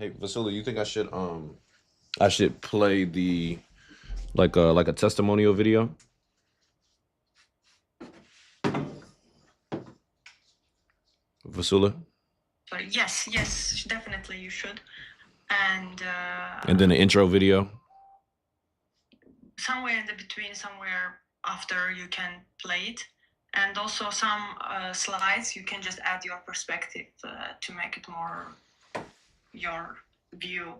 Hey, Vasily, you think I should play the like a testimonial video? Vasula? Sorry. Yes, yes, definitely you should. And And then the intro video. somewhere in the between, somewhere after you can play it. And also some slides, you can just add your perspective to make it more your view.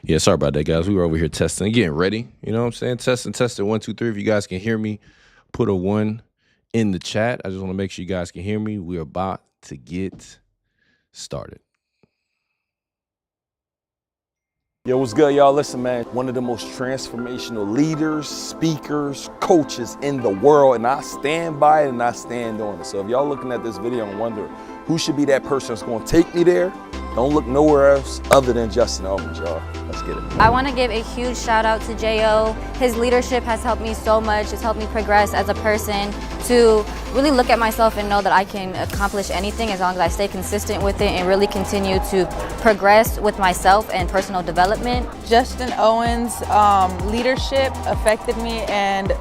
Yeah, sorry about that, guys. We were over here testing, getting ready. You know what I'm saying? Testing. 1, 2, 3. If you guys can hear me, put a 1 in the chat. I just want to make sure you guys can hear me. We're about to get started. Yo, what's good, y'all? Listen, man, one of the most transformational leaders, speakers, coaches in the world, and I stand by it and I stand on it. So if y'all looking at this video and wonder who should be that person that's gonna take me there, don't look nowhere else other than Justin Owens, y'all. Let's get it. I want to give a huge shout out to J.O. His leadership has helped me so much. It's helped me progress as a person to really look at myself and know that I can accomplish anything as long as I stay consistent with it and really continue to progress with myself and personal development. Justin Owens' leadership affected me and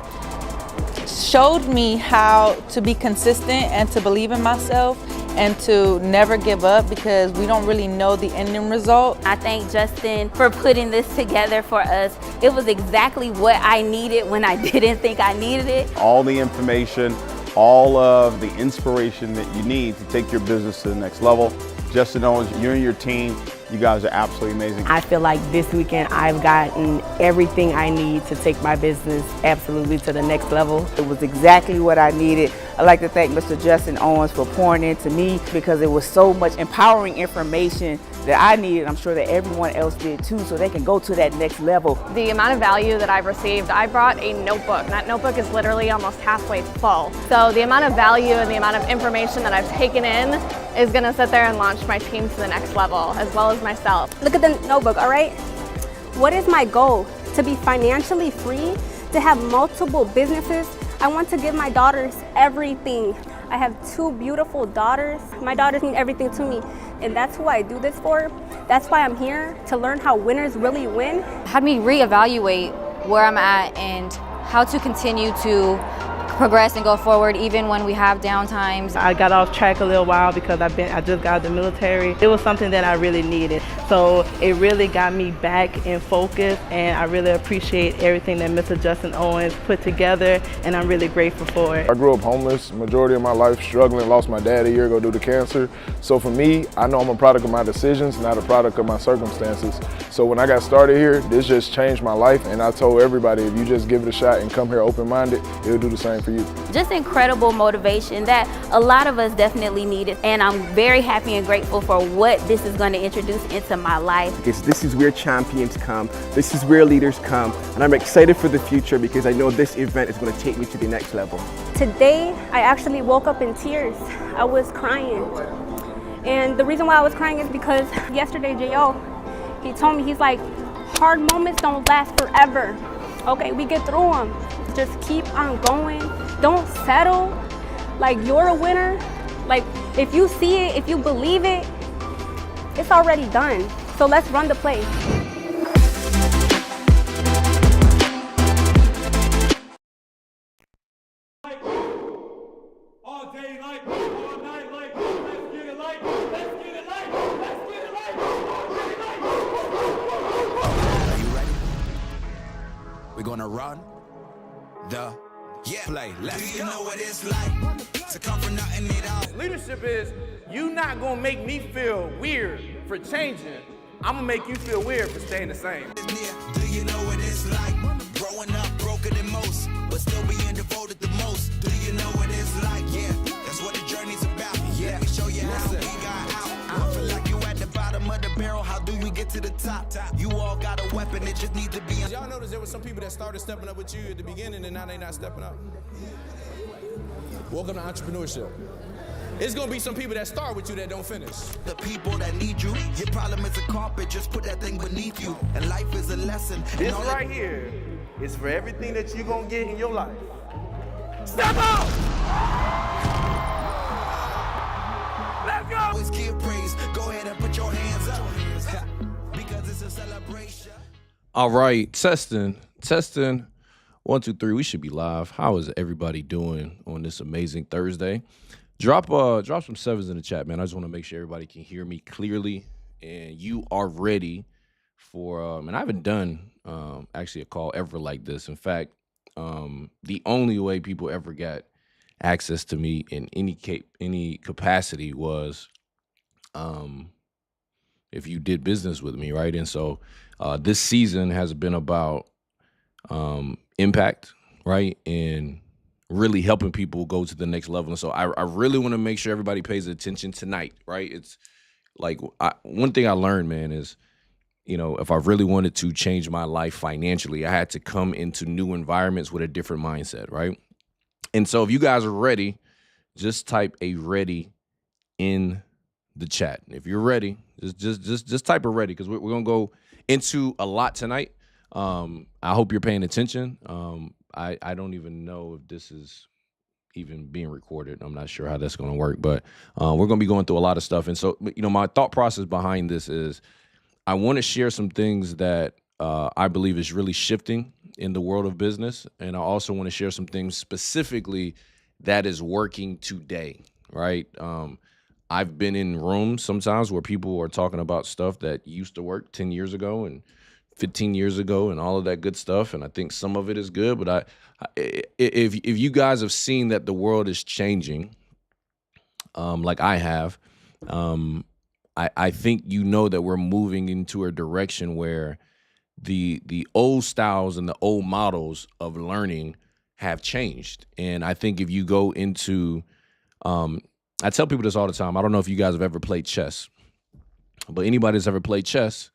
showed me how to be consistent and to believe in myself and to never give up, because we don't really know the ending result. I thank Justin for putting this together for us. It was exactly what I needed when I didn't think I needed it. All the information, all of the inspiration that you need to take your business to the next level. Justin Owens, you and your team, you guys are absolutely amazing. I feel like this weekend I've gotten everything I need to take my business absolutely to the next level. It was exactly what I needed. I'd like to thank Mr. Justin Owens for pouring into me, because it was so much empowering information that I needed. I'm sure that everyone else did too, so they can go to that next level. The amount of value that I've received, I brought a notebook. That notebook is literally almost halfway full. So the amount of value and the amount of information that I've taken in is gonna sit there and launch my team to the next level, as well as myself. Look at the notebook, all right? What is my goal? To be financially free, to have multiple businesses. I want to give my daughters everything. I have 2 beautiful daughters. My daughters need everything to me, and that's who I do this for. That's why I'm here, to learn how winners really win. Had me reevaluate where I'm at and how to continue to progress and go forward even when we have down times. I got off track a little while because I just got out of the military. It was something that I really needed. So it really got me back in focus, and I really appreciate everything that Mr. Justin Owens put together, and I'm really grateful for it. I grew up homeless, majority of my life struggling, lost my dad a year ago due to cancer. So for me, I know I'm a product of my decisions, not a product of my circumstances. So when I got started here, this just changed my life, and I told everybody, if you just give it a shot and come here open-minded, it'll do the same for you. Just incredible motivation that a lot of us definitely needed. And I'm very happy and grateful for what this is going to introduce into my life. Because this is where champions come, this is where leaders come, and I'm excited for the future because I know this event is going to take me to the next level. Today, I actually woke up in tears. I was crying. And the reason why I was crying is because yesterday, J.O., he told me, he's like, hard moments don't last forever. Okay, we get through them. Just keep on going. Don't settle. Like, you're a winner. Like, if you see it, if you believe it, it's already done. So let's run the play. All day light, all night light, let's get it light, let's get it light, let's get it light, all day light. Are you ready? We're gonna run the play. Let's go. Do you know what it's like to come from nothing at all? Leadership is You not gonna make me feel weird for changing. I'm gonna make you feel weird for staying the same. Do you know what it's like? Growing up broken than most, but still being devoted the most. Do you know what it's like? Yeah, that's what the journey's about. Yeah, let me show you how we got out. I feel like you at the bottom of the barrel. How do we get to the top? You all got a weapon, it just needs to be. Y'all notice there were some people that started stepping up with you at the beginning, and now they not stepping up. Welcome to entrepreneurship. It's gonna be some people that start with you that don't finish. The people that need you, your problem is a carpet, just put that thing beneath you. And life is a lesson. This right here is for everything that you're gonna get in your life. Step up! Let's go! Always give praise. Go ahead and put your hands up. Because it's a celebration. All right, testing. 1, 2, 3. We should be live. How is everybody doing on this amazing Thursday? Drop some sevens in the chat, man. I just want to make sure everybody can hear me clearly and you are ready for and I haven't done actually a call ever like this. In fact, the only way people ever got access to me in any capacity was if you did business with me, right? And so this season has been about impact, right? And really helping people go to the next level. And so I really want to make sure everybody pays attention tonight, right? It's like one thing I learned, man, is, you know, if I really wanted to change my life financially, I had to come into new environments with a different mindset, right? And so if you guys are ready, just type a ready in the chat. If you're ready, just type a ready, because we're going to go into a lot tonight. I hope you're paying attention. I don't even know if this is even being recorded. I'm not sure how that's going to work, but we're going to be going through a lot of stuff. And so, you know, my thought process behind this is I want to share some things that I believe is really shifting in the world of business. And I also want to share some things specifically that is working today, right? I've been in rooms sometimes where people are talking about stuff that used to work 10 years ago and 15 years ago and all of that good stuff. And I think some of it is good, but if you guys have seen that the world is changing, like I have, I think you know that we're moving into a direction where the old styles and the old models of learning have changed. And I think if you go into, I tell people this all the time. I don't know if you guys have ever played chess, but anybody that's ever played chess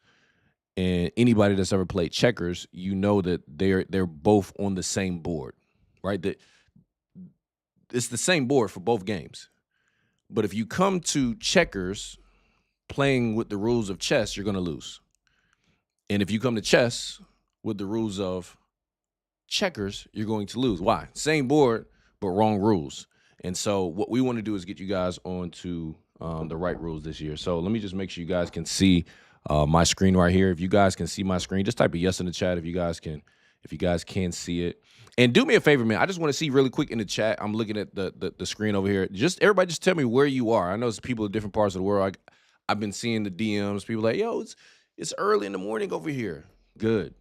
and anybody that's ever played checkers, you know that they're both on the same board, right? That it's the same board for both games. But if you come to checkers playing with the rules of chess, you're going to lose. And if you come to chess with the rules of checkers, you're going to lose. Why? Same board, but wrong rules. And so what we want to do is get you guys onto the right rules this year. So let me just make sure you guys can see my screen right here. If you guys can see my screen, just type a yes in the chat if you guys can see it. And do me a favor, man. I just want to see really quick in the chat. I'm looking at the screen over here. Everybody just tell me where you are. I know it's people in different parts of the world. I've been seeing the DMs. People like, yo, it's early in the morning over here. Good.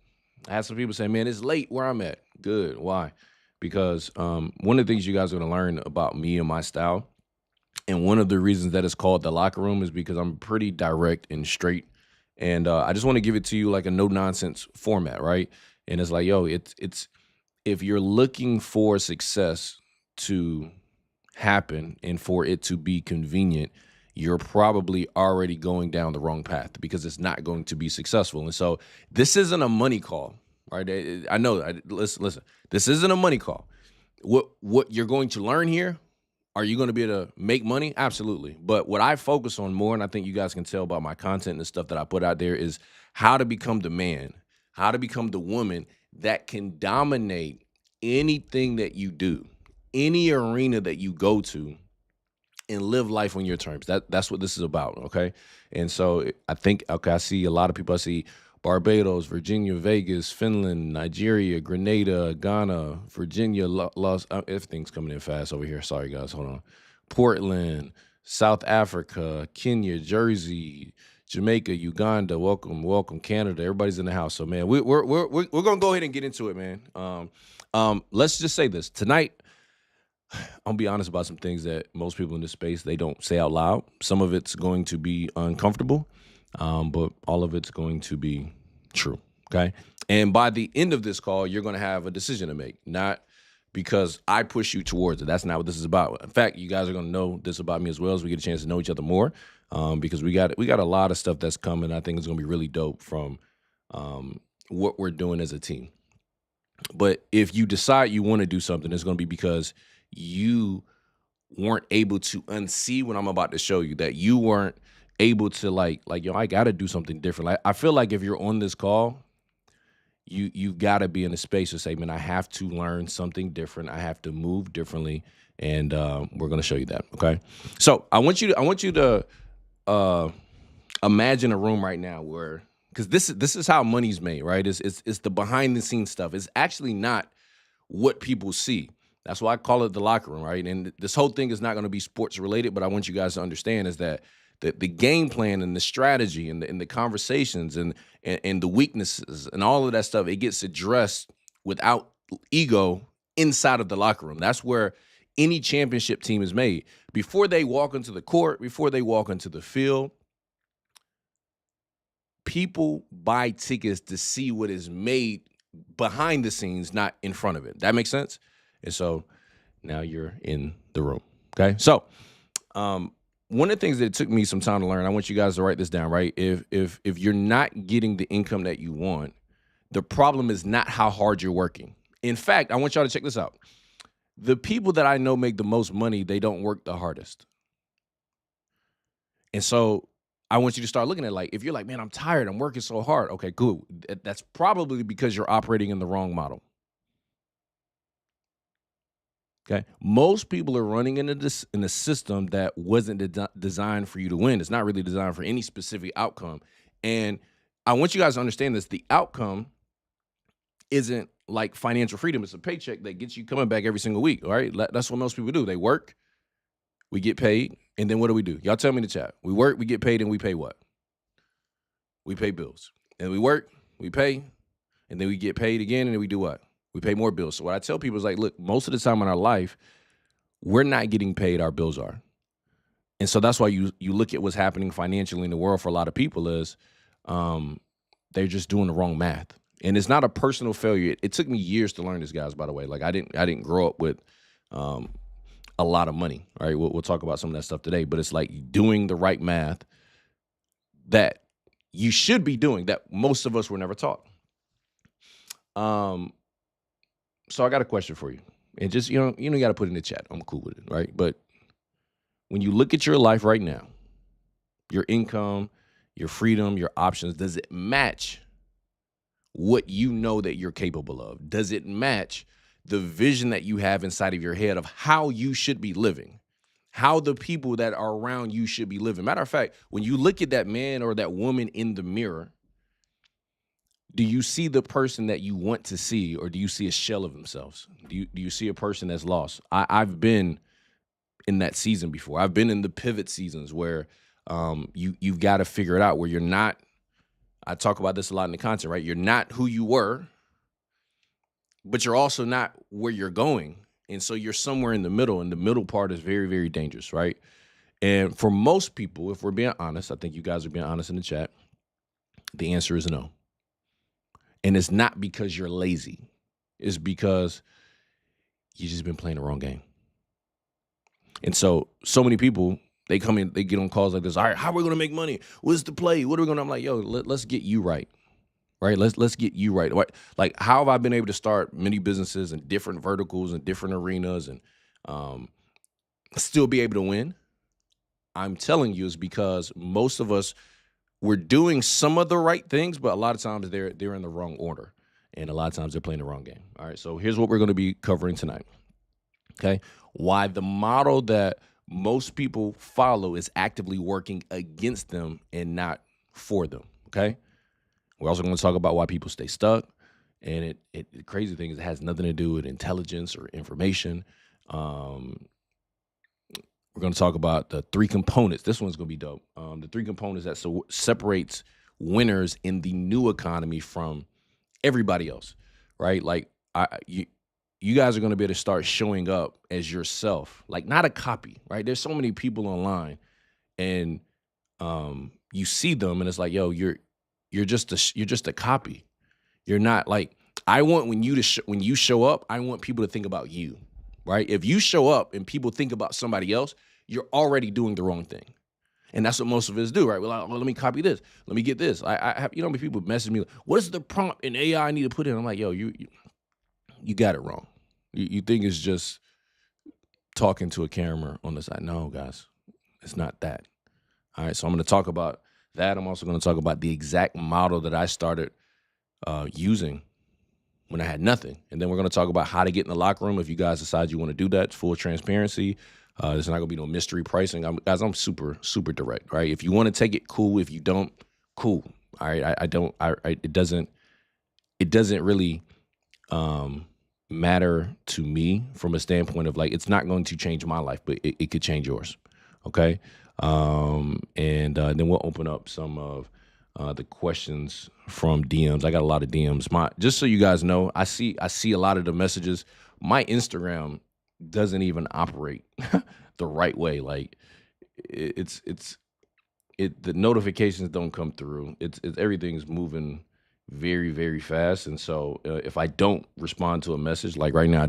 I had some people say, man, it's late where I'm at. Good. Why? Because one of the things you guys are going to learn about me and my style, and one of the reasons that it's called the locker room, is because I'm pretty direct and straight. And I just want to give it to you like a no-nonsense format, right? And it's like, yo, it's if you're looking for success to happen and for it to be convenient, you're probably already going down the wrong path, because it's not going to be successful. And so this isn't a money call, right? I know. Listen. This isn't a money call. What you're going to learn here, are you going to be able to make money? Absolutely. But what I focus on more, and I think you guys can tell by my content and the stuff that I put out there, is how to become the man, how to become the woman that can dominate anything that you do, any arena that you go to, and live life on your terms. That's what this is about, okay? And so I think, okay, I see a lot of people. I see Barbados, Virginia, Vegas, Finland, Nigeria, Grenada, Ghana, Virginia, everything's coming in fast over here. Sorry, guys, hold on. Portland, South Africa, Kenya, Jersey, Jamaica, Uganda. Welcome, Canada. Everybody's in the house. So, man, we're gonna go ahead and get into it, man. Let's just say this tonight. I'll be honest about some things that most people in this space, they don't say out loud. Some of it's going to be uncomfortable, but all of it's going to be true, okay? And by the end of this call, you're going to have a decision to make, not because I push you towards it. That's not what this is about. In fact, you guys are going to know this about me as well as we get a chance to know each other more, because we got a lot of stuff that's coming. I think it's going to be really dope from what we're doing as a team. But if you decide you want to do something, it's going to be because you weren't able to unsee what I'm about to show you, that you weren't able to like, yo, I got to do something different. Like, I feel like if you're on this call, you've got to be in a space to say, man, I have to learn something different. I have to move differently. And we're going to show you that. Okay. So I want you to imagine a room right now where, because this is how money's made, right? It's the behind the scenes stuff. It's actually not what people see. That's why I call it the locker room, right? And this whole thing is not going to be sports related, but I want you guys to understand is that the game plan and the strategy and the conversations and the weaknesses and all of that stuff, it gets addressed without ego inside of the locker room. That's where any championship team is made. Before they walk into the court, before they walk into the field, people buy tickets to see what is made behind the scenes, not in front of it. That makes sense? And so now you're in the room, okay? So one of the things that it took me some time to learn, I want you guys to write this down, right? If you're not getting the income that you want, the problem is not how hard you're working. In fact, I want y'all to check this out. The people that I know make the most money, they don't work the hardest. And so I want you to start looking at, like, if you're like, man, I'm tired, I'm working so hard. Okay, cool. That's probably because you're operating in the wrong model. Okay, most people are running into this in a system that wasn't designed for you to win. It's not really designed for any specific outcome. And I want you guys to understand this. The outcome isn't like financial freedom. It's a paycheck that gets you coming back every single week, all right? That's what most people do. They work, we get paid, and then what do? Y'all tell me in the chat. We work, we get paid, and we pay what? We pay bills. And we work, we pay, and then we get paid again, and then we do what? We pay more bills. So what I tell people is, like, look, most of the time in our life, we're not getting paid, our bills are. And so that's why you look at what's happening financially in the world for a lot of people is they're just doing the wrong math. And it's not a personal failure. It took me years to learn this, guys, by the way. Like, I didn't grow up with a lot of money, right? We'll talk about some of that stuff today. But it's like doing the right math that you should be doing that most of us were never taught. So I got a question for you. And just, you got to put it in the chat. I'm cool with it, right? But when you look at your life right now, your income, your freedom, your options, does it match what you know that you're capable of? Does it match the vision that you have inside of your head of how you should be living, how the people that are around you should be living? Matter of fact, when you look at that man or that woman in the mirror, do you see the person that you want to see, or do you see a shell of themselves? Do you see a person that's lost? I've been in that season before. I've been in the pivot seasons where you've got to figure it out, where you're not. I talk about this a lot in the content, right? You're not who you were, but you're also not where you're going. And so you're somewhere in the middle, and the middle part is very, very dangerous, right? And for most people, if we're being honest, I think you guys are being honest in the chat, the answer is no. And it's not because you're lazy. It's because you've just been playing the wrong game. And so many people, they come in, they get on calls like this. All right, how are we going to make money? What's the play? What are we going to? I'm like, yo, let's get you right. Right? Let's get you right. Like, how have I been able to start many businesses in different verticals and different arenas and still be able to win? I'm telling you, is because most of us, we're doing some of the right things, but a lot of times they're in the wrong order. And a lot of times they're playing the wrong game. All right, so here's what we're going to be covering tonight. Okay? Why the model that most people follow is actively working against them and not for them. Okay? We're also going to talk about why people stay stuck. And the crazy thing is it has nothing to do with intelligence or information. We're going to talk about the 3 components. This one's going to be dope. The 3 components that separates winners in the new economy from everybody else, right? Like you guys are going to be able to start showing up as yourself, like not a copy, right? There's so many people online, and you see them, and it's like, yo, you're just a copy. You're not like, I want when you show up, I want people to think about you, right? If you show up and people think about somebody else, you're already doing the wrong thing. And that's what most of us do, right? We're like, well, let me copy this. Let me get this. I have, you know, people message me, like, what is the prompt in AI I need to put in? I'm like, yo, you got it wrong. You think it's just talking to a camera on the side. No, guys, it's not that. All right, so I'm going to talk about that. I'm also going to talk about the exact model that I started using when I had nothing. And then we're going to talk about how to get in the locker room if you guys decide you want to do that. It's full transparency. There's not going to be no mystery pricing. I'm super, super direct, right? If you want to take it, cool. If you don't, cool. All right, it doesn't really matter to me from a standpoint of like, it's not going to change my life, but it could change yours, okay? And then we'll open up some of the questions from DMs. I got a lot of DMs. Just so you guys know, I see a lot of the messages. My Instagram doesn't even operate the right way. Like the notifications don't come through. It's everything's moving very, very fast. And so if I don't respond to a message, like right now, I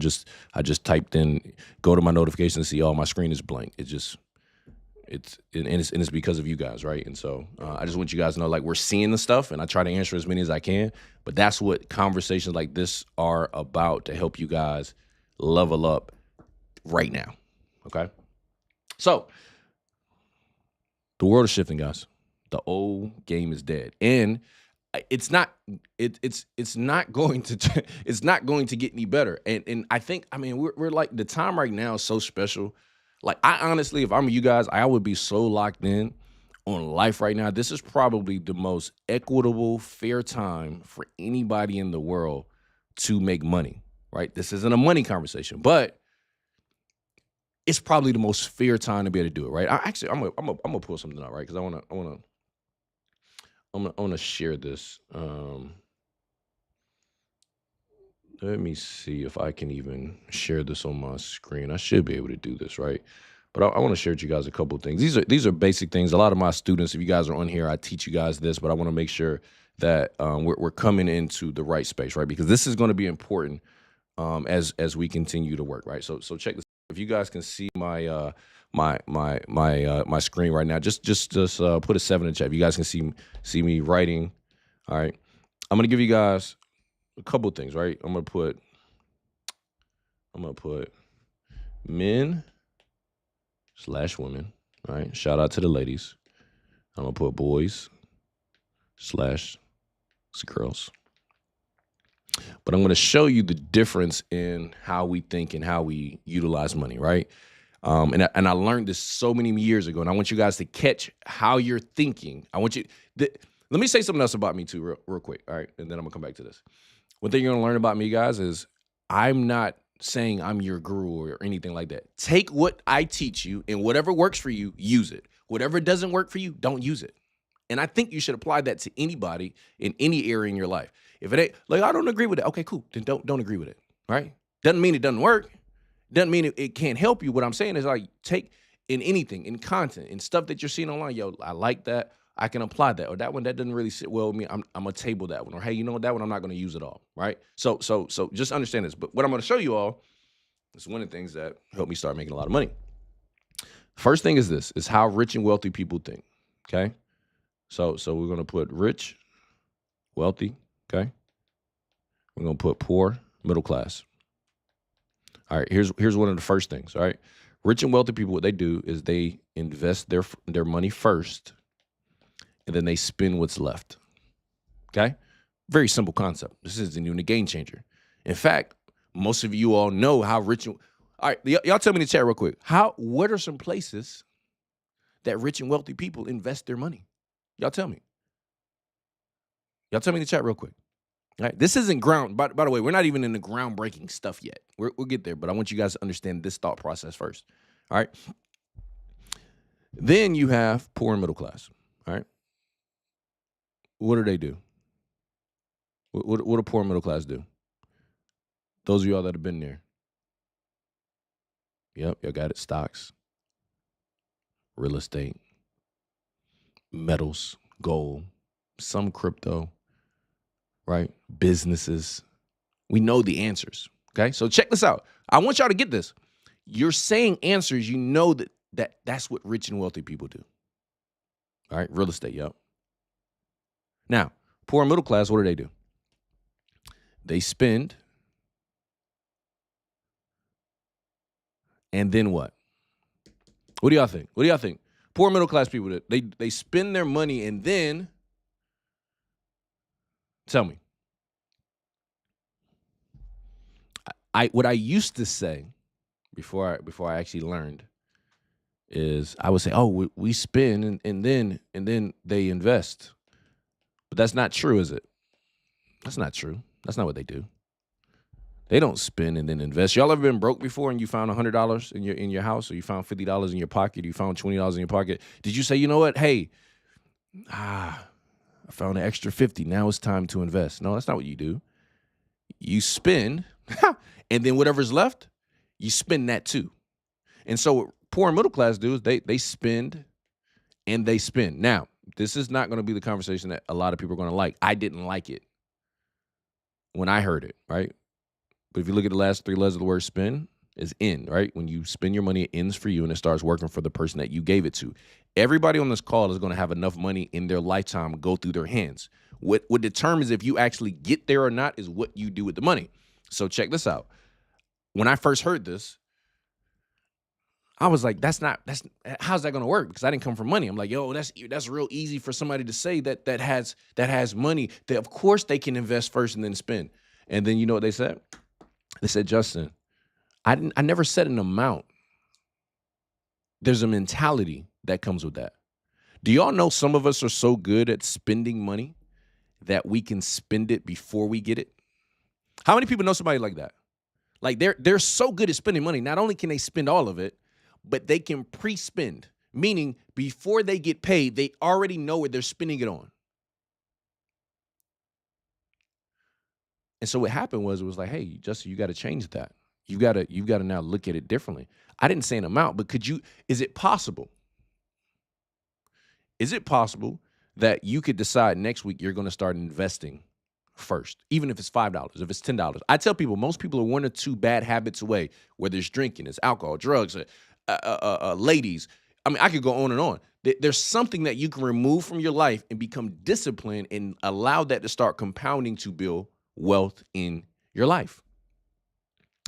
just typed in, go to my notifications and see, oh, my screen is blank. It's because of you guys, right? And so I just want you guys to know, like, we're seeing the stuff, and I try to answer as many as I can. But that's what conversations like this are about, to help you guys level up right now, okay? So the world is shifting, guys. The old game is dead, and it's not going to get any better. And I think, I mean, we're like, the time right now is so special. Like, I honestly, if I'm you guys, I would be so locked in on life right now. This is probably the most equitable, fair time for anybody in the world to make money, right? This isn't a money conversation, but it's probably the most fair time to be able to do it, right? I'm gonna pull something out, right? Because I wanna share this. Let me see if I can even share this on my screen. I should be able to do this, right? But I want to share with you guys a couple of things. These are basic things. A lot of my students, if you guys are on here, I teach you guys this, but I want to make sure that we're coming into the right space, right? Because this is going to be important as we continue to work, right? So check this. If you guys can see my my screen right now, just put a 7 in the chat. If you guys can see me writing, all right. I'm gonna give you guys a couple things, right? I'm gonna put men/women, all right? Shout out to the ladies. I'm gonna put boys/girls. But I'm gonna show you the difference in how we think and how we utilize money, right? And I learned this so many years ago, and I want you guys to catch how you're thinking. Let me say something else about me too, real quick, all right? And then I'm gonna come back to this. One thing you're gonna learn about me, guys, is I'm not saying I'm your guru or anything like that. Take what I teach you, and whatever works for you, use it. Whatever doesn't work for you, don't use it. And I think you should apply that to anybody in any area in your life. If it ain't, like, I don't agree with it, okay, cool, then don't agree with it, right? Doesn't mean it doesn't work. Doesn't mean it can't help you. What I'm saying is, like, take in anything, in content, in stuff that you're seeing online, yo, I like that. I can apply that, or that one that doesn't really sit well with me. I'm gonna table that one, or hey, you know what, that one I'm not gonna use at all, right? So just understand this. But what I'm gonna show you all is one of the things that helped me start making a lot of money. First thing is how rich and wealthy people think. Okay, so we're gonna put rich, wealthy. Okay, we're gonna put poor, middle class. All right, here's one of the first things. All right, rich and wealthy people, what they do is they invest their money first, and then they spend what's left. Okay? Very simple concept. This isn't even a game changer. In fact, most of you all know how rich and... All right, y'all tell me in the chat real quick. What are some places that rich and wealthy people invest their money? Y'all tell me. Y'all tell me in the chat real quick. All right, this isn't by the way, we're not even in the groundbreaking stuff yet. We'll get there, but I want you guys to understand this thought process first. All right? Then you have poor and middle class. All right? What do they do? What do poor and middle class do? Those of y'all that have been there. Yep, y'all got it. Stocks, real estate, metals, gold, some crypto, right? Businesses. We know the answers, okay? So check this out. I want y'all to get this. You're saying answers, you know that's what rich and wealthy people do. All right, real estate, yep. Now, poor and middle class, what do? They spend, and then what? What do y'all think? What do y'all think? Poor and middle class people, they spend their money and then, tell me. What I used to say before I actually learned is I would say, oh, we spend and then they invest. But that's not true, is it? That's not true. That's not what they do. They don't spend and then invest. Y'all ever been broke before and you found $100 in your house, or you found $50 in your pocket, you found $20 in your pocket? Did you say, you know what? Hey, I found an extra 50. Now it's time to invest. No, that's not what you do. You spend, and then whatever's left, you spend that too. And so what poor and middle class do is they spend and they spend. Now, this is not going to be the conversation that a lot of people are going to like. I didn't like it when I heard it, right? But if you look at the last 3 letters of the word spend, is end, right? When you spend your money, it ends for you and it starts working for the person that you gave it to. Everybody on this call is going to have enough money in their lifetime go through their hands. What determines if you actually get there or not is what you do with the money. So check this out. When I first heard this, I was like, how's that going to work? Because I didn't come from money. I'm like, yo, that's real easy for somebody to say that has money. That of course they can invest first and then spend. And then you know what they said? They said, Justin, I never said an amount. There's a mentality that comes with that. Do y'all know some of us are so good at spending money that we can spend it before we get it? How many people know somebody like that? Like they're so good at spending money. Not only can they spend all of it, but they can pre-spend, meaning before they get paid, they already know what they're spending it on. And so what happened was, it was like, hey, Justin, you got to change that. You've got to now look at it differently. I didn't say an amount, but is it possible? Is it possible that you could decide next week you're going to start investing first, even if it's $5, if it's $10? I tell people, most people are 1 or 2 bad habits away, whether it's drinking, it's alcohol, drugs, ladies. I mean, I could go on and on. There's something that you can remove from your life and become disciplined and allow that to start compounding to build wealth in your life.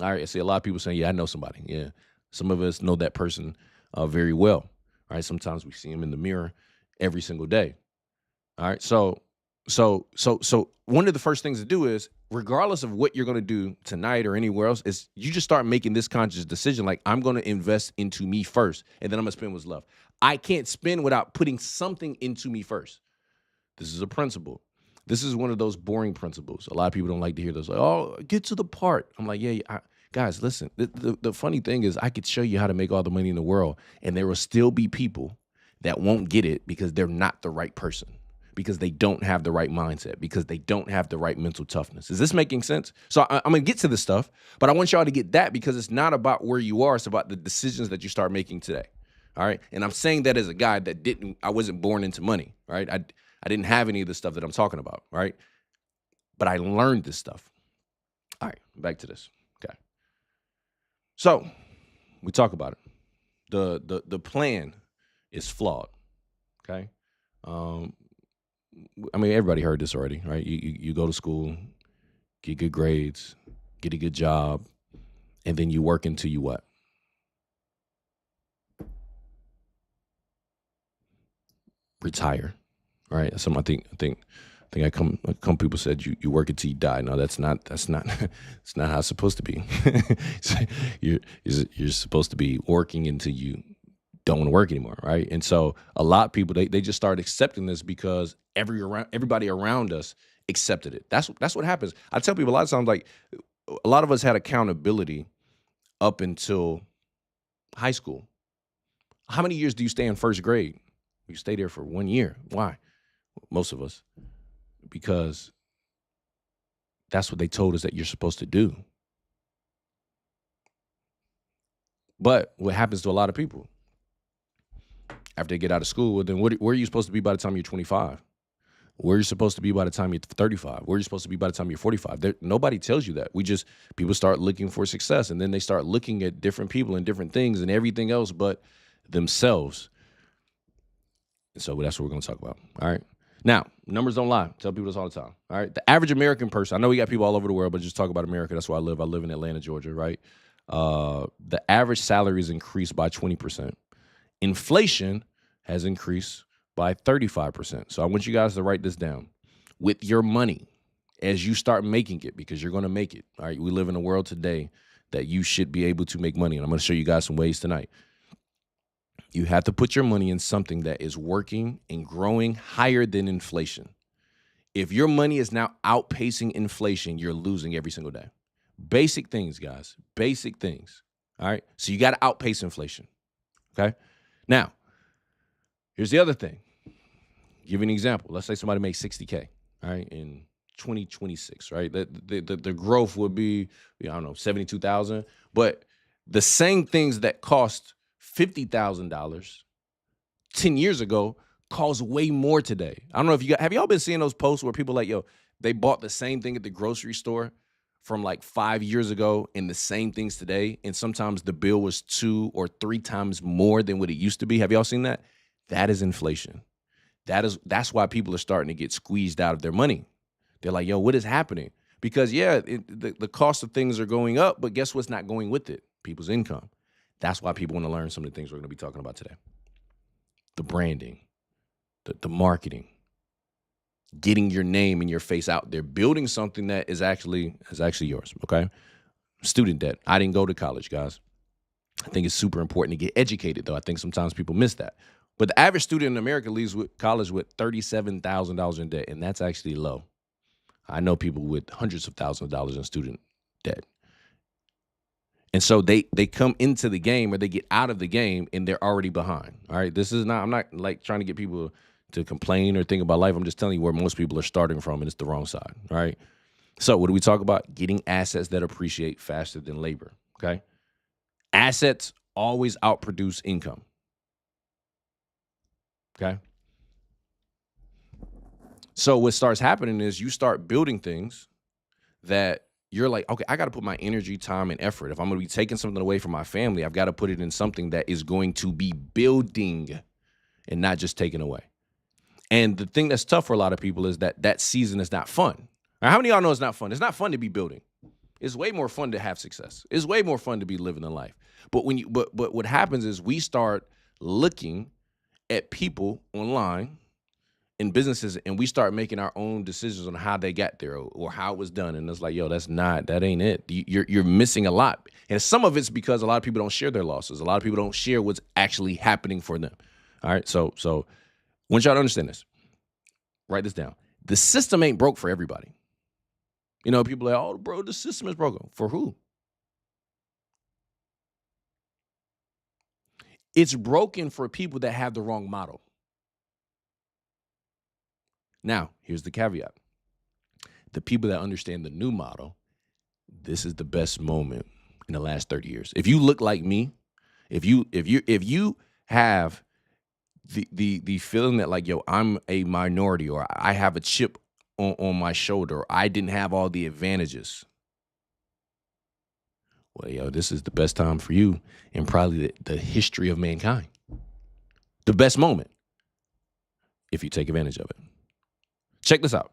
All right, I see a lot of people saying, yeah, I know somebody. Yeah, some of us know that person very well. All right, sometimes we see him in the mirror every single day. All right, so one of the first things to do is, regardless of what you're going to do tonight or anywhere else, is you just start making this conscious decision, like, I'm going to invest into me first, and then I'm going to spend what's left. I can't spend without putting something into me first. This is a principle. This is one of those boring principles. A lot of people don't like to hear this. Like, oh, get to the part. I'm like, guys, listen. The funny thing is, I could show you how to make all the money in the world, and there will still be people that won't get it because they're not the right person, because they don't have the right mindset, because they don't have the right mental toughness. Is this making sense? So I'm going to get to this stuff, but I want y'all to get that, because it's not about where you are. It's about the decisions that you start making today. All right. And I'm saying that as a guy that I wasn't born into money. Right. I didn't have any of the stuff that I'm talking about. Right. But I learned this stuff. All right. Back to this. Okay. So we talk about it. The plan is flawed. Okay. I mean, everybody heard this already, right? You go to school, get good grades, get a good job, and then you work until you what? Retire, right? Some I think people said you work until you die. No, that's not it's not how it's supposed to be. You're supposed to be working until you don't want to work anymore, right? And so a lot of people they just start accepting this because everybody around us accepted it. That's what happens. I tell people a lot of times, like, a lot of us had accountability up until high school. How many years do you stay in first grade? You stay there for 1 year. Why? Most of us. Because that's what they told us that you're supposed to do. But what happens to a lot of people after they get out of school, well, then where are you supposed to be by the time you're 25? Where are you supposed to be by the time you're 35? Where are you supposed to be by the time you're 45? Nobody tells you that. People start looking for success, and then they start looking at different people and different things and everything else but themselves. And so that's what we're going to talk about. All right. Now, numbers don't lie. Tell people this all the time. All right. The average American person, I know we got people all over the world, but just talk about America. That's where I live. I live in Atlanta, Georgia, right? The average salary is increased by 20%. Inflation has increased by 35%. So I want you guys to write this down. With your money, as you start making it, because you're going to make it. All right. We live in a world today that you should be able to make money. And I'm going to show you guys some ways tonight. You have to put your money in something that is working and growing higher than inflation. If your money is now outpacing inflation, you're losing every single day. Basic things, guys. Basic things. All right. So you got to outpace inflation. Okay. Now, here's the other thing. Give you an example. Let's say somebody makes $60K, all right, in 2026, right? The growth would be, I don't know, 72,000. But the same things that cost $50,000 10 years ago cost way more today. I don't know if have y'all been seeing those posts where people like, yo, they bought the same thing at the grocery store from like 5 years ago and the same things today, and sometimes the bill was 2 or 3 times more than what it used to be. Have y'all seen that? That is inflation. That's why people are starting to get squeezed out of their money. They're like, yo, what is happening? Because the cost of things are going up, but guess what's not going with it? People's income. That's why people want to learn some of the things we're going to be talking about today. The branding, the marketing, getting your name and your face out there, building something that is actually yours, okay? Student debt. I didn't go to college, guys. I think it's super important to get educated, though. I think sometimes people miss that. But the average student in America leaves college with $37,000 in debt, and that's actually low. I know people with hundreds of thousands of dollars in student debt. And so they come into the game or they get out of the game and they're already behind. All right. I'm not like trying to get people to complain or think about life. I'm just telling you where most people are starting from, and it's the wrong side. All right. So what do we talk about? Getting assets that appreciate faster than labor. Okay. Assets always outproduce income. Okay. So what starts happening is you start building things that you're like, okay, I got to put my energy, time, and effort. If I'm going to be taking something away from my family, I've got to put it in something that is going to be building and not just taking away. And the thing that's tough for a lot of people is that season is not fun. Now, how many of y'all know it's not fun? It's not fun to be building. It's way more fun to have success. It's way more fun to be living a life. But what happens is we start looking at people online in businesses, and we start making our own decisions on how they got there or how it was done. And it's like, yo, that ain't it. You're missing a lot. And some of it's because a lot of people don't share their losses. A lot of people don't share what's actually happening for them. All right. So I want y'all to understand this. Write this down. The system ain't broke for everybody. You know, people are like, oh, bro, the system is broken. For who? It's broken for people that have the wrong model. Now, here's the caveat. The people that understand the new model, this is the best moment in the last 30 years. If you look like me, if you have the feeling that like, yo, I'm a minority, or I have a chip on my shoulder, or I didn't have all the advantages, well, yo, this is the best time for you in probably the history of mankind. The best moment, if you take advantage of it. Check this out.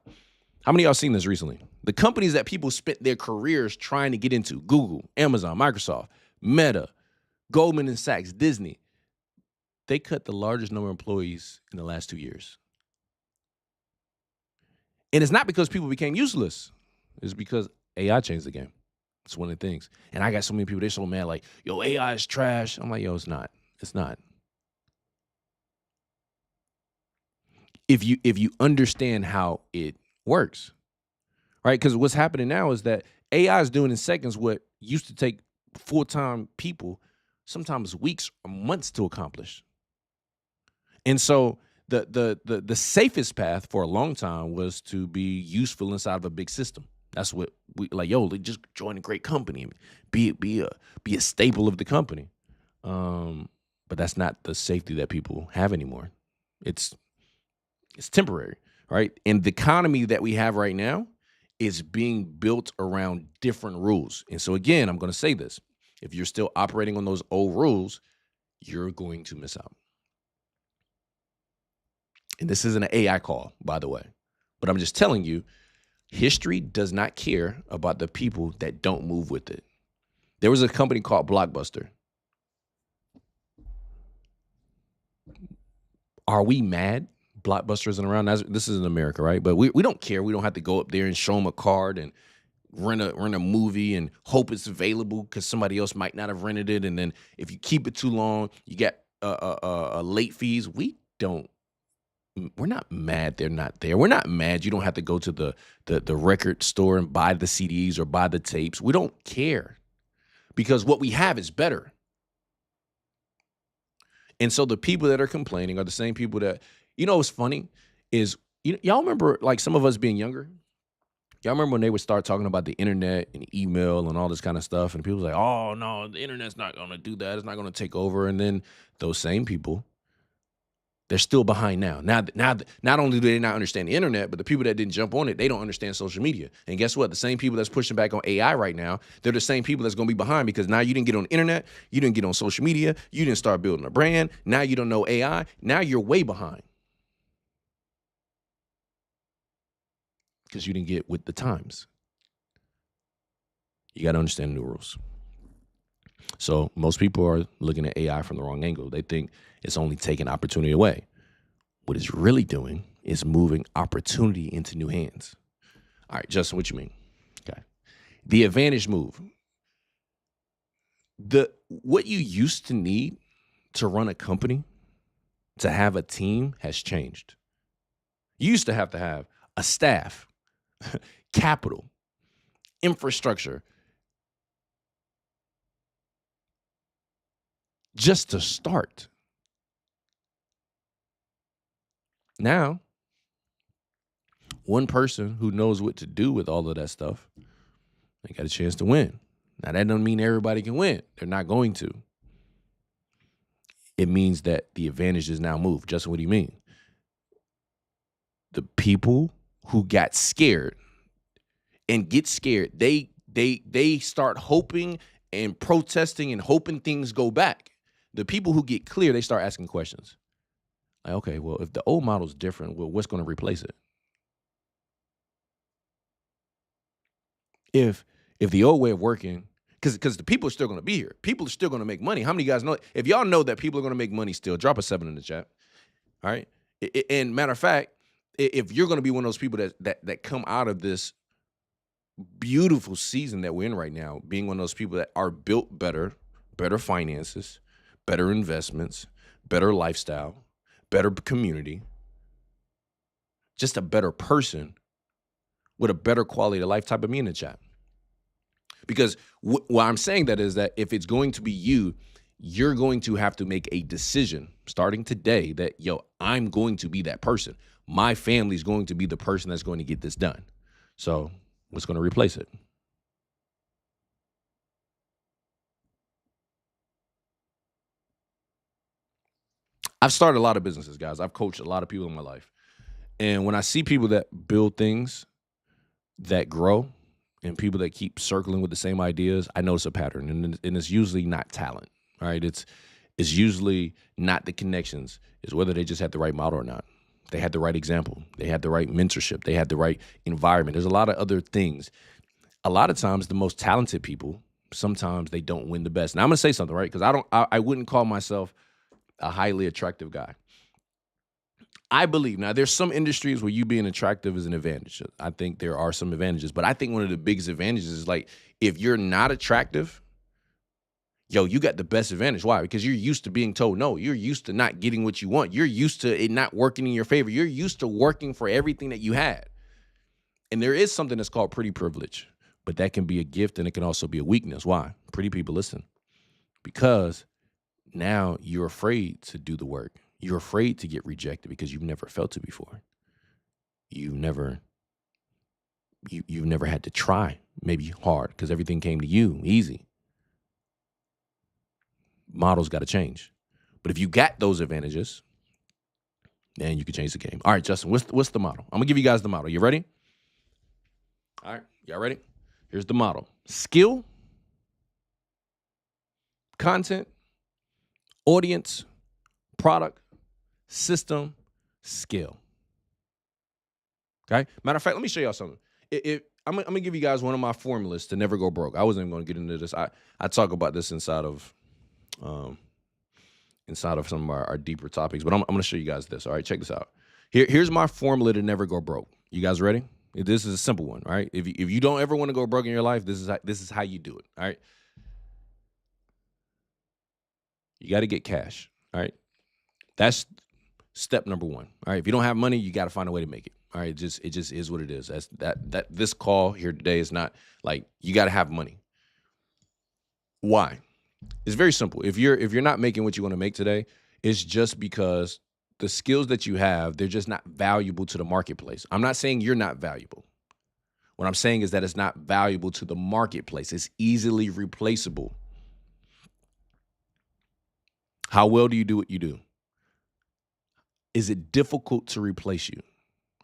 How many of y'all seen this recently? The companies that people spent their careers trying to get into, Google, Amazon, Microsoft, Meta, Goldman and Sachs, Disney, they cut the largest number of employees in the last 2 years. And it's not because people became useless. It's because AI changed the game. It's one of the things. And I got so many people, they're so mad, like, yo, AI is trash. I'm like, yo, it's not. It's not. If you understand how it works, right? Because what's happening now is that AI is doing in seconds what used to take full-time people sometimes weeks or months to accomplish. And so the safest path for a long time was to be useful inside of a big system. That's what we like. Yo, just join a great company, be a staple of the company. But that's not the safety that people have anymore. It's temporary, right? And the economy that we have right now is being built around different rules. And so again, I'm going to say this. If you're still operating on those old rules, you're going to miss out. And this isn't an AI call, by the way, but I'm just telling you, history does not care about the people that don't move with it. There was a company called Blockbuster. Are we mad Blockbuster isn't around? This is in America, right? But we don't care. We don't have to go up there and show them a card and rent a movie and hope it's available because somebody else might not have rented it. And then if you keep it too long, you get late fees. We're not mad they're not there. We're not mad you don't have to go to the record store and buy the CDs or buy the tapes. We don't care because what we have is better. And so the people that are complaining are the same people that, what's funny is, y'all remember like some of us being younger? Y'all remember when they would start talking about the internet and email and all this kind of stuff, and people was like, oh no, the internet's not going to do that. It's not going to take over. And then those same people, they're still behind now. Now, not only do they not understand the internet, but the people that didn't jump on it, they don't understand social media. And guess what? The same people that's pushing back on AI right now, they're the same people that's going to be behind because now you didn't get on the internet, you didn't get on social media, you didn't start building a brand. Now you don't know AI. Now you're way behind because you didn't get with the times. You got to understand the new rules. So most people are looking at AI from the wrong angle. They think it's only taking opportunity away. What it's really doing is moving opportunity into new hands. All right, Justin, what you mean? Okay. The advantage move. What you used to need to run a company, to have a team, has changed. You used to have a staff, capital, infrastructure, just to start. Now, one person who knows what to do with all of that stuff, they got a chance to win. Now, that doesn't mean everybody can win. They're not going to. It means that the advantage is now moved. Justin, what do you mean? The people who got scared and get scared, they start hoping and protesting and hoping things go back. The people who get clear, they start asking questions. Like, okay, well, if the old model's different, well, what's going to replace it? If the old way of working, because the people are still going to be here. People are still going to make money. How many of you guys know? If y'all know that people are going to make money still, drop a 7 in the chat. All right? And matter of fact, if you're going to be one of those people that come out of this beautiful season that we're in right now, being one of those people that are built better finances, better investments, better lifestyle, better community, just a better person with a better quality of life, type of me in the chat. Because why I'm saying that is that if it's going to be you, you're going to have to make a decision starting today that, I'm going to be that person. My family's going to be the person that's going to get this done. So what's going to replace it? I've started a lot of businesses, guys. I've coached a lot of people in my life. And when I see people that build things that grow and people that keep circling with the same ideas, I notice a pattern. And it's usually not talent, right? It's usually not the connections. It's whether they just had the right model or not. They had the right example. They had the right mentorship. They had the right environment. There's a lot of other things. A lot of times, the most talented people, sometimes they don't win the best. Now, I'm going to say something, right? Because I wouldn't call myself a highly attractive guy. I believe, now there's some industries where you being attractive is an advantage. I think there are some advantages, but I think one of the biggest advantages is like, if you're not attractive, you got the best advantage. Why? Because you're used to being told no. You're used to not getting what you want. You're used to it not working in your favor. You're used to working for everything that you had. And there is something that's called pretty privilege, but that can be a gift and it can also be a weakness. Why? Pretty people listen. Because now you're afraid to do the work. You're afraid to get rejected because you've never felt it before. You've never had to try, maybe hard, because everything came to you easy. model's got to change. But if you got those advantages, then you can change the game. All right, Justin, what's the model? I'm gonna give you guys the model. You ready? All right, y'all ready? Here's the model: skill, content, audience, product, system, scale. Okay. Matter of fact, let me show y'all something. I'm gonna give you guys one of my formulas to never go broke. I wasn't even gonna get into this. I talk about this inside of some of our deeper topics, but I'm gonna show you guys this. All right, check this out. Here's my formula to never go broke. You guys ready? This is a simple one. All right. If you don't ever want to go broke in your life, this is how you do it. All right. You got to get cash. All right. That's step number one. All right. If you don't have money, you got to find a way to make it. All right. It just is what it is. That this call here today is not like you got to have money. Why? It's very simple. If you're not making what you want to make today, it's just because the skills that you have, they're just not valuable to the marketplace. I'm not saying you're not valuable. What I'm saying is that it's not valuable to the marketplace. It's easily replaceable. How well do you do what you do? Is it difficult to replace you?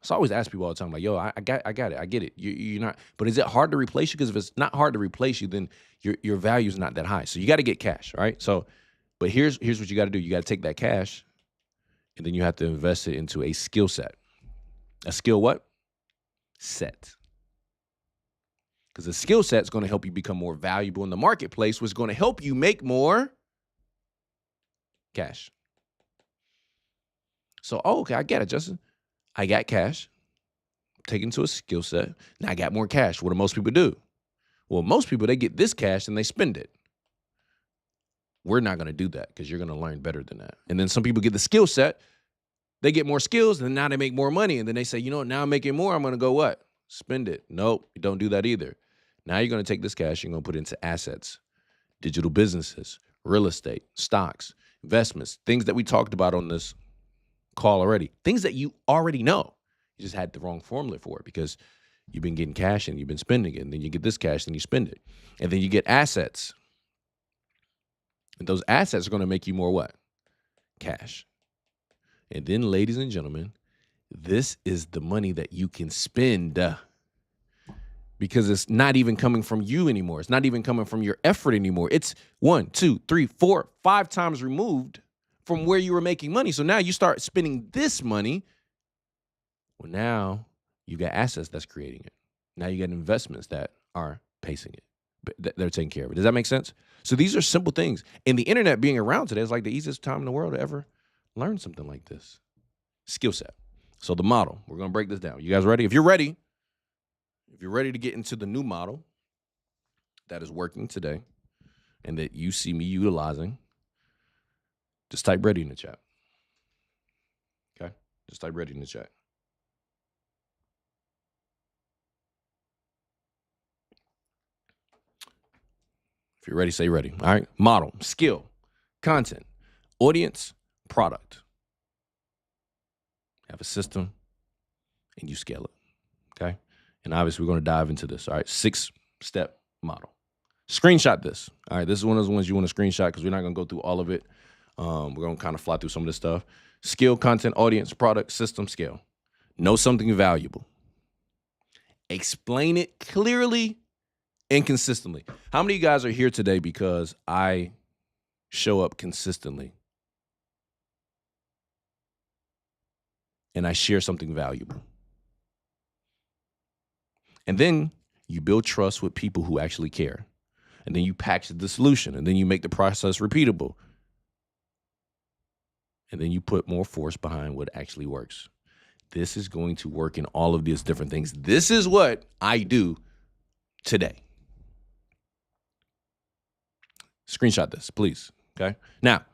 So I always ask people all the time, like, yo, I got it. I get it. You're not, but is it hard to replace you? Because if it's not hard to replace you, then your value is not that high. So you got to get cash, right? So, but here's what you got to do. You got to take that cash, and then you have to invest it into a skill set. A skill what? Set. Because the skill set is going to help you become more valuable in the marketplace, which is going to help you make more cash. So, okay, I get it, Justin. I got cash, taken to a skill set. Now I got more cash. What do most people do? Well, most people, they get this cash and they spend it. We're not going to do that because you're going to learn better than that. And then some people get the skill set. They get more skills, and now they make more money. And then they say, you know what, now I'm making more. I'm going to go what? Spend it. Nope, you don't do that either. Now you're going to take this cash, you're going to put it into assets, digital businesses, real estate, stocks, investments, things that we talked about on this call already, things that you already know. You just had the wrong formula for it because you've been getting cash and you've been spending it. And then you get this cash and you spend it. And then you get assets. And those assets are going to make you more what? Cash. And then, ladies and gentlemen, this is the money that you can spend because it's not even coming from you anymore. It's not even coming from your effort anymore. It's 1, 2, 3, 4, 5 times removed from where you were making money. So now you start spending this money. Well, now you got assets that's creating it. Now you got investments that are pacing it. But they're taking care of it. Does that make sense? So these are simple things. And the internet being around today is like the easiest time in the world to ever learn something like this. Skill set. So the model, we're going to break this down. You guys ready? If you're ready to get into the new model that is working today and that you see me utilizing, just type ready in the chat. Okay? Just type ready in the chat. If you're ready, say ready. All right? Model, skill, content, audience, product. Have a system, and you scale it. Okay? And obviously, we're going to dive into this. All right? 6-step model. Screenshot this. All right? This is one of those ones you want to screenshot because we're not going to go through all of it. We're going to kind of fly through some of this stuff. Skill, content, audience, product, system, scale. Know something valuable. Explain it clearly and consistently. How many of you guys are here today because I show up consistently and I share something valuable? And then you build trust with people who actually care. And then you package the solution, and then you make the process repeatable. And then you put more force behind what actually works. This is going to work in all of these different things. This is what I do today. Screenshot this, please. Okay. Now,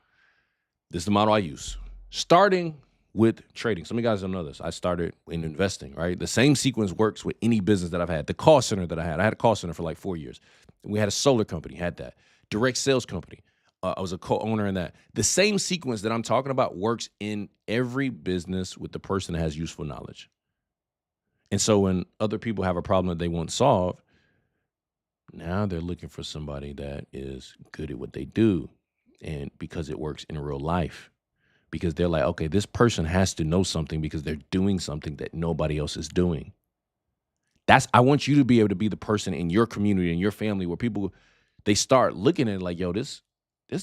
this is the model I use. Starting with trading. Some of you guys don't know this. I started in investing, right? The same sequence works with any business that I've had. The call center that I had a call center for like 4 years. We had a solar company, had that. Direct sales company. I was a co-owner in that. The same sequence that I'm talking about works in every business with the person that has useful knowledge. And so when other people have a problem that they want solved, now they're looking for somebody that is good at what they do. And because it works in real life, because they're like, okay, this person has to know something because they're doing something that nobody else is doing. I want you to be able to be the person in your community and your family where people, they start looking at it like, yo, this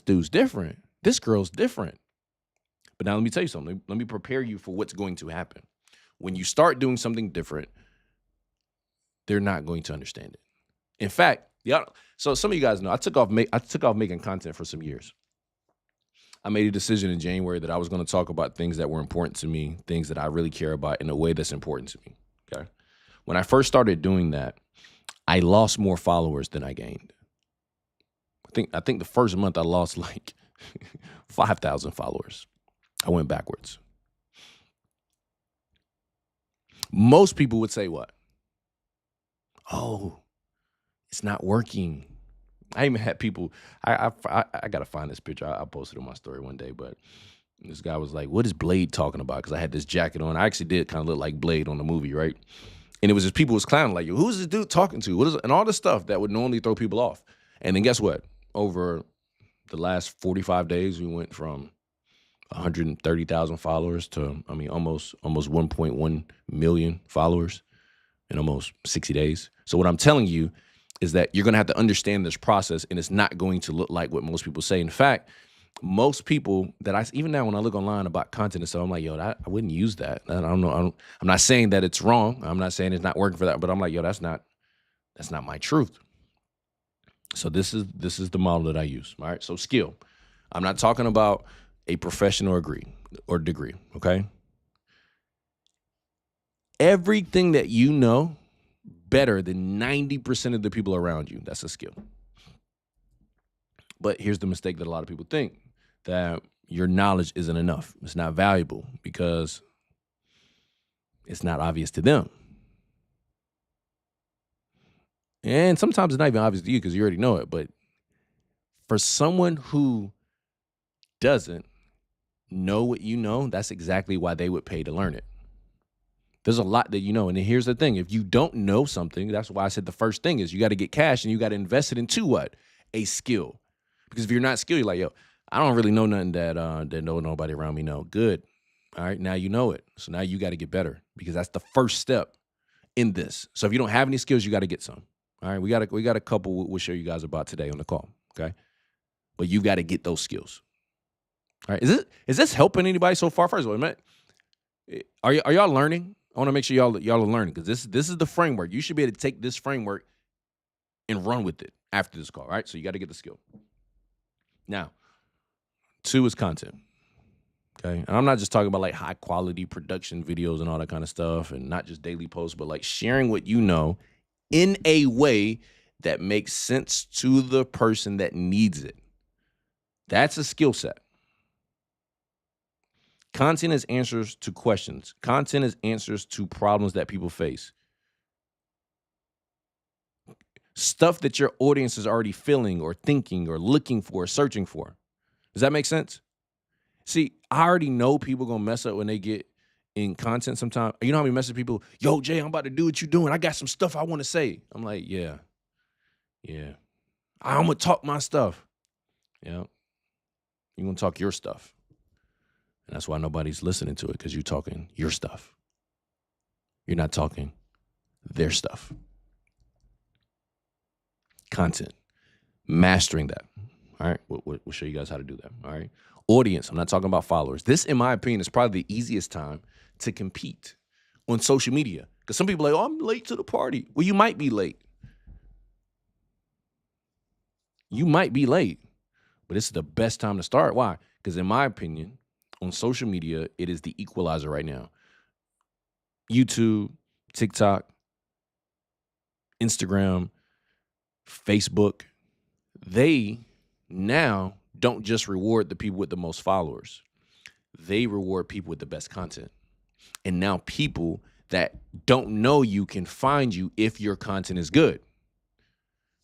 dude's different. This girl's different. But now let me tell you something. Let me prepare you for what's going to happen. When you start doing something different, they're not going to understand it. In fact, so some of you guys know I took off making content for some years. I made a decision in January that I was going to talk about things that were important to me, things that I really care about in a way that's important to me. Okay. When I first started doing that, I lost more followers than I gained. I think the first month I lost like 5,000 followers. I went backwards. Most people would say what? Oh, it's not working. I even had people, I got to find this picture. I posted it on my story one day, but this guy was like, what is Blade talking about? Because I had this jacket on. I actually did kind of look like Blade on the movie, right? And it was just people was clowning like, who's this dude talking to? What is it? And all this stuff that would normally throw people off. And then guess what? Over the last 45 days, we went from 130,000 followers to, almost 1.1 million followers in almost 60 days. So what I'm telling you is that you're going to have to understand this process, and it's not going to look like what most people say. In fact, most people that even now when I look online about content and stuff, I'm like, yo, I wouldn't use that. I don't know. I'm not saying that it's wrong. I'm not saying it's not working for that, but I'm like, yo, that's not my truth. So this is the model that I use. All right. So skill. I'm not talking about a professional degree. Okay. Everything that you know better than 90% of the people around you, that's a skill. But here's the mistake that a lot of people think, that your knowledge isn't enough. It's not valuable because it's not obvious to them. And sometimes it's not even obvious to you because you already know it. But for someone who doesn't know what you know, that's exactly why they would pay to learn it. There's a lot that you know. And here's the thing. If you don't know something, that's why I said the first thing is you got to get cash and you got to invest it into what? A skill. Because if you're not skilled, you're like, yo, I don't really know nothing that nobody around me know. Good. All right, now you know it. So now you got to get better because that's the first step in this. So if you don't have any skills, you got to get some. All right, we got a couple we'll show you guys about today on the call, okay? But you got to get those skills. All right, is this helping anybody so far? First of all, are y'all learning? I want to make sure y'all are learning because this is the framework. You should be able to take this framework and run with it after this call, all right? So you got to get the skill. Now, 2 is content, okay? And I'm not just talking about like high quality production videos and all that kind of stuff and not just daily posts, but like sharing what you know in a way that makes sense to the person that needs it. That's a skill set. Content is answers to questions. Content is answers to problems that people face. Stuff that your audience is already feeling or thinking or looking for, or searching for. Does that make sense? See, I already know people gonna mess up when they get in content sometimes. You know how many message people, yo, Jay, I'm about to do what you doing. I got some stuff I want to say. I'm like, yeah. I'm gonna talk my stuff. Yeah. You're gonna talk your stuff. And that's why nobody's listening to it, because you're talking your stuff. You're not talking their stuff. Content. Mastering that. All right. We'll show you guys how to do that. All right. Audience. I'm not talking about followers. This, in my opinion, is probably the easiest time to compete on social media. Because some people are like, oh, I'm late to the party. Well, you might be late. You might be late. But this is the best time to start. Why? Because in my opinion, on social media, it is the equalizer right now. YouTube, TikTok, Instagram, Facebook, they now don't just reward the people with the most followers. They reward people with the best content. And now people that don't know you can find you if your content is good.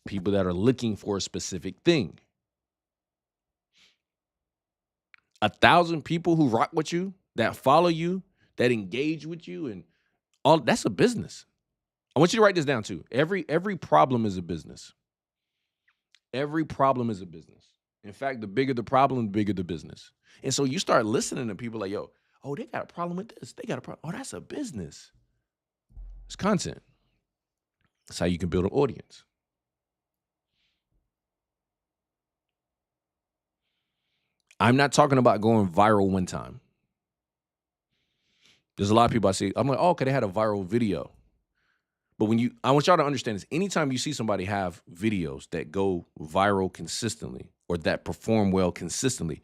People that are looking for a specific thing. 1,000 people who rock with you, that follow you, that engage with you, and all that's a business. I want you to write this down too. Every problem is a business. Every problem is a business. In fact, the bigger the problem, the bigger the business. And so you start listening to people like, yo, oh, they got a problem with this. They got a problem. Oh, that's a business. It's content. That's how you can build an audience. I'm not talking about going viral one time. There's a lot of people I see. I'm like, oh, okay, they had a viral video. But I want y'all to understand this. Anytime you see somebody have videos that go viral consistently or that perform well consistently,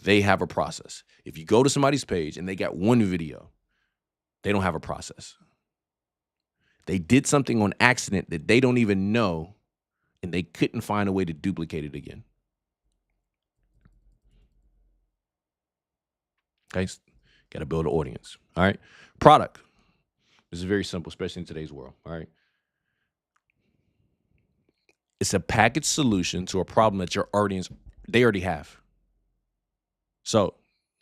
they have a process. If you go to somebody's page and they got one video, they don't have a process. They did something on accident that they don't even know, and they couldn't find a way to duplicate it again. Okay, got to build an audience. All right, product. This is very simple, especially in today's world. All right, it's a packaged solution to a problem that your audience they already have. So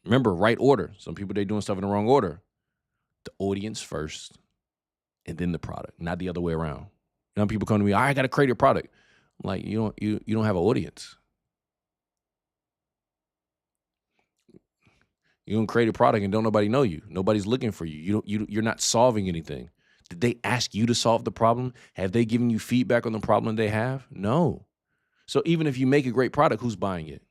remember, right order. Some people they're doing stuff in the wrong order. The audience first, and then the product, not the other way around. Some people come to me, I got to create a product. I'm like, you don't have an audience. You don't create a product and don't nobody know you. Nobody's looking for you. You're not solving anything. Did they ask you to solve the problem? Have they given you feedback on the problem they have? No. So even if you make a great product, who's buying it?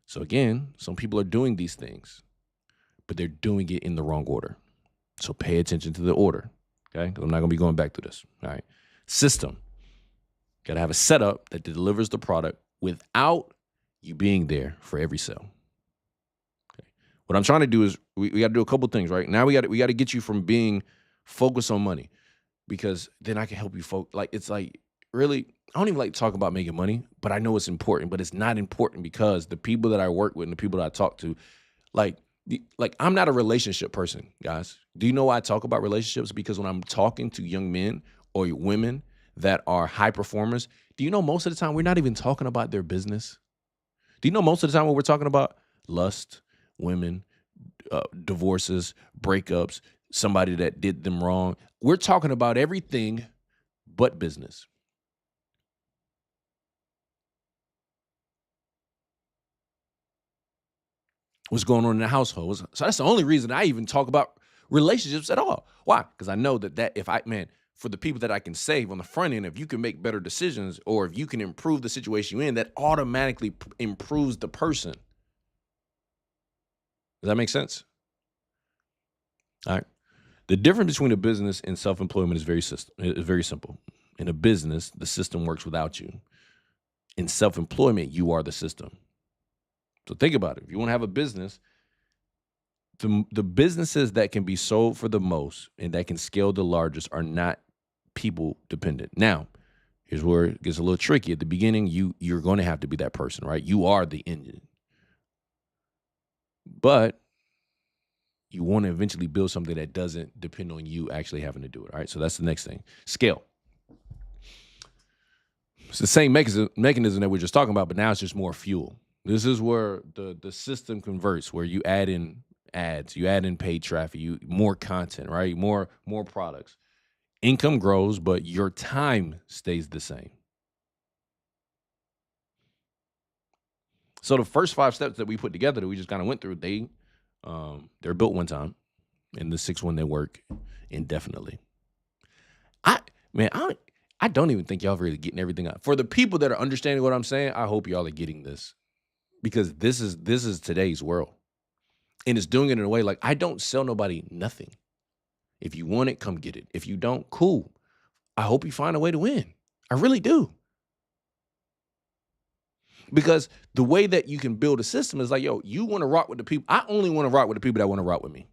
So again, some people are doing these things, but they're doing it in the wrong order. So pay attention to the order, okay? Because I'm not going to be going back to this, all right? System. Got to have a setup that delivers the product without you being there for every sale. What I'm trying to do is we got to do a couple things, right? Now we got to get you from being focused on money, because then I can help you focus. Like, it's like, really, I don't even like to talk about making money, but I know it's important, but it's not important because the people that I work with and the people that I talk to, like I'm not a relationship person, guys. Do you know why I talk about relationships? Because when I'm talking to young men or women that are high performers, do you know most of the time we're not even talking about their business? Do you know most of the time when we're talking about lust, women, divorces, breakups, somebody that did them wrong, we're talking about everything but business. What's going on in the household? So that's the only reason I even talk about relationships at all. Why? Because I know that if for the people that I can save on the front end, if you can make better decisions or if you can improve the situation you're in, that automatically improves the person. Does that make sense? All right. The difference between a business and self-employment is very simple. In a business, the system works without you. In self-employment, you are the system. So think about it. If you want to have a business, the businesses that can be sold for the most and that can scale the largest are not people dependent. Now, here's where it gets a little tricky. At the beginning, you're going to have to be that person, right? You are the engine. But you want to eventually build something that doesn't depend on you actually having to do it. All right. So that's the next thing. Scale. It's the same mechanism that we're just talking about, but now it's just more fuel. This is where the system converts, where you add in ads, you add in paid traffic, more content, right? More products. Income grows, but your time stays the same. So the first 5 steps that we put together that we just kind of went through, they're built one time, and the 6th one they work indefinitely. I don't even think y'all are really getting everything out. For the people that are understanding what I'm saying, I hope y'all are getting this, because this is today's world, and it's doing it in a way like I don't sell nobody nothing. If you want it, come get it. If you don't, cool. I hope you find a way to win. I really do. Because the way that you can build a system is like, yo, you want to rock with the people. I only want to rock with the people that want to rock with me.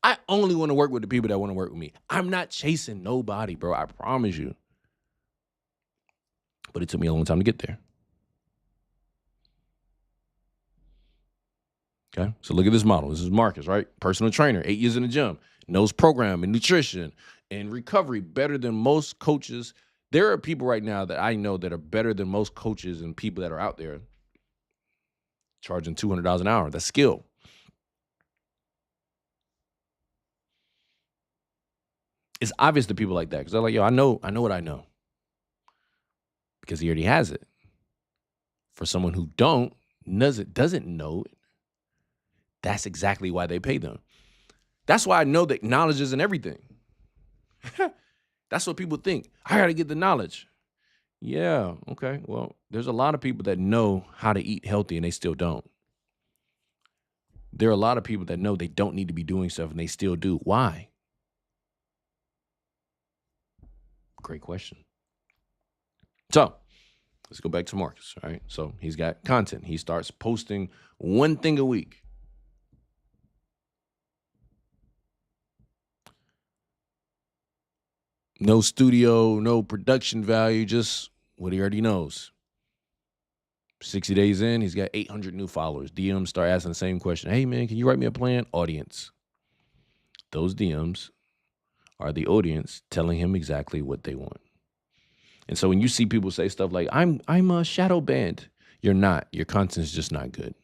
I only want to work with the people that want to work with me. I'm not chasing nobody, bro. I promise you. But it took me a long time to get there. Okay, so look at this model. This is Marcus, right? Personal trainer, 8 years in the gym, knows program and nutrition and recovery better than most coaches. There are people right now that I know that are better than most coaches and people that are out there charging $200 an hour. That's skill. It's obvious to people like that because they're like, yo, I know what I know, because he already has it. For someone who doesn't know it, that's exactly why they pay them. That's why I know that knowledge isn't everything. That's what people think. I got to get the knowledge. Yeah, okay. Well, there's a lot of people that know how to eat healthy and they still don't. There are a lot of people that know they don't need to be doing stuff and they still do. Why? Great question. So let's go back to Marcus, all right? So he's got content. He starts posting one thing a week. No studio, no production value, just what he already knows. 60 days in, he's got 800 new followers. DMs start asking the same question. Hey, man, can you write me a plan? Audience. Those DMs are the audience telling him exactly what they want. And so when you see people say stuff like, I'm a shadow banned, you're not. Your content's just not good.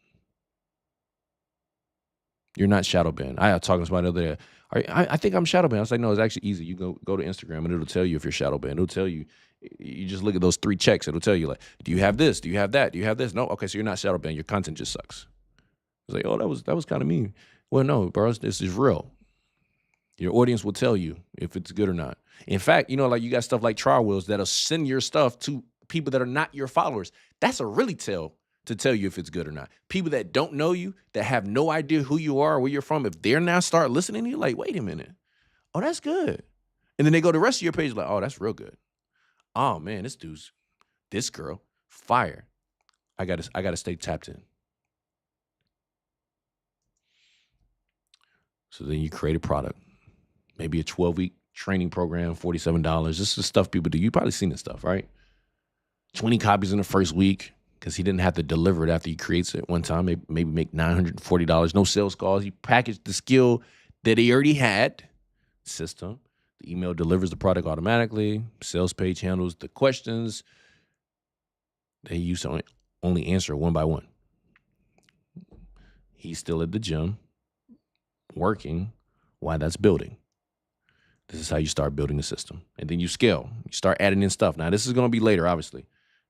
You're not shadow banned. I was talking to somebody the other day. I think I'm shadow banned. I was like, no, it's actually easy. You go to Instagram and it'll tell you if you're shadow banned. It'll tell you. You just look at those 3 checks. It'll tell you, like, do you have this? Do you have that? Do you have this? No? Okay, so you're not shadow banned. Your content just sucks. It's like, oh, that was kind of mean. Well, no, bro, this is real. Your audience will tell you if it's good or not. In fact, like you got stuff like Trial Wheels that'll send your stuff to people that are not your followers. That's a really tell to tell you if it's good or not. People that don't know you, that have no idea who you are or where you're from, if they're now start listening to you, like, wait a minute. Oh, that's good. And then they go to the rest of your page like, oh, that's real good. Oh, man, this girl, fire. I gotta stay tapped in. So then you create a product. Maybe a 12-week training program, $47. This is the stuff people do. You've probably seen this stuff, right? 20 copies in the first week because he didn't have to deliver it after he creates it one time. Maybe make $940. No sales calls. He packaged the skill that he already had. System. The email delivers the product automatically. Sales page handles the questions. They used to only answer one by one. He's still at the gym working while that's building. This is how you start building the system. And then you scale. You start adding in stuff. Now, this is going to be later, obviously.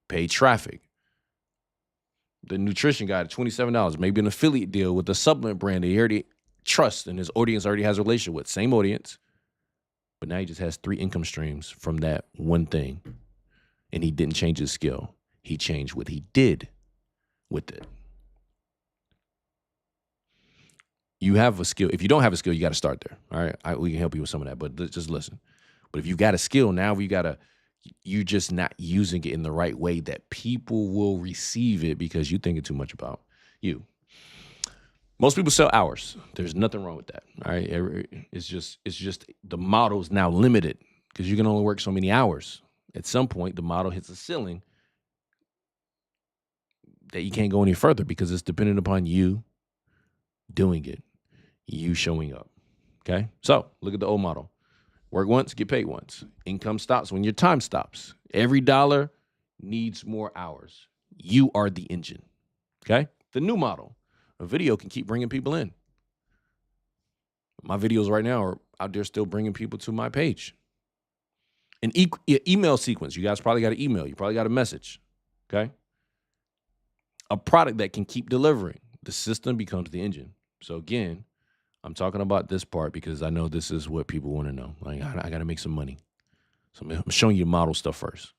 Paid traffic. The nutrition guide at $27. Maybe an affiliate deal with a supplement brand that he already trusts and his audience already has a relationship with. Same audience. But now he just has 3 income streams from that one thing. And he didn't change his skill. He changed what he did with it. You have a skill. If you don't have a skill, you got to start there. All right. We can help you with some of that, but just listen. But if you got a skill, now you're just not using it in the right way that people will receive it because you're thinking too much about you. Most people sell hours. There's nothing wrong with that. All right. It's just the model is now limited because you can only work so many hours. At some point, the model hits a ceiling that you can't go any further because it's dependent upon you doing it. You showing up. Okay? So look at the old model. Work once, get paid once. Income stops when your time stops. Every dollar needs more hours. You are the engine. Okay? The new model. A video can keep bringing people in. My videos right now are out there still bringing people to my page. An email sequence. You guys probably got an email. You probably got a message. Okay? A product that can keep delivering. The system becomes the engine. So again, I'm talking about this part because I know this is what people want to know. Like, I got to make some money. So I'm showing you model stuff first.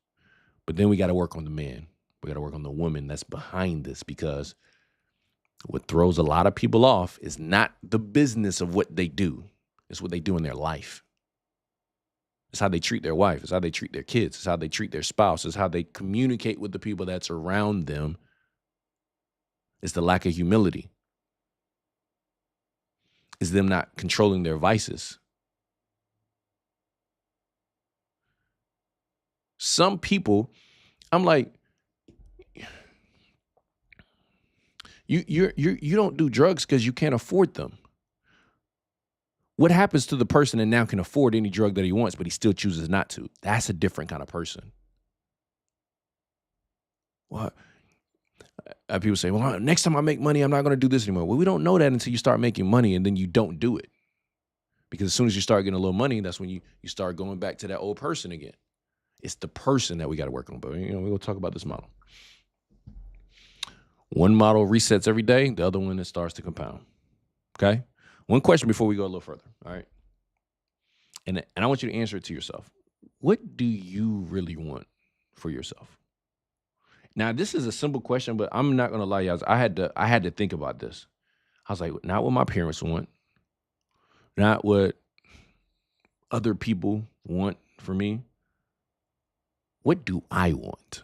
But then we got to work on the man. We got to work on the woman that's behind this because what throws a lot of people off is not the business of what they do. It's what they do in their life. It's how they treat their wife. It's how they treat their kids. It's how they treat their spouse. It's how they communicate with the people that's around them. It's the lack of humility. Is them not controlling their vices. Some people, I'm like, you don't do drugs because you can't afford them. What happens to the person that now can afford any drug that he wants, but he still chooses not to? That's a different kind of person. What? People say, well, next time I make money, I'm not going to do this anymore. Well, we don't know that until you start making money and then you don't do it. Because as soon as you start getting a little money, that's when you start going back to that old person again. It's the person that we got to work on. But, we're going to talk about this model. One model resets every day. The other one, it starts to compound. Okay? One question before we go a little further. All right? And I want you to answer it to yourself. What do you really want for yourself? Now, this is a simple question, but I'm not going to lie, y'all. I had to think about this. I was like, not what my parents want, not what other people want for me. What do I want?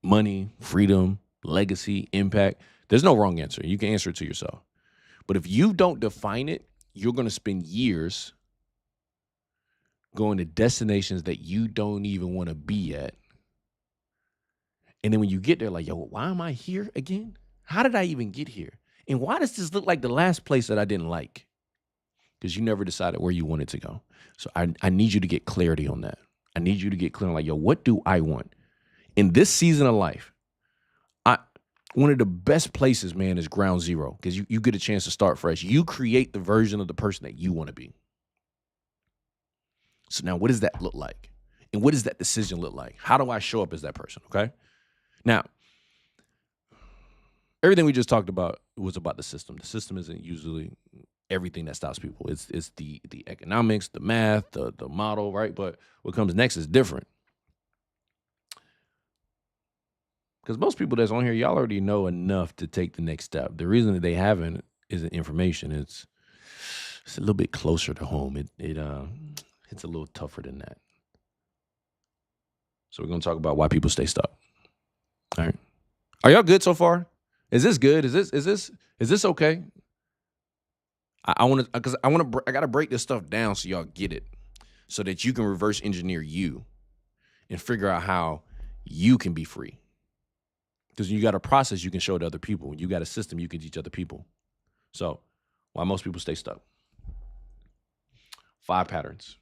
Money, freedom, legacy, impact. There's no wrong answer. You can answer it to yourself. But if you don't define it, you're going to spend years going to destinations that you don't even want to be at. And then when you get there, like, yo, why am I here again? How did I even get here? And why does this look like the last place that I didn't like? Because you never decided where you wanted to go. So I need you to get clarity on that. I need you to get clear on, like, yo, what do I want? In this season of life, one of the best places, man, is ground zero, because you get a chance to start fresh. You create the version of the person that you want to be. So now what does that look like? And what does that decision look like? How do I show up as that person, okay? Now, everything we just talked about was about the system. The system isn't usually everything that stops people. It's the economics, the math, the model, right? But what comes next is different. Because most people that's on here, y'all already know enough to take the next step. The reason that they haven't isn't information. It's a little bit closer to home. It's a little tougher than that. So we're going to talk about why people stay stuck. All right. Are y'all good so far? Is this good? Is this okay? I got to break this stuff down so y'all get it, so that you can reverse engineer you and figure out how you can be free. Because when you got a process, you can show to other people. When you got a system, you can teach other people. So why most people stay stuck? 5 patterns.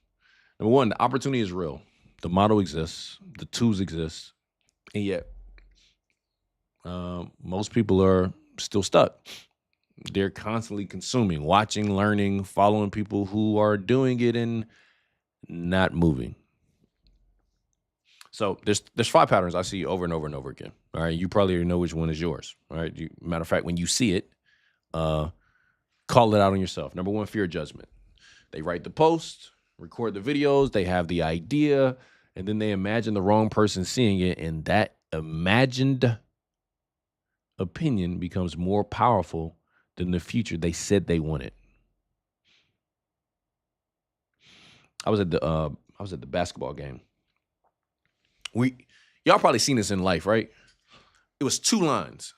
Number 1, the opportunity is real. The model exists. The tools exist. And yet, most people are still stuck. They're constantly consuming, watching, learning, following people who are doing it and not moving. So there's 5 patterns I see over and over and over again. All right, you probably already know which one is yours. All right, matter of fact, when you see it, call it out on yourself. Number 1, fear of judgment. They write the post, record the videos, they have the idea, and then they imagine the wrong person seeing it, and that imagined opinion becomes more powerful than the future they said they wanted. I was at the basketball game. Y'all probably seen this in life, right? It was 2 lines,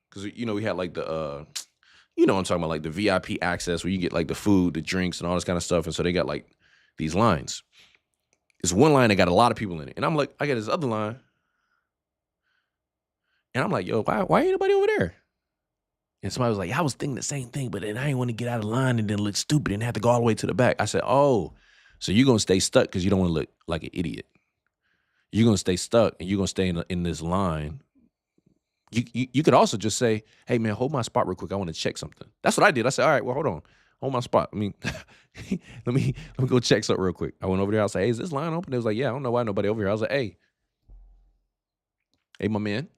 because we had like the what I'm talking about, like the VIP access where you get like the food, the drinks, and all this kind of stuff. And so they got like these lines. It's one line that got a lot of people in it, and I'm like, I got this other line, and I'm like, yo, why ain't nobody over there? And somebody was like, I was thinking the same thing, but then I didn't want to get out of line and then look stupid and have to go all the way to the back. I said, oh, so you're gonna stay stuck because you don't want to look like an idiot. You're going to stay stuck, and you're going to stay in this line. You could also just say, hey, man, hold my spot real quick. I want to check something. That's what I did. I said, all right, well, hold on. Hold my spot. I mean, let me go check something real quick. I went over there. I was like, hey, is this line open? They was like, yeah, I don't know why nobody over here. I was like, hey, my man,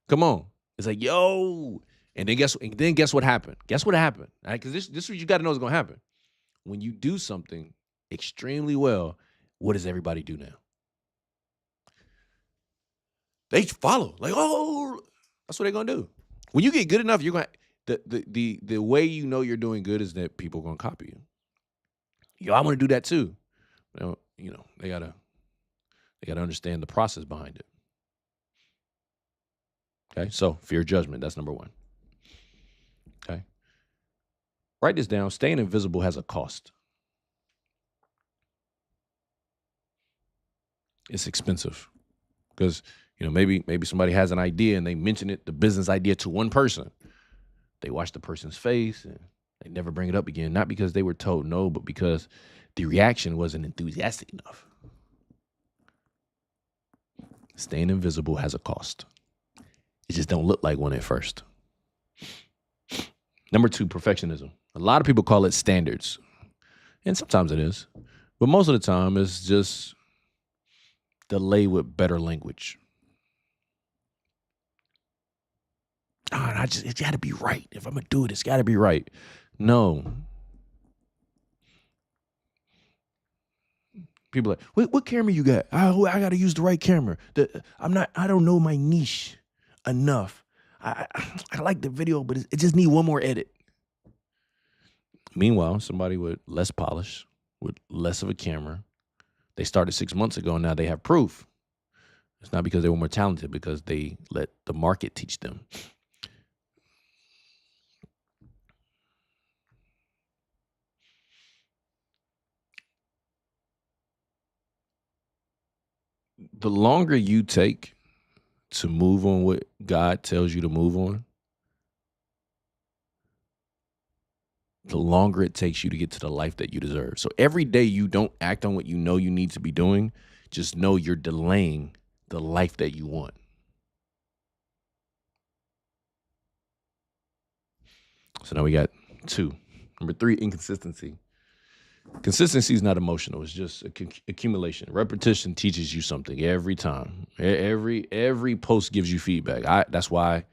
come on. It's like, yo. And then guess what happened? Guess what happened? All right, because this is what you got to know is going to happen. When you do something extremely well, what does everybody do now? They follow. Like, oh, that's what they're gonna do. When you get good enough, you're gonna the way you know you're doing good is that people are gonna copy you. Yo, I want to do that too. They gotta understand the process behind it. Okay, so fear of judgment, that's number 1. Okay. Write this down. Staying invisible has a cost. It's expensive. Because maybe somebody has an idea and they mention it, the business idea, to one person. They watch the person's face and they never bring it up again. Not because they were told no, but because the reaction wasn't enthusiastic enough. Staying invisible has a cost. It just don't look like one at first. Number 2, perfectionism. A lot of people call it standards. And sometimes it is. But most of the time it's just delay with better language. It got to be right. If I'm gonna do it, it's got to be right. No. People are like, what camera you got? I got to use the right camera. I don't know my niche enough. I like the video, but it just need one more edit. Meanwhile, somebody with less polish, with less of a camera, they started 6 months ago, and now they have proof. It's not because they were more talented, because they let the market teach them. The longer you take to move on what God tells you to move on, the longer it takes you to get to the life that you deserve. So every day you don't act on what you know you need to be doing, just know you're delaying the life that you want. So now we got 2. Number 3, inconsistency. Consistency is not emotional. It's just accumulation. Repetition teaches you something every time. Every post gives you feedback. That's why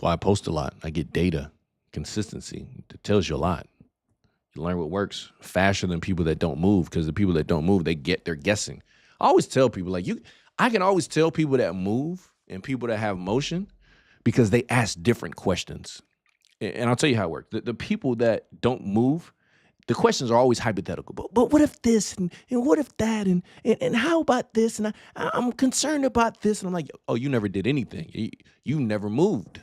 I post a lot. I get data, consistency. It tells you a lot. You learn what works faster than people that don't move, because the people that don't move, they're guessing. I always tell people, I can always tell people that move and people that have motion because they ask different questions. And I'll tell you how it works. The people that don't move, the questions are always hypothetical. But what if this and what if that and how about this? And I'm concerned about this. And I'm like, oh, you never did anything. You never moved.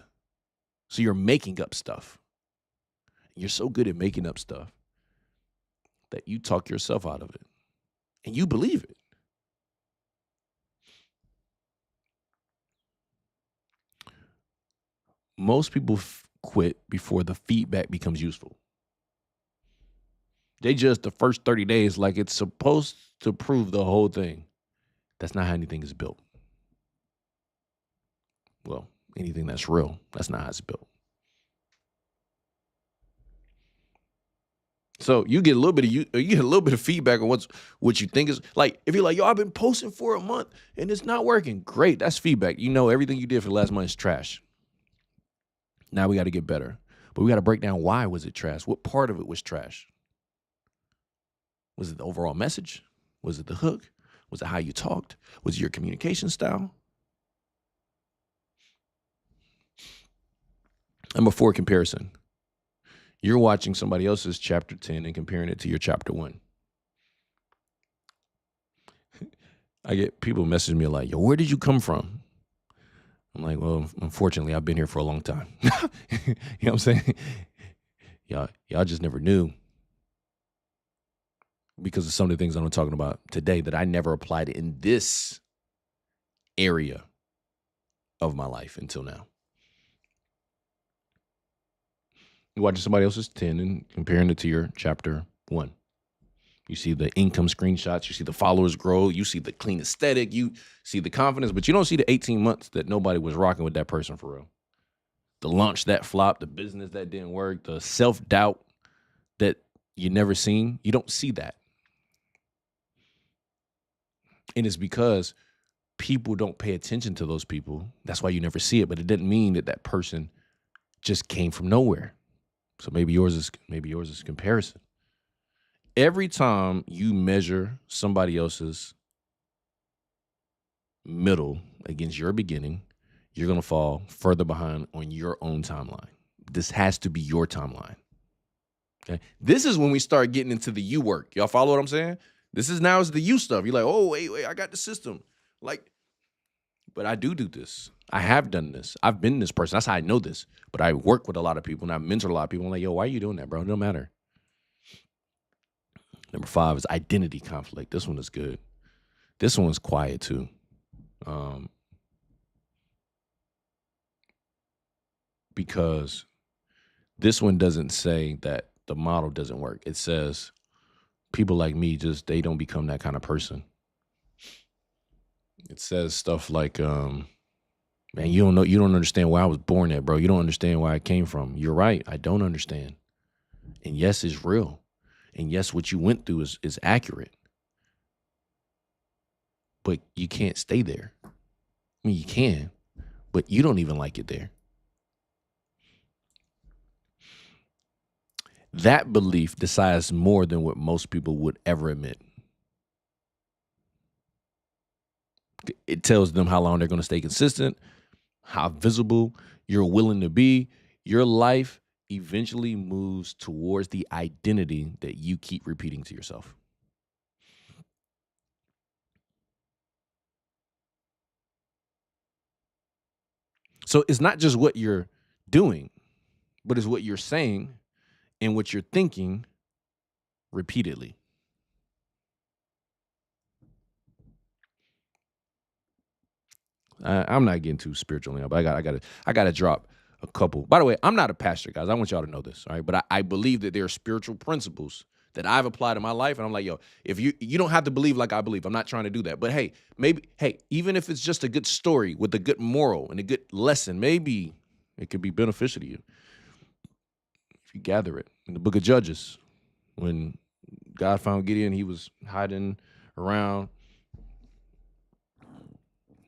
So you're making up stuff. You're so good at making up stuff that you talk yourself out of it. And you believe it. Most people quit before the feedback becomes useful. They judge the first 30 days like it's supposed to prove the whole thing. That's not how anything is built. Well, anything that's real, that's not how it's built. So you get a little bit of feedback on what you think is like. If you're like, yo, I've been posting for a month and it's not working. Great, that's feedback. You know everything you did for the last month is trash. Now we got to get better. But we got to break down why was it trash? What part of it was trash? Was it the overall message? Was it the hook? Was it how you talked? Was it your communication style? Number 4, comparison. You're watching somebody else's chapter 10 and comparing it to your chapter 1. I get people messaging me like, yo, where did you come from? I'm like, well, unfortunately, I've been here for a long time. You know what I'm saying? Y'all just never knew, because of some of the things I'm talking about today that I never applied in this area of my life until now. You're watching somebody else's 10 and comparing it to your chapter 1. You see the income screenshots, you see the followers grow, you see the clean aesthetic, you see the confidence, but you don't see the 18 months that nobody was rocking with that person for real. The launch that flopped, the business that didn't work, the self-doubt that you never seen. You don't see that. And it's because people don't pay attention to those people. That's why you never see it, but it didn't mean that person just came from nowhere. So maybe yours is comparison. Every time you measure somebody else's middle against your beginning, you're going to fall further behind on your own timeline. This has to be your timeline. Okay? This is when we start getting into the you work. Y'all follow what I'm saying? This is now is the you stuff. You're like, oh, wait, I got the system. But I do this. I have done this. I've been this person. That's how I know this. But I work with a lot of people and I've mentored a lot of people. I'm like, yo, why are you doing that, bro? It don't matter. Number 5 is identity conflict. This one is good. This one's quiet too. Because this one doesn't say that the model doesn't work. It says people like me they don't become that kind of person. It says stuff like, man, you don't understand where I was born at, bro. You don't understand where I came from. You're right. I don't understand. And yes, it's real. And yes, what you went through is accurate. But you can't stay there. I mean, you can, but you don't even like it there. That belief decides more than what most people would ever admit. It tells them how long they're going to stay consistent, how visible you're willing to be. Your life eventually moves towards the identity that you keep repeating to yourself. So it's not just what you're doing, but it's what you're saying and what you're thinking repeatedly. I'm not getting too spiritual now, but I got to drop a couple. By the way, I'm not a pastor, guys. I want y'all to know this, all right? But I believe that there are spiritual principles that I've applied in my life, and I'm like, yo, if you don't have to believe like I believe. I'm not trying to do that. But hey, even if it's just a good story with a good moral and a good lesson, maybe it could be beneficial to you if you gather it. In the book of Judges, when God found Gideon, he was hiding around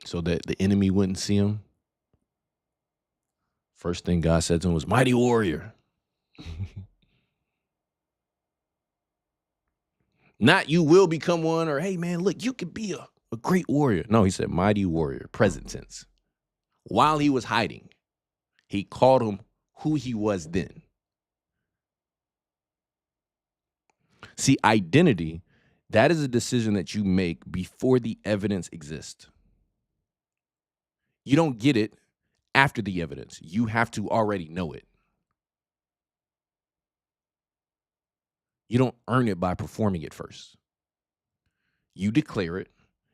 so that the enemy wouldn't see him. First thing God said to him was, mighty warrior. Not you will become one, or hey man, look, you could be a great warrior. No, he said mighty warrior, present tense. While he was hiding, he called him who he was then. See, identity, that is a decision that you make before the evidence exists. You don't get it after the evidence. You have to already know it. You don't earn it by performing it first. You declare it,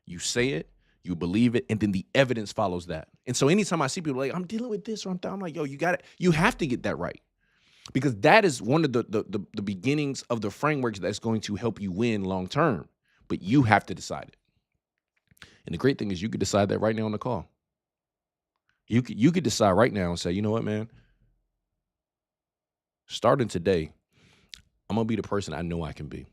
you say it, you believe it, and then the evidence follows that. And so anytime I see people like, I'm dealing with this, or I'm like, yo, you got it. You have to get that right. Because that is one of the beginnings of the frameworks that's going to help you win long term. But you have to decide it. And the great thing is you could decide that right now on the call. You could decide right now and say, you know what, man? Starting today, I'm going to be the person I know I can be.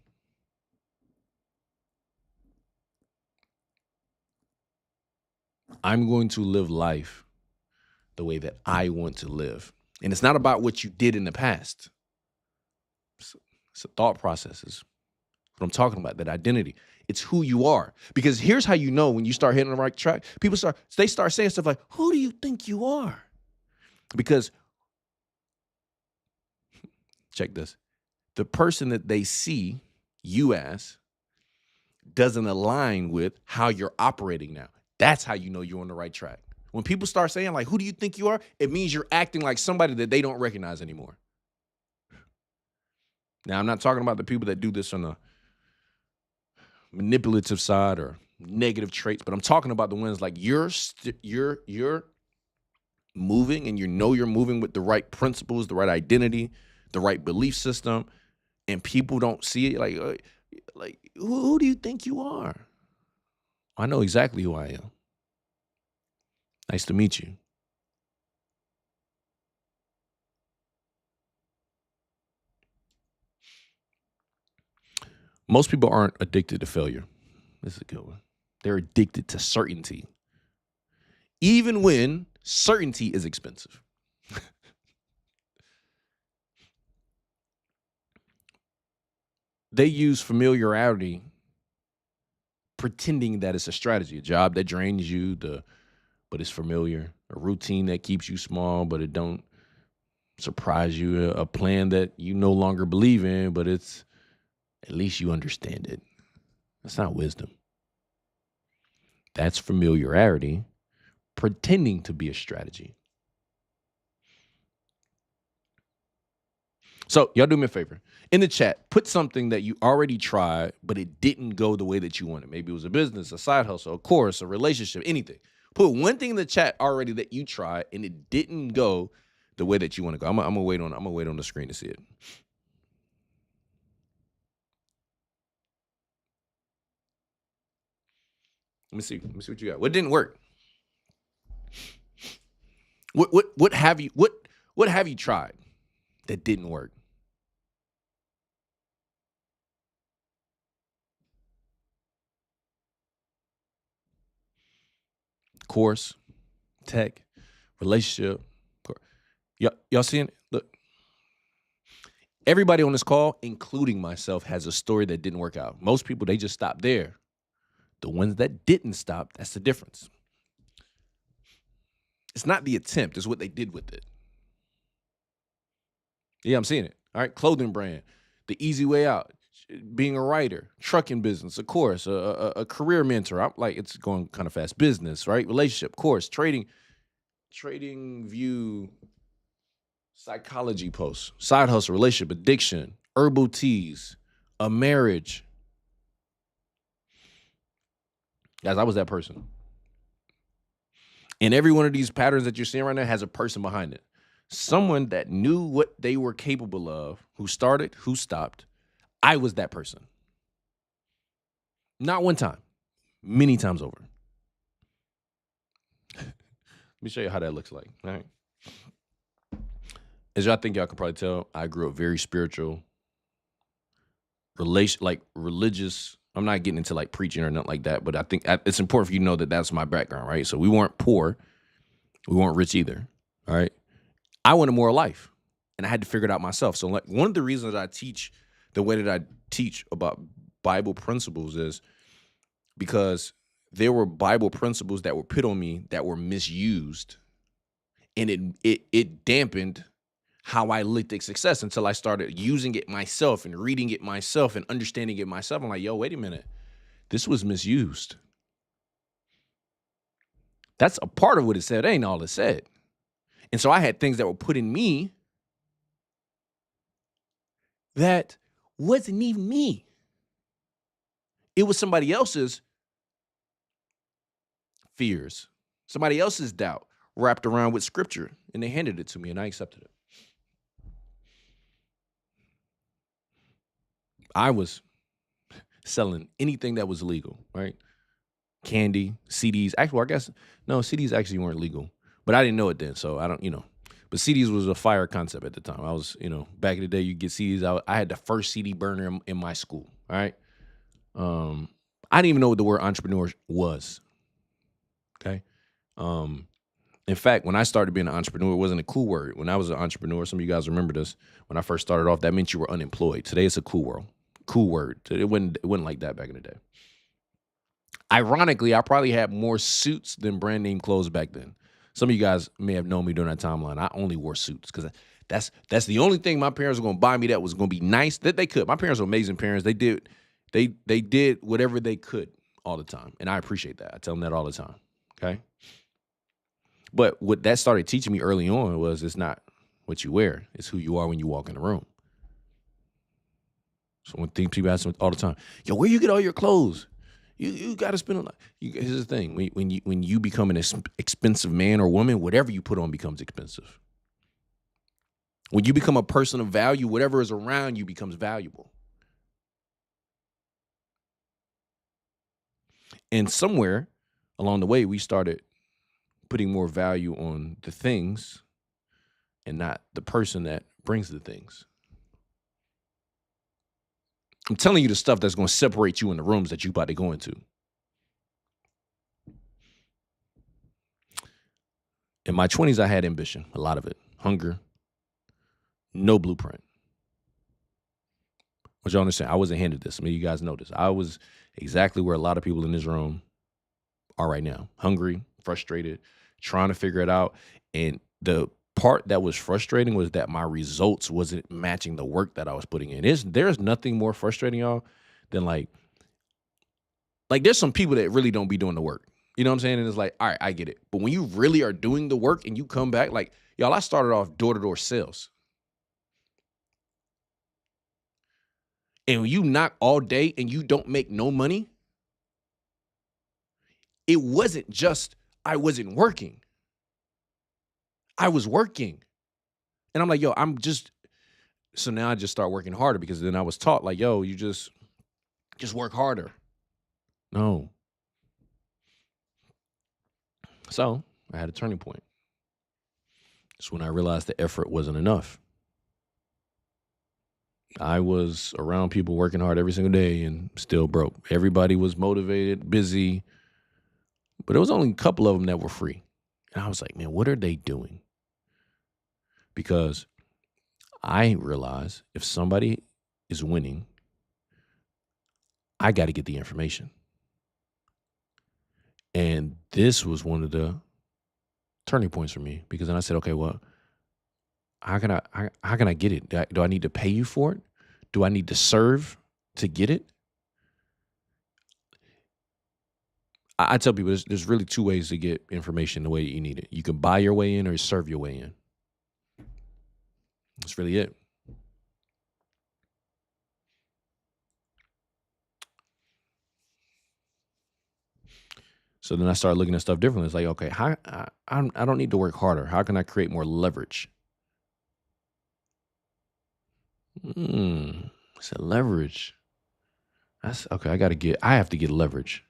I'm going to live life the way that I want to live. And it's not about what you did in the past. It's a thought process. It's what I'm talking about, that identity. It's who you are. Because here's how you know when you start hitting the right track. People start saying stuff like, who do you think you are? Because, check this, the person that they see you as doesn't align with how you're operating now. That's how you know you're on the right track. When people start saying, like, who do you think you are? It means you're acting like somebody that they don't recognize anymore. Now, I'm not talking about the people that do this on the manipulative side or negative traits, but I'm talking about the ones like you're moving, and you know you're moving with the right principles, the right identity, the right belief system, and people don't see it like who do you think you are? I know exactly who I am. Nice to meet you. Most people aren't addicted to failure. This is a good one. They're addicted to certainty. Even when certainty is expensive. They use familiarity, pretending that it's a strategy, a job that drains you, but it's familiar, a routine that keeps you small, but it don't surprise you, a plan that you no longer believe in, but it's at least you understand it. That's not wisdom. That's familiarity, pretending to be a strategy. So y'all do me a favor. In the chat, put something that you already tried, but it didn't go the way that you wanted. Maybe it was a business, a side hustle, a course, a relationship, anything. Put one thing in the chat already that you tried and it didn't go the way that you want to go. I'm gonna wait on the screen to see it. Let me see what you got. What didn't work? What have you tried that didn't work? Course, tech, relationship. Y'all seeing it? Look. Everybody on this call, including myself, has a story that didn't work out. Most people, they just stop there. The ones that didn't stop, that's the difference. It's not the attempt, it's what they did with it. Yeah, I'm seeing it. All right, clothing brand, the easy way out, being a writer, trucking business, of course, a career mentor. I'm like, it's going kind of fast. Business, right? Relationship, course, trading view, psychology posts, side hustle, relationship, addiction, herbal teas, a marriage. Guys, I was that person. And every one of these patterns that you're seeing right now has a person behind it. Someone that knew what they were capable of, who started, who stopped. I was that person. Not one time, many times over. Let me show you how that looks like. All right. As y'all think y'all can probably tell, I grew up very spiritual, religious. I'm not getting into like preaching or nothing like that, but I think it's important for you to know that that's my background, right? So we weren't poor. We weren't rich either, all right? I wanted more life, and I had to figure it out myself. So like one of the reasons I teach the way that I teach about Bible principles is because there were Bible principles that were put on me that were misused, and it dampened how I looked at success until I started using it myself and reading it myself and understanding it myself. I'm like, yo, wait a minute. This was misused. That's a part of what it said. It ain't all it said. And so I had things that were put in me that wasn't even me. It was somebody else's fears, somebody else's doubt wrapped around with scripture, and they handed it to me and I accepted it. I was selling anything that was legal, right? Candy, CDs. Actually, I guess, no, CDs actually weren't legal, but I didn't know it then. So I don't, but CDs was a fire concept at the time. I was, back in the day, you get CDs. I had the first CD burner in my school, all right? I didn't even know what the word entrepreneur was, okay? In fact, when I started being an entrepreneur, it wasn't a cool word. When I was an entrepreneur, some of you guys remember this, when I first started off, that meant you were unemployed. Today, it's a cool word. It wasn't like that back in the day. Ironically, I probably had more suits than brand name clothes back then. Some of you guys may have known me during that timeline. I only wore suits because that's the only thing my parents were going to buy me that was going to be nice that they could. My parents were amazing parents. They did whatever they could all the time, and I appreciate that. I tell them that all the time. Okay. But what that started teaching me early on was it's not what you wear, it's who you are when you walk in the room. So when people ask me all the time, yo, where you get all your clothes? You got to spend a lot. Here's the thing: when you become an expensive man or woman, whatever you put on becomes expensive. When you become a person of value, whatever is around you becomes valuable. And somewhere along the way, we started putting more value on the things and not the person that brings the things. I'm telling you the stuff that's going to separate you in the rooms that you about to go into. In my 20s, I had ambition, a lot of it, hunger, no blueprint. But y'all understand, I wasn't handed this. I mean, you guys know this. I was exactly where a lot of people in this room are right now, hungry, frustrated, trying to figure it out. And the part that was frustrating was that my results wasn't matching the work that I was putting in. There's nothing more frustrating, y'all, than like there's some people that really don't be doing the work. You know what I'm saying? And it's like, all right, I get it. But when you really are doing the work and you come back, like, y'all, I started off door-to-door sales. And when you knock all day and you don't make no money, it wasn't just I wasn't working. I was working. And I'm like, yo, so now I just start working harder because then I was taught like, yo, you just work harder. No. So I had a turning point. It's when I realized the effort wasn't enough. I was around people working hard every single day and still broke. Everybody was motivated, busy, but there was only a couple of them that were free. And I was like, man, what are they doing? Because I realize if somebody is winning, I got to get the information. And this was one of the turning points for me, because then I said, okay, well, how can I get it? Do I need to pay you for it? Do I need to serve to get it? I tell people there's really two ways to get information the way that you need it. You can buy your way in or serve your way in. That's really it. So then I started looking at stuff differently. It's like, okay, I don't need to work harder. How can I create more leverage? I said leverage. That's okay. I have to get leverage.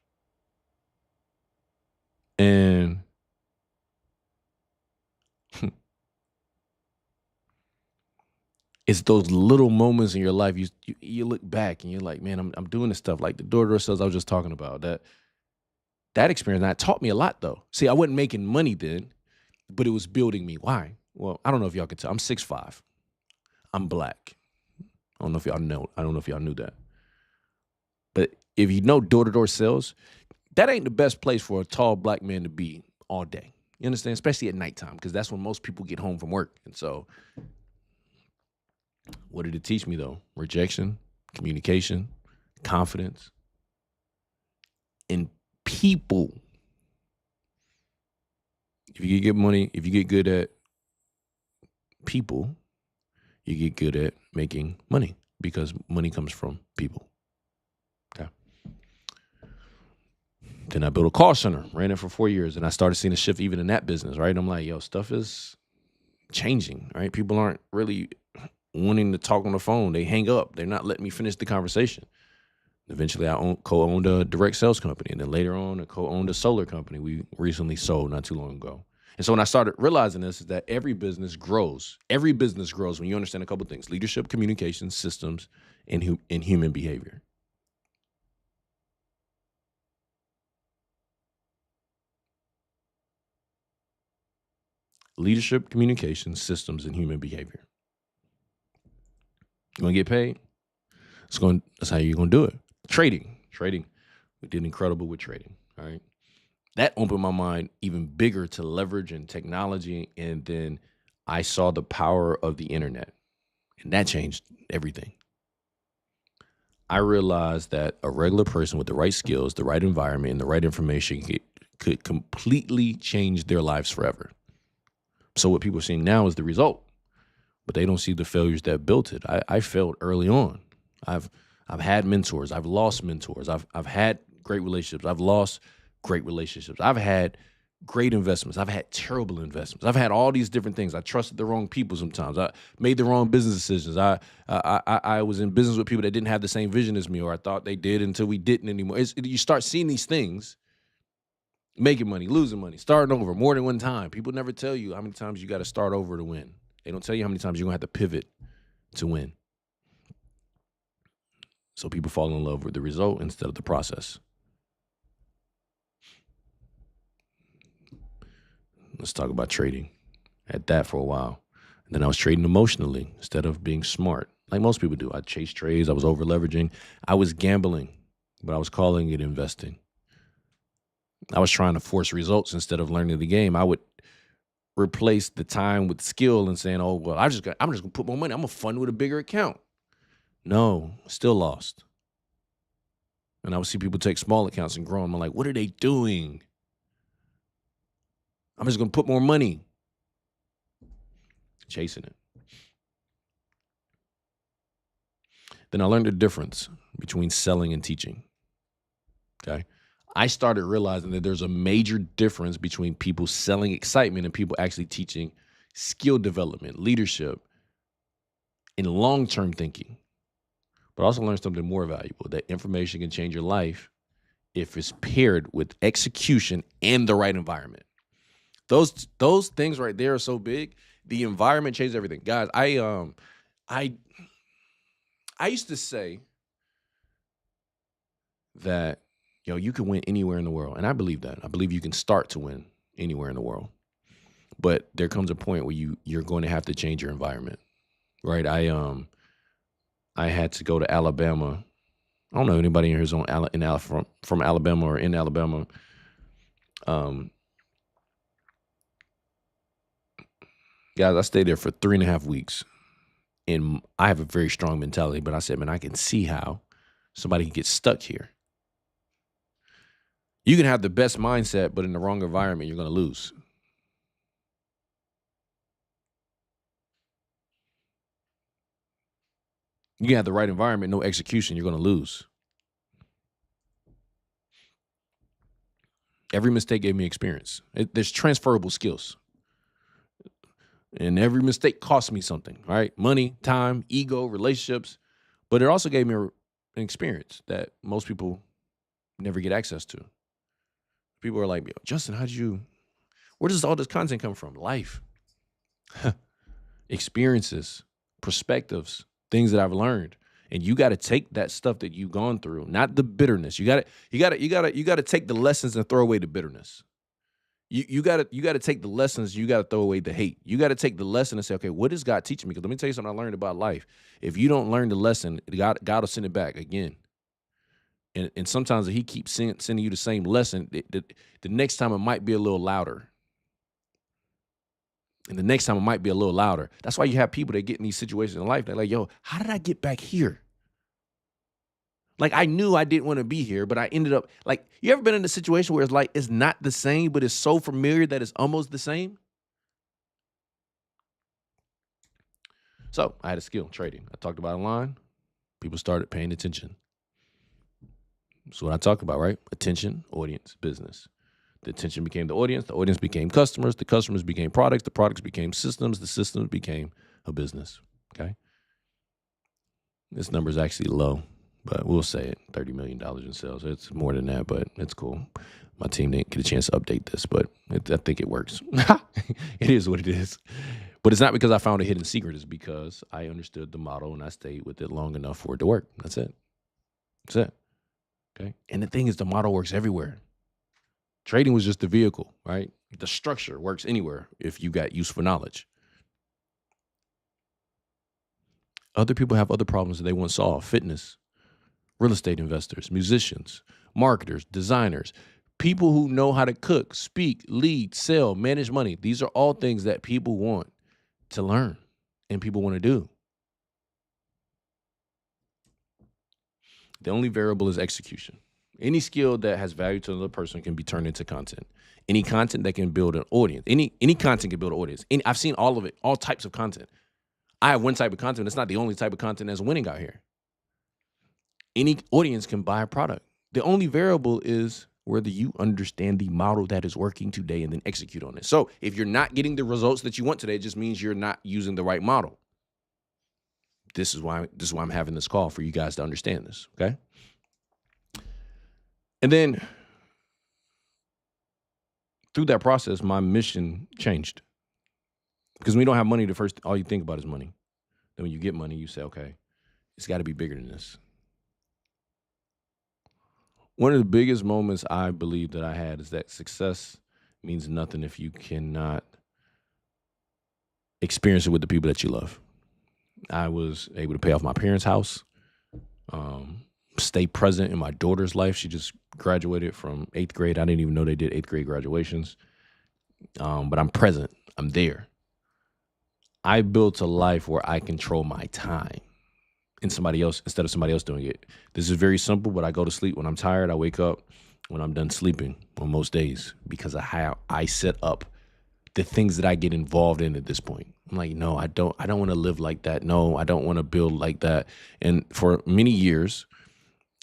And it's those little moments in your life. You look back and you're like, man, I'm doing this stuff like the door-to-door sales I was just talking about. That experience, that taught me a lot though. See, I wasn't making money then, but it was building me. Why? Well, I don't know if y'all can tell. I'm 6'5". I'm black. I don't know if y'all knew that. But if you know door-to-door sales, that ain't the best place for a tall black man to be all day. You understand? Especially at nighttime, because that's when most people get home from work. And so what did it teach me though? Rejection, communication, confidence, and people. If you get money, if you get good at people, you get good at making money, because money comes from people. Okay. Then I built a call center, ran it for 4 years, and I started seeing a shift even in that business, right? I'm like, yo, stuff is changing, right? People aren't really wanting to talk on the phone. They hang up. They're not letting me finish the conversation. Eventually, I co-owned a direct sales company, and then later on, I co-owned a solar company we recently sold not too long ago. And so when I started realizing this, is that every business grows. Every business grows when you understand a couple of things: leadership, communication, systems, and human behavior. Leadership, communication, systems, and human behavior. You want to get paid? That's how you're going to do it. Trading. We did incredible with trading, all right? That opened my mind even bigger to leverage and technology, and then I saw the power of the internet, and that changed everything. I realized that a regular person with the right skills, the right environment, and the right information could completely change their lives forever. So what people are seeing now is the result, but they don't see the failures that built it. I failed early on. I've had mentors. I've lost mentors. I've had great relationships. I've lost great relationships. I've had great investments. I've had terrible investments. I've had all these different things. I trusted the wrong people sometimes. I made the wrong business decisions. I was in business with people that didn't have the same vision as me, or I thought they did until we didn't anymore. You start seeing these things, making money, losing money, starting over more than one time. People never tell you how many times you got to start over to win. They don't tell you how many times you're going to have to pivot to win. So people fall in love with the result instead of the process. Let's talk about trading. I had that for a while. And then I was trading emotionally instead of being smart, like most people do. I chased trades. I was over leveraging. I was gambling, but I was calling it investing. I was trying to force results instead of learning the game. I would replace the time with skill and saying, oh, well, I'm just going to put more money. I'm going to fund with a bigger account. No, still lost. And I would see people take small accounts and grow them. I'm like, what are they doing? I'm just going to put more money. Chasing it. Then I learned the difference between selling and teaching. Okay. I started realizing that there's a major difference between people selling excitement and people actually teaching skill development, leadership, and long-term thinking. But I also learned something more valuable, that information can change your life if it's paired with execution and the right environment. Those things right there are so big. The environment changes everything. Guys, I used to say that, you can win anywhere in the world. And I believe that. I believe you can start to win anywhere in the world. But there comes a point where you're going to have to change your environment, right? I had to go to Alabama. I don't know anybody in here who's from Alabama or in Alabama. Guys, I stayed there for 3.5 weeks, and I have a very strong mentality. But I said, man, I can see how somebody can get stuck here. You can have the best mindset, but in the wrong environment, you're going to lose. You can have the right environment, no execution, you're going to lose. Every mistake gave me experience. There's transferable skills. And every mistake cost me something, right? Money, time, ego, relationships. But it also gave me an experience that most people never get access to. People are like, Justin, where does all this content come from? Life. Experiences, perspectives, things that I've learned. And you got to take that stuff that you've gone through, not the bitterness. You got to take the lessons and throw away the bitterness. You got to take the lessons, you got to throw away the hate. You got to take the lesson and say, okay, what is God teaching me? Because let me tell you something I learned about life. If you don't learn the lesson, God will send it back again. And sometimes if he keeps sending you the same lesson, the next time it might be a little louder. And the next time it might be a little louder. That's why you have people that get in these situations in life. They're like, yo, how did I get back here? Like, I knew I didn't want to be here, but I ended up, like, you ever been in a situation where it's like, it's not the same, but it's so familiar that it's almost the same? So I had a skill, trading. I talked about it online. People started paying attention. That's what I talk about, right? Attention, audience, business. The attention became the audience became customers, the customers became products, the products became systems, the systems became a business, okay? This number is actually low, but we'll say it, $30 million in sales. It's more than that, but it's cool. My team didn't get a chance to update this, but I think it works. It is what it is. But it's not because I found a hidden secret. It's because I understood the model and I stayed with it long enough for it to work. That's it. That's it. Okay. And the thing is, the model works everywhere. Trading was just the vehicle, right? The structure works anywhere if you got useful knowledge. Other people have other problems that they want solved. Fitness, real estate investors, musicians, marketers, designers, people who know how to cook, speak, lead, sell, manage money. These are all things that people want to learn and people want to do. The only variable is execution. Any skill that has value to another person can be turned into content. Any content that can build an audience. Any content can build an audience. I've seen all of it, all types of content. I have one type of content. It's not the only type of content that's winning out here. Any audience can buy a product. The only variable is whether you understand the model that is working today and then execute on it. So if you're not getting the results that you want today, it just means you're not using the right model. This is why I'm having this call, for you guys to understand this, okay? And then through that process, my mission changed. Because when you don't have money, all you think about is money. Then when you get money, you say, okay, it's got to be bigger than this. One of the biggest moments I believe that I had is that success means nothing if you cannot experience it with the people that you love. I was able to pay off my parents' house, stay present in my daughter's life. She just graduated from 8th grade. I didn't even know they did 8th grade graduations. But I'm present. I'm there. I built a life where I control my time instead of somebody else doing it. This is very simple, but I go to sleep when I'm tired. I wake up when I'm done sleeping on most days because of how I set up the things that I get involved in at this point. I'm like, no, I don't want to live like that. No, I don't want to build like that. And for many years,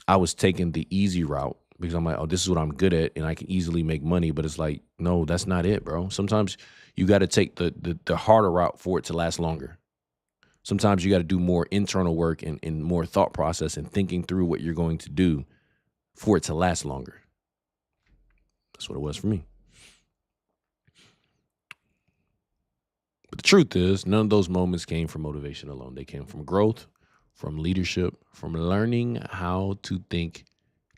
I was taking the easy route because I'm like, oh, this is what I'm good at and I can easily make money. But it's like, no, that's not it, bro. Sometimes you got to take the harder route for it to last longer. Sometimes you got to do more internal work and more thought process and thinking through what you're going to do for it to last longer. That's what it was for me. But the truth is, none of those moments came from motivation alone. They came from growth, from leadership, from learning how to think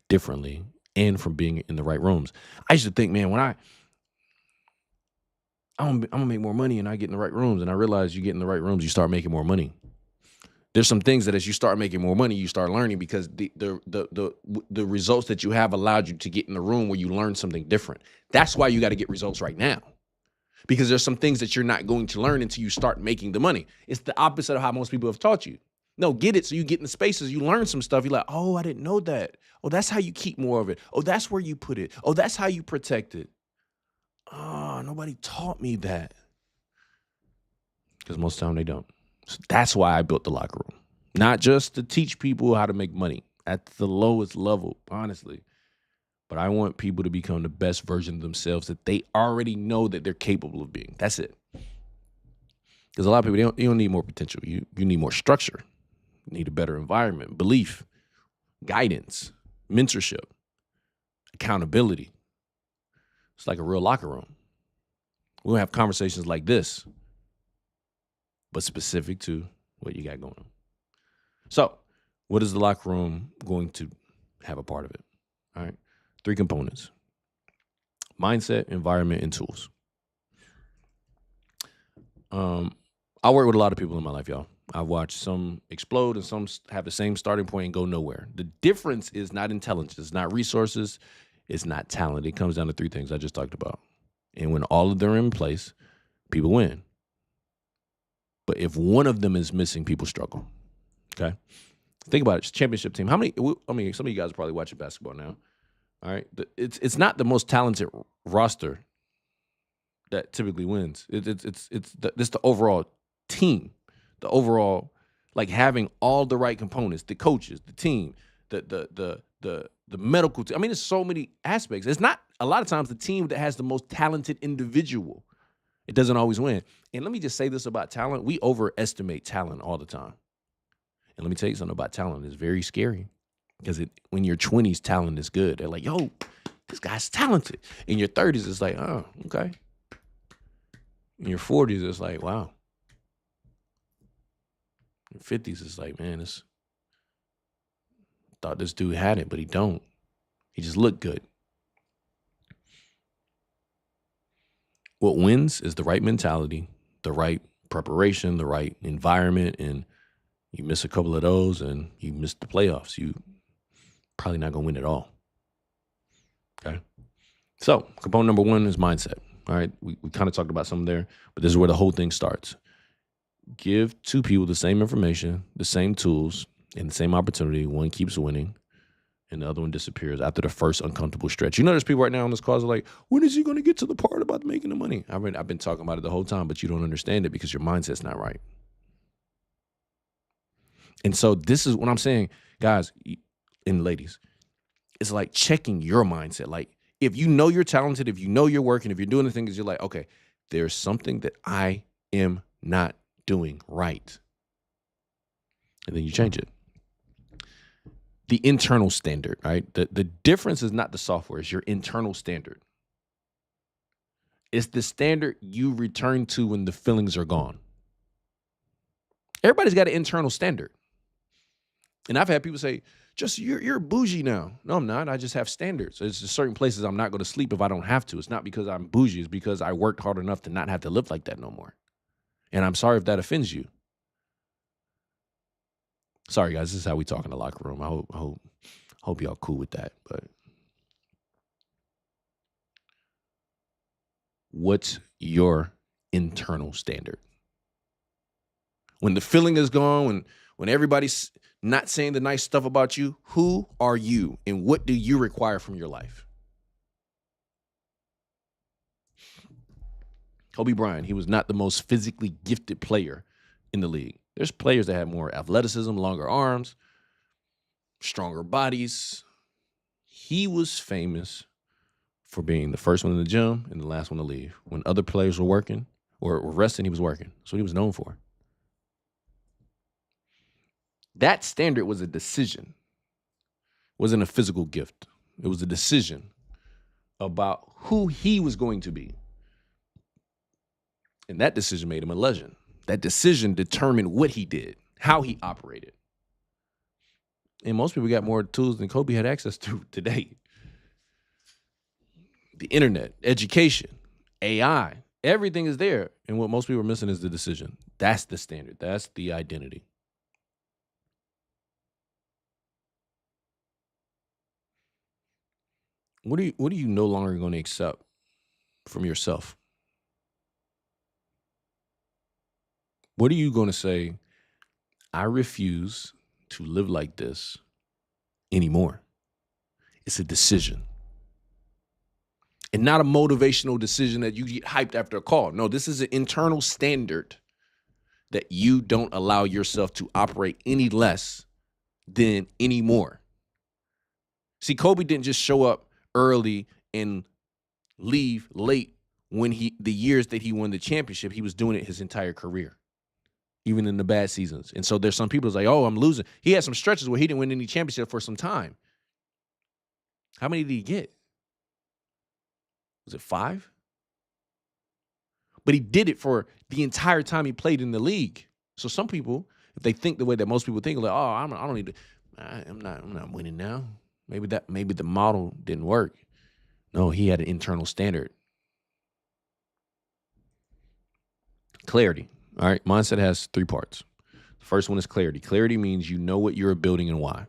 differently, and from being in the right rooms. I used to think, man, when I'm gonna make more money and I get in the right rooms. And I realize you get in the right rooms, you start making more money. There's some things that as you start making more money, you start learning because the results that you have allowed you to get in the room where you learn something different. That's why you got to get results right now. Because there's some things that you're not going to learn until you start making the money. It's the opposite of how most people have taught you. No, get it so you get in the spaces, you learn some stuff. You're like, oh, I didn't know that. Oh, that's how you keep more of it. Oh, that's where you put it. Oh, that's how you protect it. Oh, nobody taught me that. Because most of the time they don't. So that's why I built the locker room. Not just to teach people how to make money at the lowest level, honestly. But I want people to become the best version of themselves that they already know that they're capable of being. That's it. Because a lot of people, you don't need more potential. You need more structure. You need a better environment, belief, guidance, mentorship, accountability. It's like a real locker room. We'll have conversations like this, but specific to what you got going on. So, what is the locker room going to have a part of it? All right. 3 components: mindset, environment, and tools. I work with a lot of people in my life, y'all. I've watched some explode and some have the same starting point and go nowhere. The difference is not intelligence, it's not resources, it's not talent. It comes down to 3 things I just talked about. And when all of them are in place, people win. But if one of them is missing, people struggle. Okay? Think about it. It's a championship team. Some of you guys are probably watching basketball now. All right? It's not the most talented roster that typically wins. It's the overall team. The overall, like having all the right components, the coaches, the team, the medical team. I mean, there's so many aspects. It's not a lot of times the team that has the most talented individual. It doesn't always win. And let me just say this about talent. We overestimate talent all the time. And let me tell you something about talent. It's very scary because when you're 20s, talent is good. They're like, yo, this guy's talented. In your 30s, it's like, oh, okay. In your 40s, it's like, wow. In 50s, it's like, man, thought this dude had it, but he don't. He just looked good. What wins is the right mentality, the right preparation, the right environment, and you miss a couple of those and you miss the playoffs. You probably not gonna win at all. Okay. So component number 1 is mindset. All right. We kind of talked about something there, but this is where the whole thing starts. Give 2 people the same information, the same tools, and the same opportunity. One keeps winning and the other one disappears after the first uncomfortable stretch. You know, there's people right now on this call that are like, when is he going to get to the part about making the money? I've been talking about it the whole time, but you don't understand it because your mindset's not right. And so this is what I'm saying, guys and ladies. It's like checking your mindset. Like if you know you're talented, if you know you're working, if you're doing the things, you're like, okay, there's something that I am not doing right. And then you change it. The internal standard, right? The difference is not the software, it's your internal standard. It's the standard you return to when the feelings are gone. Everybody's got an internal standard. And I've had people say, just you're bougie now. No, I'm not. I just have standards. There's just certain places I'm not going to sleep if I don't have to. It's not because I'm bougie. It's because I worked hard enough to not have to live like that no more. And I'm sorry if that offends you. Sorry, guys. This is how we talk in the locker room. I hope y'all cool with that. But what's your internal standard? When the feeling is gone, when everybody's not saying the nice stuff about you, who are you and what do you require from your life? Kobe Bryant, he was not the most physically gifted player in the league. There's players that have more athleticism, longer arms, stronger bodies. He was famous for being the first one in the gym and the last one to leave. When other players were working or were resting, he was working. That's what he was known for. That standard was a decision. It wasn't a physical gift. It was a decision about who he was going to be. And that decision made him a legend. That decision determined what he did, how he operated. And most people got more tools than Kobe had access to today. The internet, education, AI, Everything is there. And what most people are missing is the decision. That's the standard. That's the identity. What are you no longer going to accept from yourself? What are you going to say, I refuse to live like this anymore? It's a decision. And not a motivational decision that you get hyped after a call. No, this is an internal standard that you don't allow yourself to operate any less than anymore. See, Kobe didn't just show up early and leave late when the years that he won the championship. He was doing it his entire career, even in the bad seasons. And so there's some people that's like, oh, I'm losing. He had some stretches where he didn't win any championship for some time. How many did he get? Was it 5? But he did it for the entire time he played in the league. So some people, if they think the way that most people think, like, oh, I don't need to, I'm not winning now. Maybe the model didn't work. No, he had an internal standard. Clarity. All right. Mindset has 3 parts. The first one is clarity. Clarity means you know what you're building and why.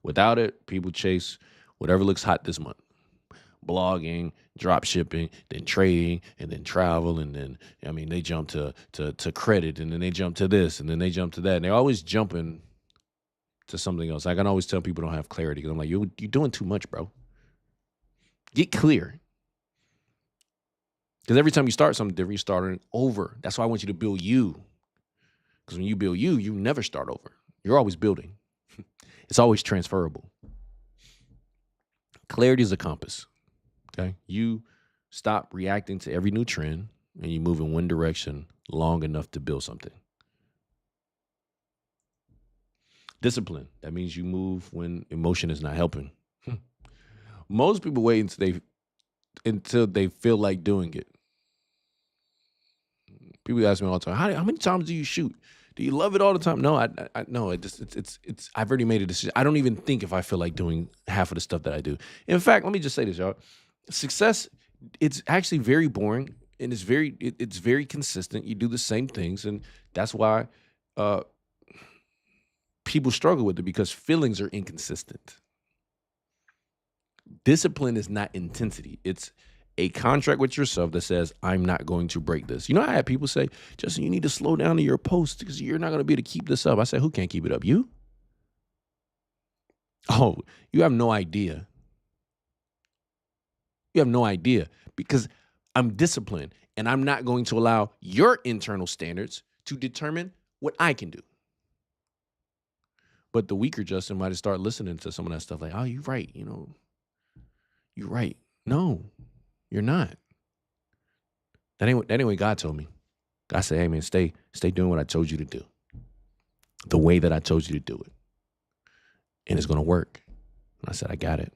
Without it, people chase whatever looks hot this month. Blogging, drop shipping, then trading, and then travel, and then, I mean, they jump to credit, and then they jump to this, and then they jump to that. And they're always jumping to something else. I can always tell people don't have clarity because I'm like, you're doing too much, bro. Get clear. Because every time you start something different, you're starting over. That's why I want you to build you. Because when you build you never start over. You're always building. It's always transferable. Clarity is a compass. Okay? You stop reacting to every new trend and you move in one direction long enough to build something. Discipline. That means you move when emotion is not helping. Most people wait until they feel like doing it. People ask me all the time, how many times do you shoot? Do you love it all the time? No, I no. I've already made a decision. I don't even think if I feel like doing half of the stuff that I do. In fact, let me just say this, y'all. Success, it's actually very boring and it's very consistent. You do the same things, and that's why people struggle with it, because feelings are inconsistent. Discipline is not intensity. It's a contract with yourself that says, I'm not going to break this. You know, I had people say, Justin, you need to slow down to your post because you're not going to be able to keep this up. I said, who can't keep it up? You? Oh, you have no idea. You have no idea, because I'm disciplined and I'm not going to allow your internal standards to determine what I can do. But the weaker Justin might have started listening to some of that stuff like, oh, you're right. You know, you're right. No, you're not. That ain't what God told me. God said, hey, man, stay doing what I told you to do. The way that I told you to do it. And it's going to work. And I said, I got it.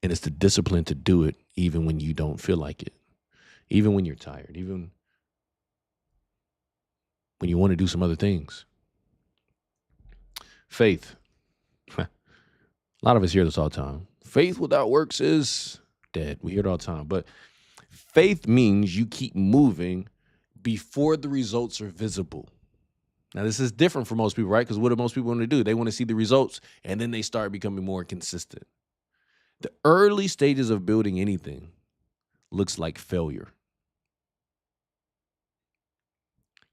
And it's the discipline to do it even when you don't feel like it. Even when you're tired. Even when you want to do some other things. Faith. A lot of us hear this all the time. Faith without works is dead. We hear it all the time. But faith means you keep moving before the results are visible. Now, this is different for most people, right? Because what do most people want to do? They want to see the results, and then they start becoming more consistent. The early stages of building anything looks like failure.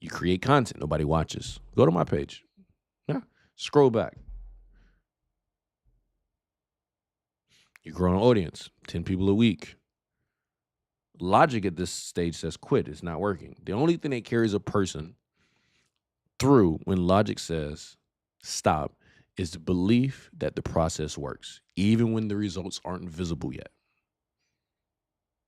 You create content, nobody watches. Go to my page. Yeah. Scroll back. You grow an audience, 10 people a week. Logic at this stage says quit. It's not working. The only thing that carries a person through when logic says stop is the belief that the process works, even when the results aren't visible yet.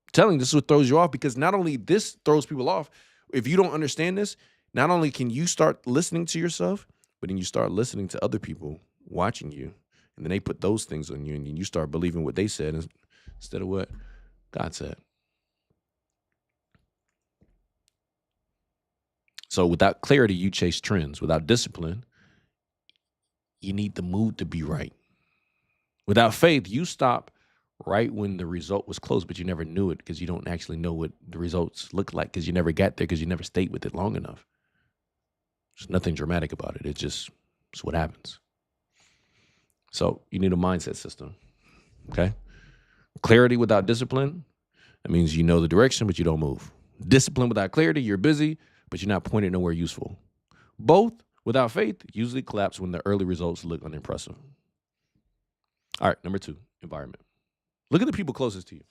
I'm telling you, this is what throws you off, because not only this throws people off, if you don't understand this, not only can you start listening to yourself, but then you start listening to other people watching you, and then they put those things on you, and then you start believing what they said instead of what God said. So without clarity, you chase trends. Without discipline, you need the mood to be right. Without faith, you stop right when the result was close, but you never knew it because you don't actually know what the results look like because you never got there because you never stayed with it long enough. There's nothing dramatic about it. It's what happens. So you need a mindset system, okay? Clarity without discipline, that means you know the direction, but you don't move. Discipline without clarity, you're busy, but you're not pointed nowhere useful. Both without faith usually collapse when the early results look unimpressive. All right, number 2, environment. Look at the people closest to you.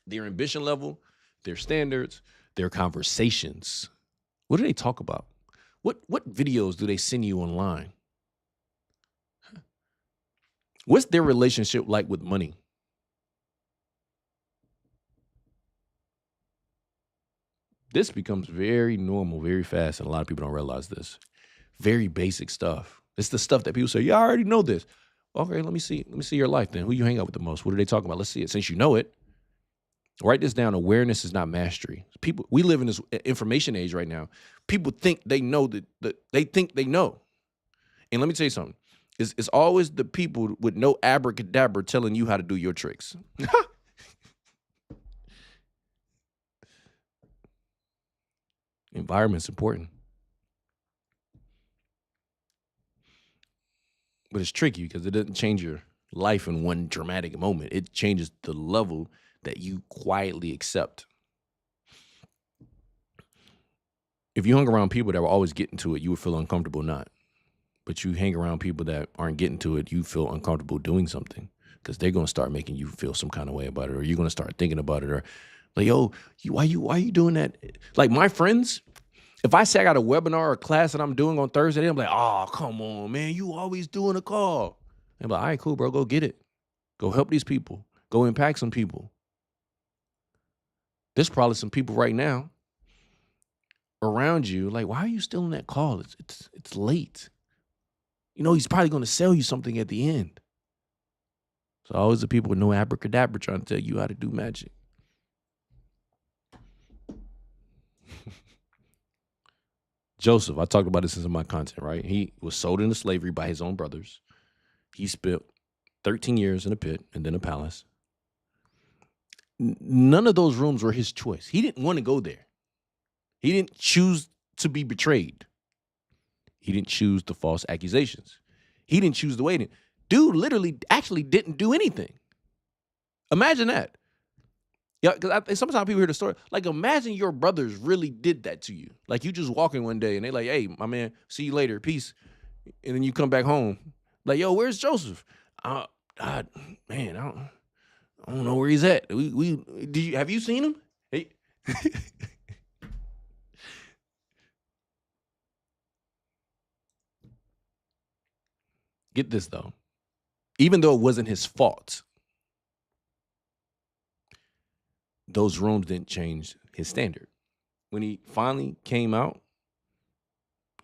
Their ambition level, their standards, their conversations. What do they talk about? What videos do they send you online? What's their relationship like with money? This becomes very normal very fast, and a lot of people don't realize this. Very basic stuff. It's the stuff that people say, yeah, I already know this. Okay, let me see your life then. Who you hang out with the most? What are they talking about? Let's see it. Since you know it, write this down. Awareness is not mastery. We live in this information age right now. People think they know that they think they know. And let me tell you something. It's always the people with no abracadabra telling you how to do your tricks. Environment's important. But it's tricky because it doesn't change your life in one dramatic moment. It changes the level that you quietly accept. If you hung around people that were always getting to it, you would feel uncomfortable not. But you hang around people that aren't getting to it, you feel uncomfortable doing something because they're going to start making you feel some kind of way about it, or you're going to start thinking about it, or like, yo, why you doing that? Like my friends, if I say I got a webinar or a class that I'm doing on Thursday, I'm like, oh, come on, man, you always doing a call. And I'm like, all right, cool, bro, go get it. Go help these people. Go impact some people. There's probably some people right now around you, like, why are you still in that call? It's late. You know, he's probably going to sell you something at the end. So always the people with no abracadabra trying to tell you how to do magic. Joseph, I talked about this in my content, right? He was sold into slavery by his own brothers. He spent 13 years in a pit and then a palace. None of those rooms were his choice. He didn't want to go there. He didn't choose to be betrayed. He didn't choose the false accusations. He didn't choose the waiting. Dude literally actually didn't do anything. Imagine that. Yeah, because sometimes people hear the story. Like, imagine your brothers really did that to you. Like, you just walking one day and they like, hey, my man, see you later, peace. And then you come back home. Like, yo, where's Joseph? Man, I don't know where he's at. Have you seen him? Hey. Get this, though. Even though it wasn't his fault, those rooms didn't change his standard. When he finally came out,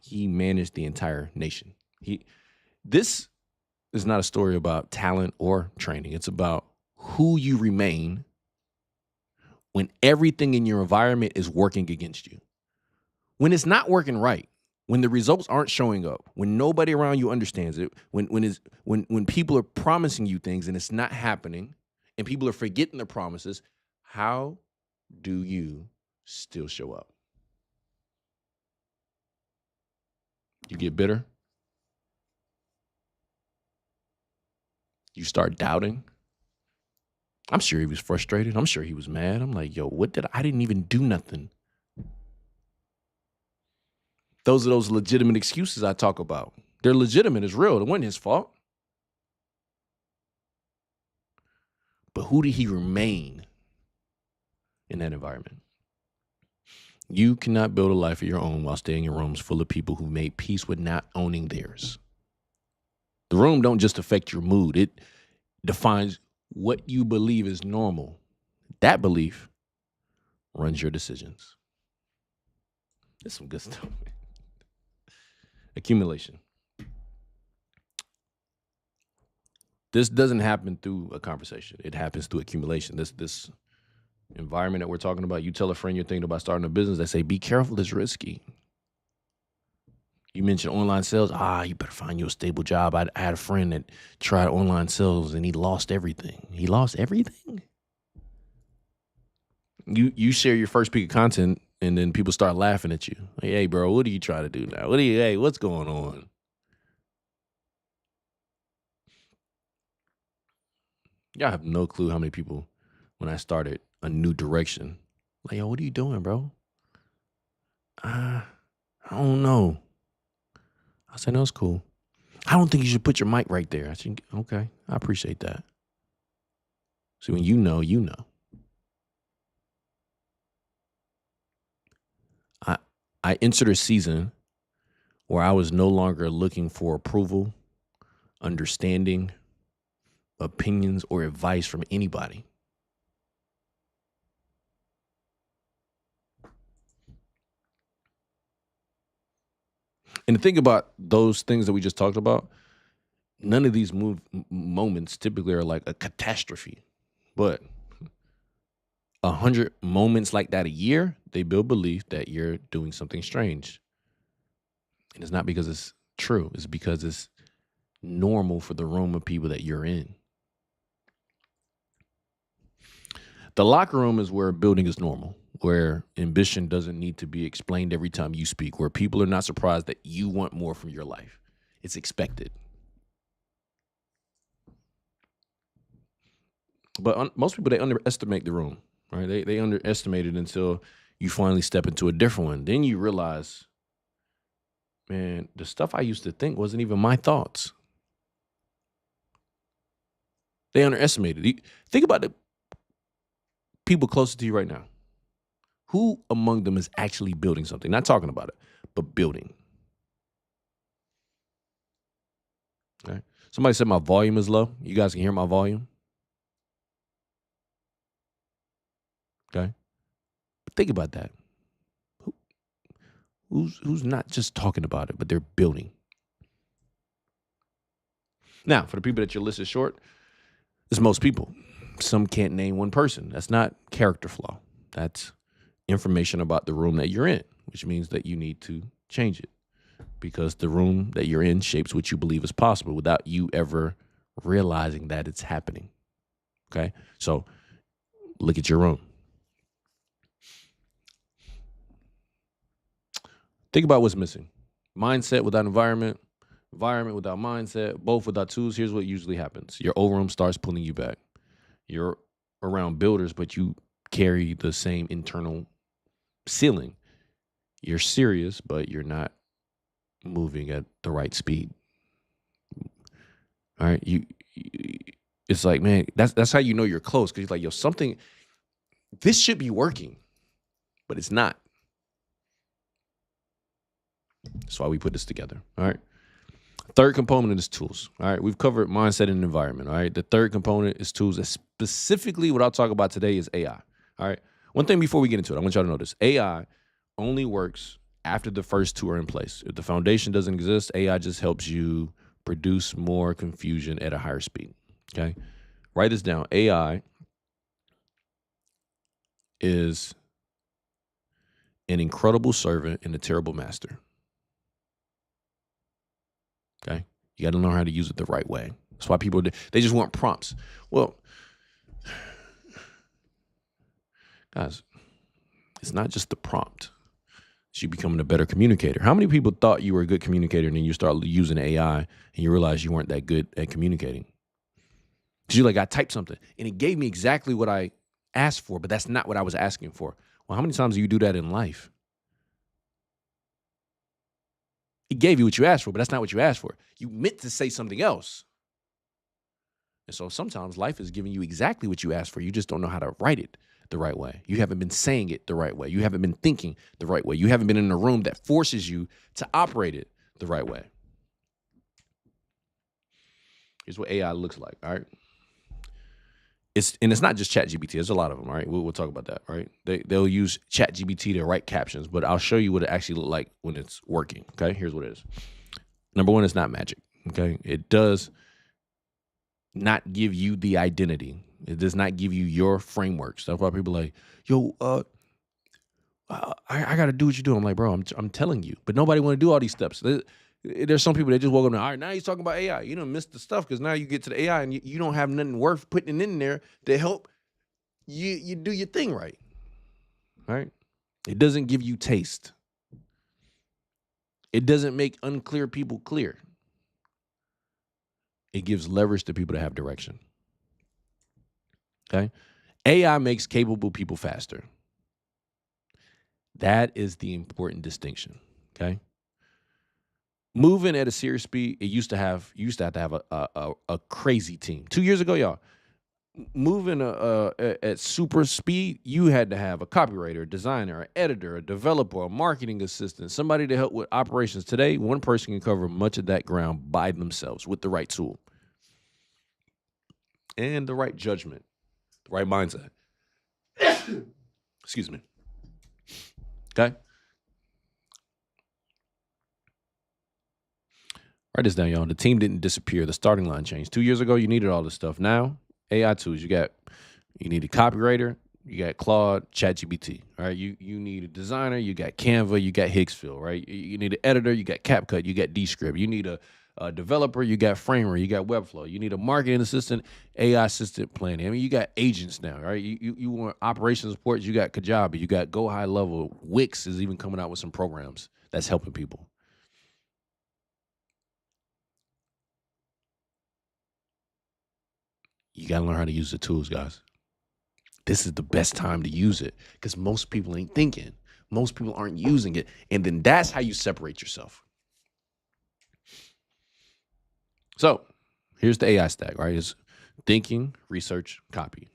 he managed the entire nation. This is not a story about talent or training. It's about who you remain when everything in your environment is working against you. When it's not working right, when the results aren't showing up, when nobody around you understands it, when people are promising you things and it's not happening, and people are forgetting their promises, how do you still show up? You get bitter. You start doubting. I'm sure he was frustrated. I'm sure he was mad. I'm like, yo, I didn't even do nothing. Those are those legitimate excuses I talk about. They're legitimate, it's real. It wasn't his fault. But who did he remain in that environment? You cannot build a life of your own while staying in rooms full of people who made peace with not owning theirs. The room don't just affect your mood. It defines what you believe is normal. That belief runs your decisions. That's some good stuff, man. Accumulation. This doesn't happen through a conversation. It happens through accumulation. This environment that we're talking about, you tell a friend you're thinking about starting a business, they say, be careful, it's risky. You mentioned online sales. You better find you a stable job. I had a friend that tried online sales and he lost everything. He lost everything. You share your first piece of content and then people start laughing at you. Like, hey, bro, what are you trying to do now? What's going on? Y'all have no clue how many people, when I started a new direction, like, yo, what are you doing, bro? I don't know. I said, no, it's cool. I don't think you should put your mic right there. I said, okay, I appreciate that. See, when you know, you know. I entered a season where I was no longer looking for approval, understanding, opinions, or advice from anybody. And the thing about those things that we just talked about, none of these moments typically are like a catastrophe. But 100 moments like that a year, they build belief that you're doing something strange. And it's not because it's true. It's because it's normal for the room of people that you're in. The locker room is where building is normal, where ambition doesn't need to be explained every time you speak, where people are not surprised that you want more from your life. It's expected. But most people, they underestimate the room, right? They underestimate it until you finally step into a different one. Then you realize, man, the stuff I used to think wasn't even my thoughts. They underestimated it. Think about the people closest to you right now. Who among them is actually building something? Not talking about it, but building. Okay. Somebody said my volume is low. You guys can hear my volume? Okay. But think about that. Who's not just talking about it, but they're building? Now, for the people that your list is short, it's most people. Some can't name one person. That's not character flaw. That's information about the room that you're in, which means that you need to change it because the room that you're in shapes what you believe is possible without you ever realizing that it's happening. Okay? So look at your room. Think about what's missing. Mindset without environment, environment without mindset, both without tools. Here's what usually happens. Your overroom starts pulling you back. You're around builders, but you carry the same internal ceiling. You're serious, but you're not moving at the right speed. All right. It's like, man, that's how you know you're close. Cause you're like, yo, something, this should be working, but it's not. That's why we put this together. All right. Third component is tools. All right. We've covered mindset and environment. All right. The third component is tools. And specifically, what I'll talk about today is AI. All right. One thing before we get into it, I want y'all to know this. AI only works after the first two are in place. If the foundation doesn't exist, AI just helps you produce more confusion at a higher speed. Okay. Write this down. AI is an incredible servant and a terrible master. Okay. You got to learn how to use it the right way. That's why people, they just want prompts. Well, guys, it's not just the prompt. It's you becoming a better communicator. How many people thought you were a good communicator and then you start using AI and you realize you weren't that good at communicating? Because you're like, I typed something and it gave me exactly what I asked for, but that's not what I was asking for. Well, how many times do you do that in life? It gave you what you asked for, but that's not what you asked for. You meant to say something else. And so sometimes life is giving you exactly what you asked for. You just don't know how to write it the right way. You haven't been saying it the right way. You haven't been thinking the right way. You haven't been in a room that forces you to operate it the right way. Here's what AI looks like, all right? It's not just ChatGPT. There's a lot of them, all right? We'll talk about that, all right? They'll use ChatGPT to write captions, but I'll show you what it actually looks like when it's working, okay? Here's what it is. Number one, it's not magic, okay? It does not give you the identity. It does not give you your frameworks. That's why people are like, yo, I got to do what you do. I'm like, bro, I'm telling you. But nobody want to do all these steps. There's some people that just woke up and, all right, now he's talking about AI. You don't miss the stuff because now you get to the AI and you don't have nothing worth putting in there to help you do your thing right. Right? It doesn't give you taste. It doesn't make unclear people clear. It gives leverage to people to have direction. Okay? AI makes capable people faster. That is the important distinction. Okay? Moving at a serious speed, you used to have to have a crazy team. 2 years ago, y'all, moving at super speed, you had to have a copywriter, a designer, an editor, a developer, a marketing assistant, somebody to help with operations. Today, one person can cover much of that ground by themselves with the right tool and the right judgment, the right mindset. Excuse me. Okay? Write this down, y'all. The team didn't disappear. The starting line changed. 2 years ago, you needed all this stuff. Now, AI tools. You need a copywriter. You got Claude, ChatGPT. All right. You need a designer. You got Canva. You got Hicksville. Right. You need an editor. You got CapCut. You got Descript. You need a developer. You got Framer. You got Webflow. You need a marketing assistant, AI assistant planning. I mean, you got agents now. Right. You want operations support. You got Kajabi. You got Go High Level. Wix is even coming out with some programs that's helping people. You got to learn how to use the tools, guys. This is the best time to use it because most people ain't thinking. Most people aren't using it. And then that's how you separate yourself. So here's the AI stack, right? It's thinking, research, copy,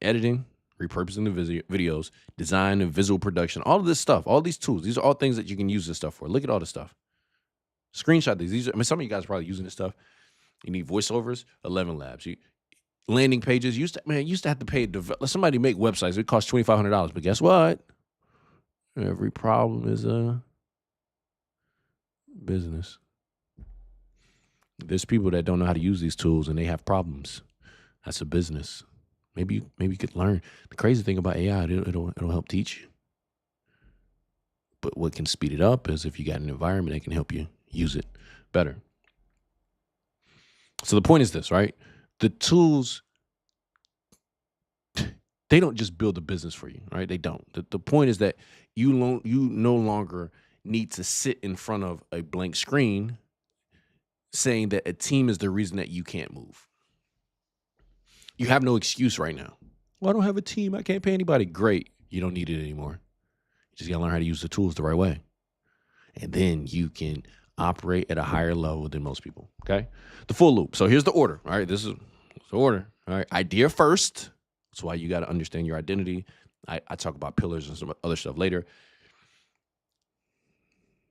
editing, repurposing the videos, design and visual production, all of this stuff, all these tools. These are all things that you can use this stuff for. Look at all this stuff. Screenshot these. Some of you guys are probably using this stuff. You need voiceovers, 11 Labs. Landing pages, used to have to pay somebody to make websites. It costs $2,500. But guess what? Every problem is a business. There's people that don't know how to use these tools and they have problems. That's a business. Maybe you could learn. The crazy thing about AI, it'll help teach you. But what can speed it up is if you got an environment that can help you use it better. So the point is this, right? The tools, they don't just build a business for you, right? They don't. The point is that you no longer need to sit in front of a blank screen saying that a team is the reason that you can't move. You have no excuse right now. Well, I don't have a team. I can't pay anybody. Great. You don't need it anymore. You just got to learn how to use the tools the right way. And then you can operate at a higher level than most people, okay? The full loop. So here's the order, all right? This is the order, all right? Idea first. That's why you got to understand your identity. I talk about pillars and some other stuff later.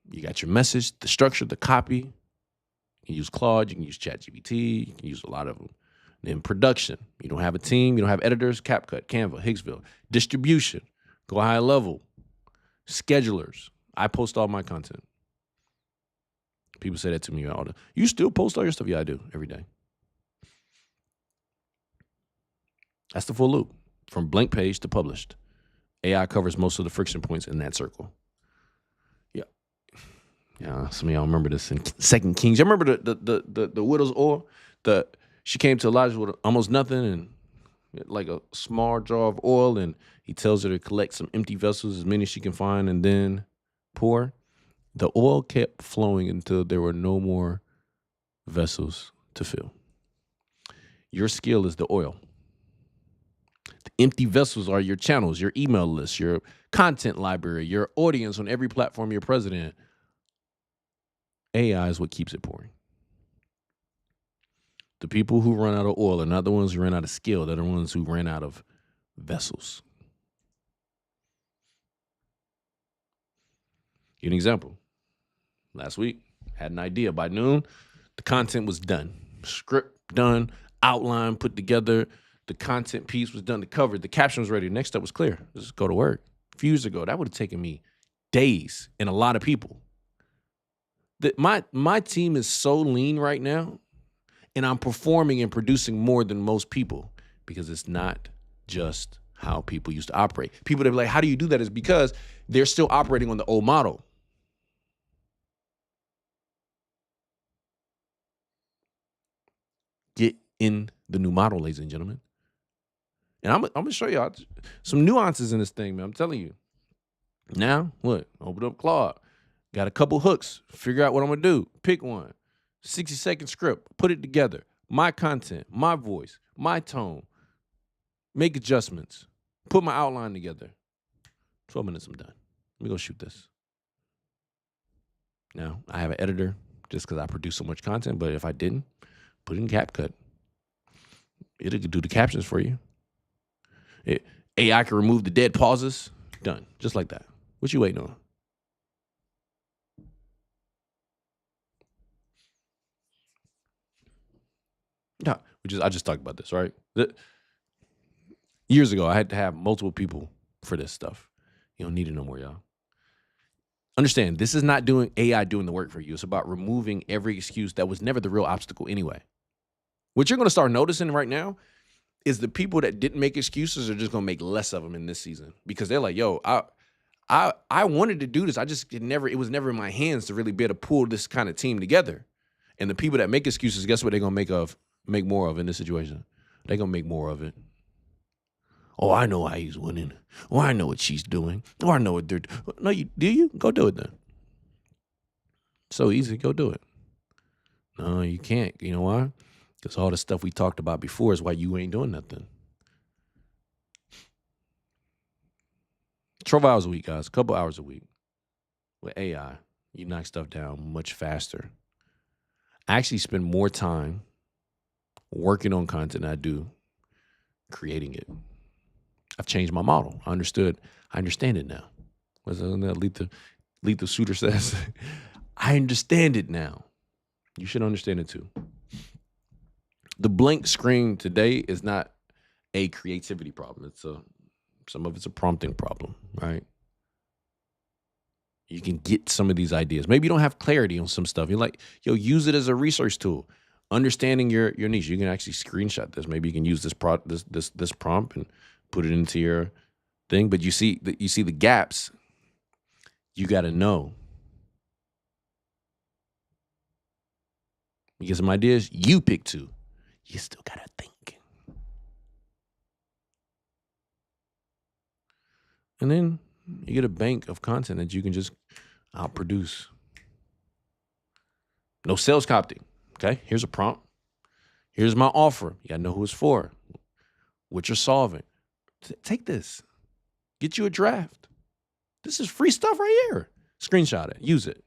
You got your message, the structure, the copy. You can use Claude. You can use ChatGPT. You can use a lot of them. Then production. You don't have a team. You don't have editors. CapCut, Canva, Hicksville. Distribution. Go High Level. Schedulers. I post all my content. People say that to me all the time. You still post all your stuff? Yeah, I do every day. That's the full loop from blank page to published. AI covers most of the friction points in that circle. Yeah. Some of y'all remember this in 2 Kings. You remember the widow's oil? She came to Elijah with almost nothing and like a small jar of oil, and he tells her to collect some empty vessels, as many as she can find, and then pour. The oil kept flowing until there were no more vessels to fill. Your skill is the oil. The empty vessels are your channels, your email list, your content library, your audience on every platform you're present in. AI is what keeps it pouring. The people who run out of oil are not the ones who ran out of skill. They're the ones who ran out of vessels. Give you an example. Last week, had an idea. By noon, the content was done. Script done, outline put together. The content piece was done, the cover, the caption was ready. Next step was clear. Just go to work. A few years ago, that would have taken me days and a lot of people. My team is so lean right now, and I'm performing and producing more than most people because it's not just how people used to operate. People that be like, how do you do that? Is because they're still operating on the old model. Get in the new model, ladies and gentlemen. And I'm going to show y'all some nuances in this thing, man. I'm telling you. Now, what? Open up Claude. Got a couple hooks. Figure out what I'm going to do. Pick one. 60-second script. Put it together. My content, my voice, my tone. Make adjustments. Put my outline together. 12 minutes, I'm done. Let me go shoot this. Now, I have an editor just because I produce so much content, but if I didn't, put it in CapCut. It'll do the captions for you. AI can remove the dead pauses. Done. Just like that. What you waiting on? Yeah, I just talked about this, right? Years ago, I had to have multiple people for this stuff. You don't need it no more, y'all. Understand, this is not doing AI doing the work for you. It's about removing every excuse that was never the real obstacle anyway. What you're going to start noticing right now is the people that didn't make excuses are just going to make less of them in this season because they're like, yo, I wanted to do this. It was never in my hands to really be able to pull this kind of team together. And the people that make excuses, guess what they're going to make more of in this situation? They're going to make more of it. Oh, I know why he's winning. Oh, I know what she's doing. Oh, I know what they're doing. No, do you? Go do it then. So easy. Go do it. No, you can't. You know why? Because all the stuff we talked about before is why you ain't doing nothing. 12 hours a week, guys. A couple hours a week. With AI, you knock stuff down much faster. I actually spend more time working on content than I do creating it. I've changed my model. I understand it now. What's that Lethal Shooter says? I understand it now. You should understand it too. The blank screen today is not a creativity problem. Some of it's a prompting problem, right? You can get some of these ideas. Maybe you don't have clarity on some stuff. You're like, yo, use it as a research tool. Understanding your niche. You can actually screenshot this. Maybe you can use this prompt and put it into your thing. But you see the gaps. You got to know. You get some ideas. You pick two. You still got to think. And then you get a bank of content that you can just outproduce. No sales copying. Okay, here's a prompt. Here's my offer. You gotta know who it's for. What you're solving. Take this. Get you a draft. This is free stuff right here. Screenshot it. Use it.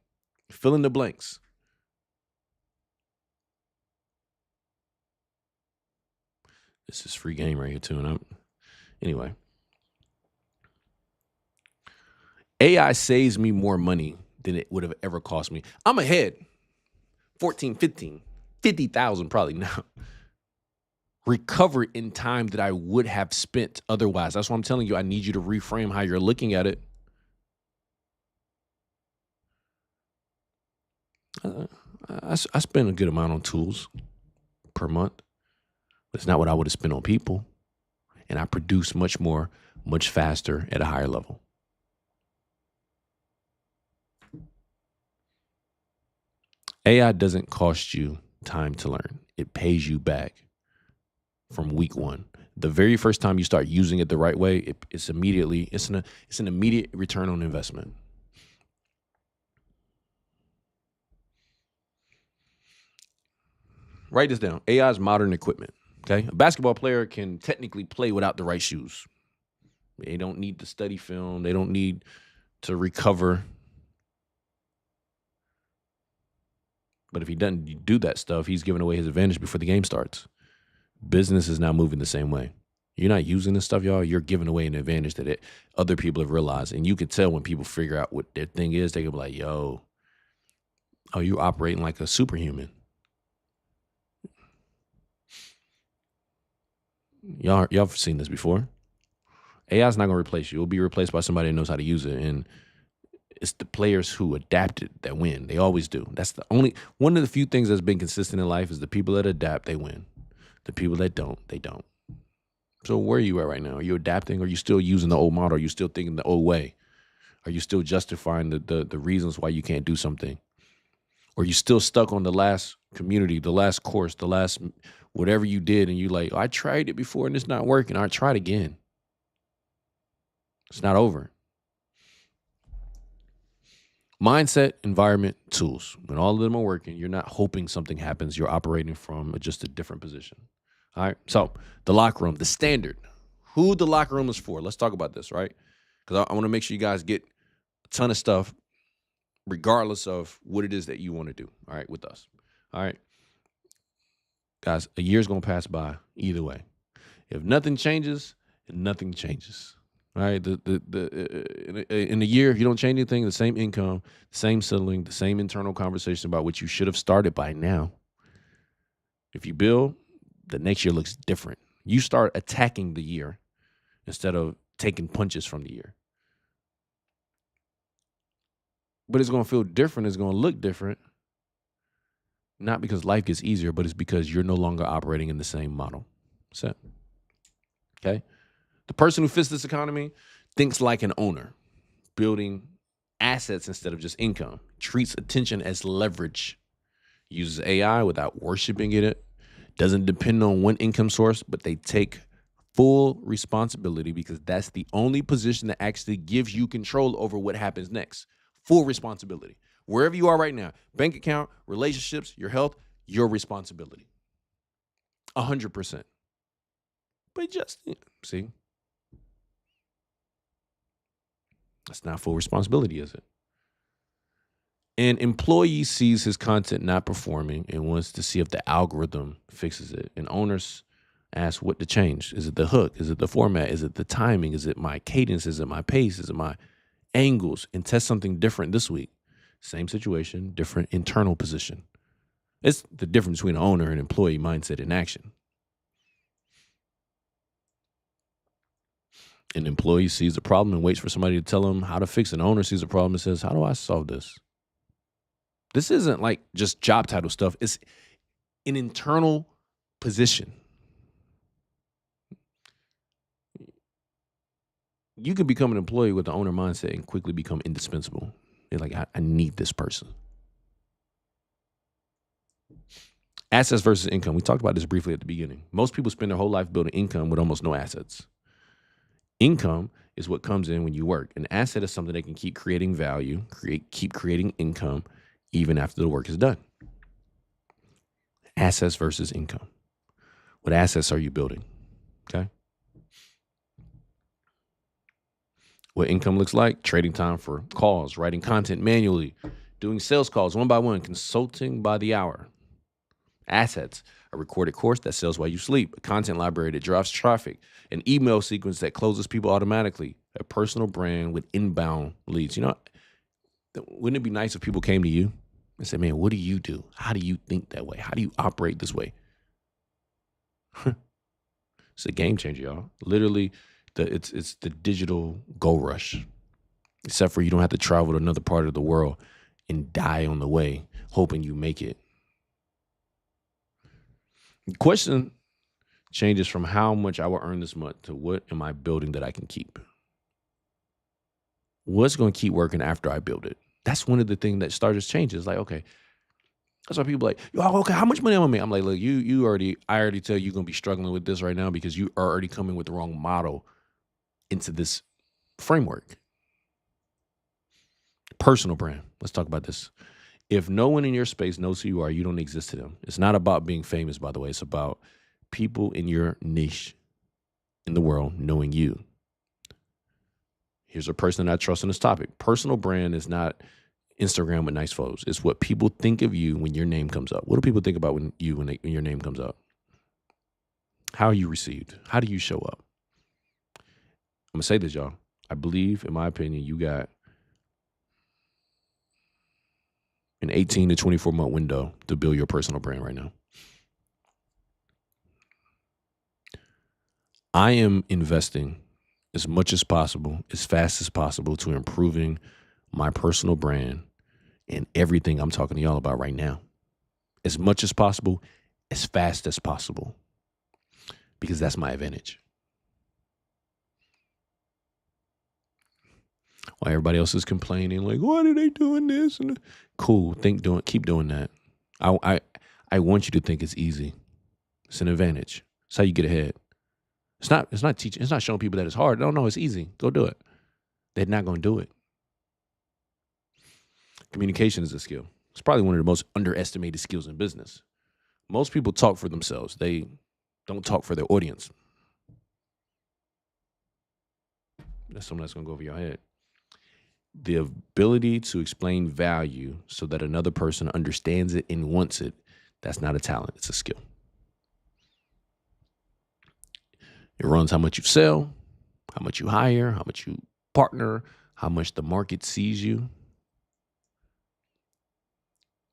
Fill in the blanks. This is free game right here too. And anyway. AI saves me more money than it would have ever cost me. I'm ahead. 14, 15, 50,000 probably now. Recover in time that I would have spent otherwise. That's why I'm telling you, I need you to reframe how you're looking at it. I spend a good amount on tools per month, but it's not what I would have spent on people. And I produce much more, much faster at a higher level. AI doesn't cost you time to learn. It pays you back from week one. The very first time you start using it the right way, it's an immediate return on investment. Write this down. AI is modern equipment. Okay, a basketball player can technically play without the right shoes. They don't need to study film. They don't need to recover. But if he doesn't do that stuff, he's giving away his advantage before the game starts. Business is not moving the same way. You're not using this stuff, y'all. You're giving away an advantage that other people have realized. And you can tell when people figure out what their thing is, they can be like, yo, oh, you're operating like a superhuman. Y'all have seen this before. AI is not going to replace you. It will be replaced by somebody that knows how to use it. And it's the players who adapted that win. They always do. That's one of the few things that's been consistent in life is the people that adapt, they win. The people that don't, they don't. So where are you at right now? Are you adapting? Are you still using the old model? Are you still thinking the old way? Are you still justifying the reasons why you can't do something? Or are you still stuck on the last community, the last course, the last whatever you did, and you like, I tried it before and it's not working. I tried again. It's not over. Mindset, environment, tools. When all of them are working, you're not hoping something happens. You're operating from just a different position. All right. So the locker room, the standard. Who the locker room is for. Let's talk about this, right? Because I want to make sure you guys get a ton of stuff, regardless of what it is that you want to do. All right, with us. All right. Guys, a year's going to pass by either way. If nothing changes, nothing changes. All right, in a year, if you don't change anything, the same income, the same settling, the same internal conversation about what you should have started by now. If you build, the next year looks different. You start attacking the year instead of taking punches from the year. But it's going to feel different. It's going to look different. Not because life gets easier, but it's because you're no longer operating in the same model. So, okay? The person who fits this economy thinks like an owner, building assets instead of just income, treats attention as leverage, uses AI without worshiping it, doesn't depend on one income source, but they take full responsibility because that's the only position that actually gives you control over what happens next. Full responsibility. Wherever you are right now, bank account, relationships, your health, your responsibility. 100%. But just, see, that's not full responsibility, is it? An employee sees his content not performing and wants to see if the algorithm fixes it. And owners ask what to change. Is it the hook? Is it the format? Is it the timing? Is it my cadence? Is it my pace? Is it my angles? And test something different this week. Same situation, different internal position. It's the difference between an owner and employee mindset in action. An employee sees the problem and waits for somebody to tell him how to fix it. An owner sees the problem and says, how do I solve this? This isn't like just job title stuff. It's an internal position. You could become an employee with the owner mindset and quickly become indispensable. You're like, I need this person. Assets versus income. We talked about this briefly at the beginning. Most people spend their whole life building income with almost no assets. Income is what comes in when you work. An asset is something that can keep creating value, keep creating income even after the work is done. Assets versus income. What assets are you building? Okay. What income looks like: trading time for calls, writing content manually, doing sales calls one by one, consulting by the hour. Assets: a recorded course that sells while you sleep, a content library that drives traffic, an email sequence that closes people automatically, a personal brand with inbound leads. You know, wouldn't it be nice if people came to you and said, man, what do you do? How do you think that way? How do you operate this way? It's a game changer, y'all. Literally, it's the digital gold rush, except for you don't have to travel to another part of the world and die on the way, hoping you make it. The question changes from how much I will earn this month to what am I building that I can keep? What's going to keep working after I build it? That's one of the things that starts changes. Like, okay, that's why people are like, yo, okay, how much money am I making? I'm like, look, I already tell you you're going to be struggling with this right now because you are already coming with the wrong model into this framework. Personal brand. Let's talk about this. If no one in your space knows who you are, you don't exist to them. It's not about being famous, by the way. It's about people in your niche in the world knowing you. Here's a person that I trust on this topic. Personal brand is not Instagram with nice photos. It's what people think of you when your name comes up. What do people think about when your name comes up? How are you received? How do you show up? I'm going to say this, y'all. I believe, in my opinion, you got an 18 to 24 month window to build your personal brand right now. I am investing as much as possible, as fast as possible, to improving my personal brand and everything I'm talking to y'all about right now. As much as possible, as fast as possible, because that's my advantage. While everybody else is complaining, like, why are they doing this? And cool, keep doing that. I want you to think it's easy. It's an advantage. It's how you get ahead. It's not teaching. It's not showing people that it's hard. No, it's easy. Go do it. They're not going to do it. Communication is a skill. It's probably one of the most underestimated skills in business. Most people talk for themselves. They don't talk for their audience. That's something that's going to go over your head. The ability to explain value so that another person understands it and wants it, that's not a talent. It's a skill. It runs how much you sell, how much you hire, how much you partner, how much the market sees you.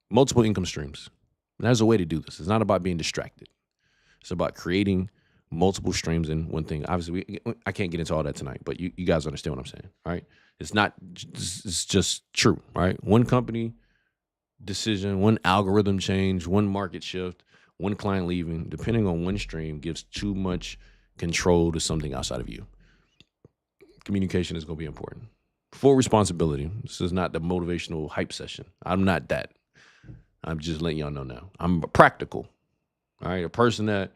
Multiple income streams. And there's a way to do this. It's not about being distracted. It's about creating multiple streams in one thing. Obviously, I can't get into all that tonight, but you guys understand what I'm saying, all right? It's just true, right? One company decision, one algorithm change, one market shift, one client leaving, depending on one stream, gives too much control to something outside of you. Communication is going to be important. Full responsibility. This is not the motivational hype session. I'm not that. I'm just letting y'all know now. I'm practical, all right? A person that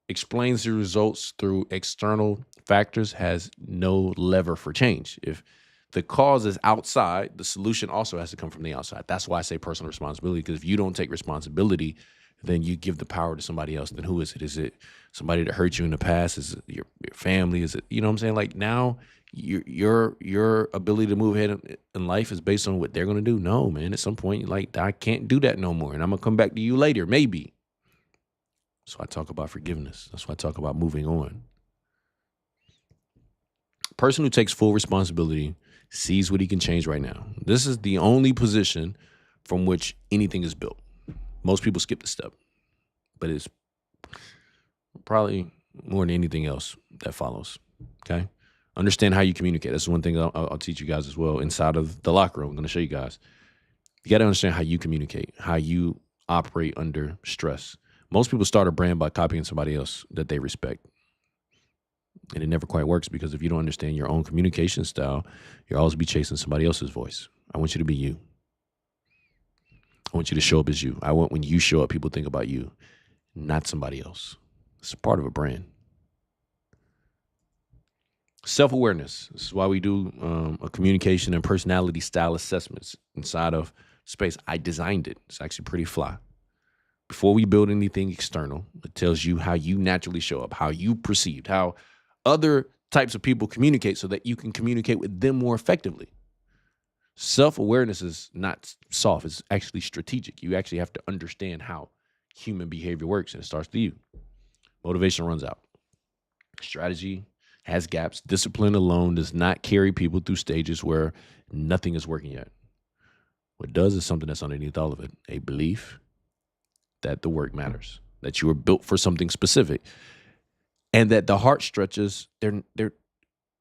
explains the results through external factors has no lever for change. If the cause is outside, the solution also has to come from the outside. That's why I say personal responsibility, because if you don't take responsibility, then you give the power to somebody else. Then who is it? Is it somebody that hurt you in the past? Is it your family? Is it, you know what I'm saying? Like now your ability to move ahead in life is based on what they're going to do. No, man, at some point, like, I can't do that no more. And I'm going to come back to you later, maybe. So I talk about forgiveness. That's why I talk about moving on. Person who takes full responsibility sees what he can change right now. This is the only position from which anything is built. Most people skip the step, but it's probably more than anything else that follows, okay? Understand how you communicate. That's one thing I'll teach you guys as well inside of the locker room. I'm going to show you guys. You got to understand how you communicate, how you operate under stress. Most people start a brand by copying somebody else that they respect. And it never quite works, because if you don't understand your own communication style, you'll always be chasing somebody else's voice. I want you to be you. I want you to show up as you. I want when you show up, people think about you, not somebody else. It's a part of a brand. Self-awareness. This is why we do a communication and personality style assessments inside of Space. I designed it. It's actually pretty fly. Before we build anything external, it tells you how you naturally show up, how you perceived, how other types of people communicate so that you can communicate with them more effectively. Self-awareness is not soft. It's actually strategic. You actually have to understand how human behavior works, and it starts with you. Motivation runs out. Strategy has gaps. Discipline alone does not carry people through stages where nothing is working yet. What does is something that's underneath all of it, a belief that the work matters, that you were built for something specific, and that the heart stretches, the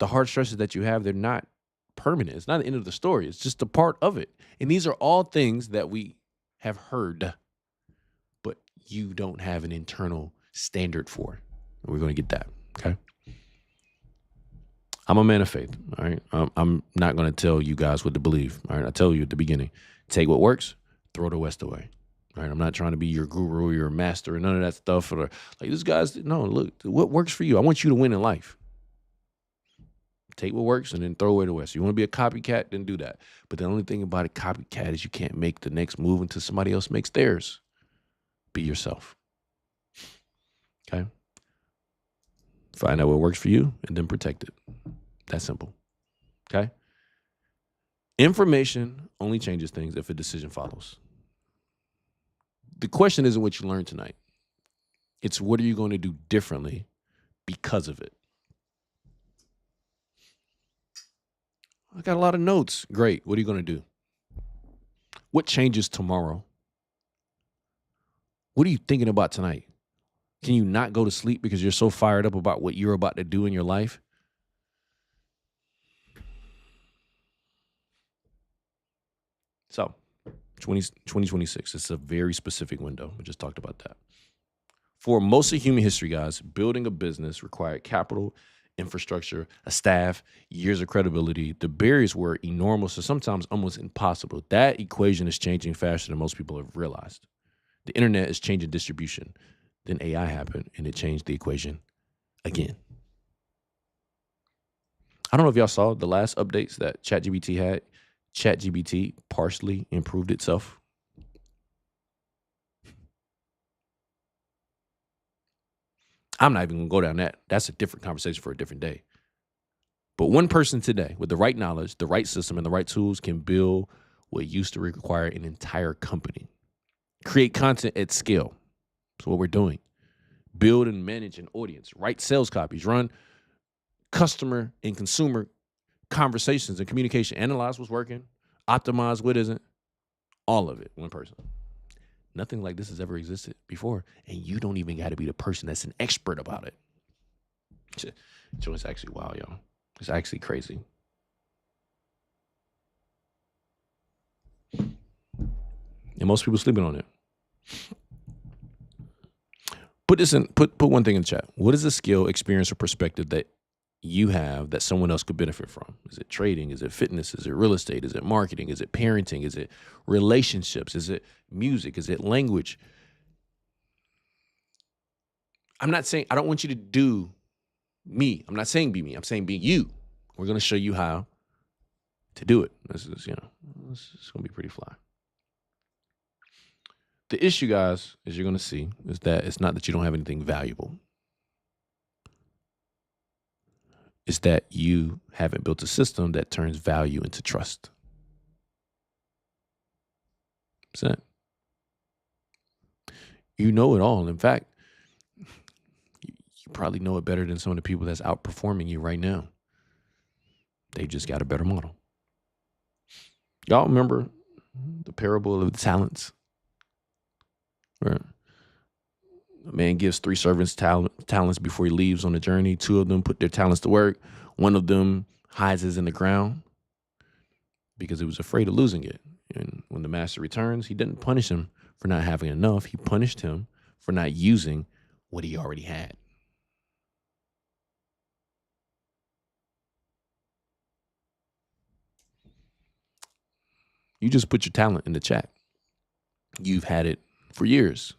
heart stretches that you have, they're not permanent. It's not the end of the story. It's just a part of it. And these are all things that we have heard, but you don't have an internal standard for. And we're going to get that, okay? I'm a man of faith, all right? I'm not going to tell you guys what to believe, all right? I tell you at the beginning, take what works, throw the rest away. All right, I'm not trying to be your guru, your master, and none of that stuff. Or like this guy's, no, look, what works for you? I want you to win in life. Take what works and then throw away the rest. You want to be a copycat, then do that. But the only thing about a copycat is you can't make the next move until somebody else makes theirs. Be yourself. Okay? Find out what works for you and then protect it. That simple. Okay? Information only changes things if a decision follows. The question isn't what you learned tonight. It's what are you going to do differently because of it? I got a lot of notes. Great. What are you going to do? What changes tomorrow? What are you thinking about tonight? Can you not go to sleep because you're so fired up about what you're about to do in your life? So, 2026, it's a very specific window. We just talked about that. For most of human history, guys, building a business required capital infrastructure, a staff, years of credibility. The barriers were enormous, so sometimes almost impossible. That equation is changing faster than most people have realized. The internet is changing distribution. Then AI happened, and it changed the equation again. I don't know if y'all saw the last updates that ChatGPT had. ChatGPT partially improved itself. I'm not even going to go down that. That's a different conversation for a different day. But one person today with the right knowledge, the right system, and the right tools can build what used to require an entire company. Create content at scale. That's what we're doing. Build and manage an audience. Write sales copies. Run customer and consumer conversations and communication. Analyze what's working. Optimize what isn't. All of it. One person. Nothing like this has ever existed before. And you don't even got to be the person that's an expert about it. So it's actually wild, y'all. It's actually crazy. And most people sleeping on it. Put one thing in the chat. What is a skill, experience, or perspective that you have that someone else could benefit from? Is it trading? Is it fitness? Is it real estate? Is it marketing? Is it parenting? Is it relationships? Is it music? Is it language? I'm not saying, I don't want you to do me. I'm not saying be me. I'm saying be you. We're going to show you how to do it. This is, this is going to be pretty fly. The issue, guys, as you're going to see, is that it's not that you don't have anything valuable. It's that you haven't built a system that turns value into trust. That's it. You know it all. In fact, you probably know it better than some of the people that's outperforming you right now. They just got a better model. Y'all remember the parable of the talents? Right. A man gives 3 servants talents before he leaves on the journey. 2 of them put their talents to work. 1 of them hides it in the ground because he was afraid of losing it. And when the master returns, he didn't punish him for not having enough. He punished him for not using what he already had. You just put your talent in the chat. You've had it for years.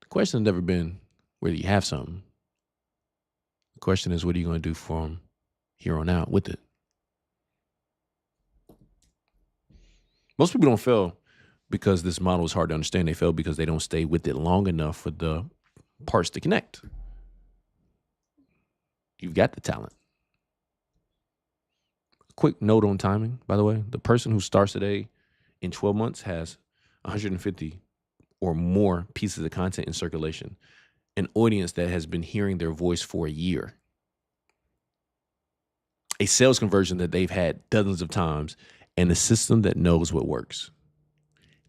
The question has never been whether you have something. The question is, what are you going to do from here on out with it? Most people don't fail because this model is hard to understand. They fail because they don't stay with it long enough for the parts to connect. You've got the talent. Quick note on timing, by the way. The person who starts today in 12 months has 150 or more pieces of content in circulation. An audience that has been hearing their voice for a year. A sales conversion that they've had dozens of times, and a system that knows what works.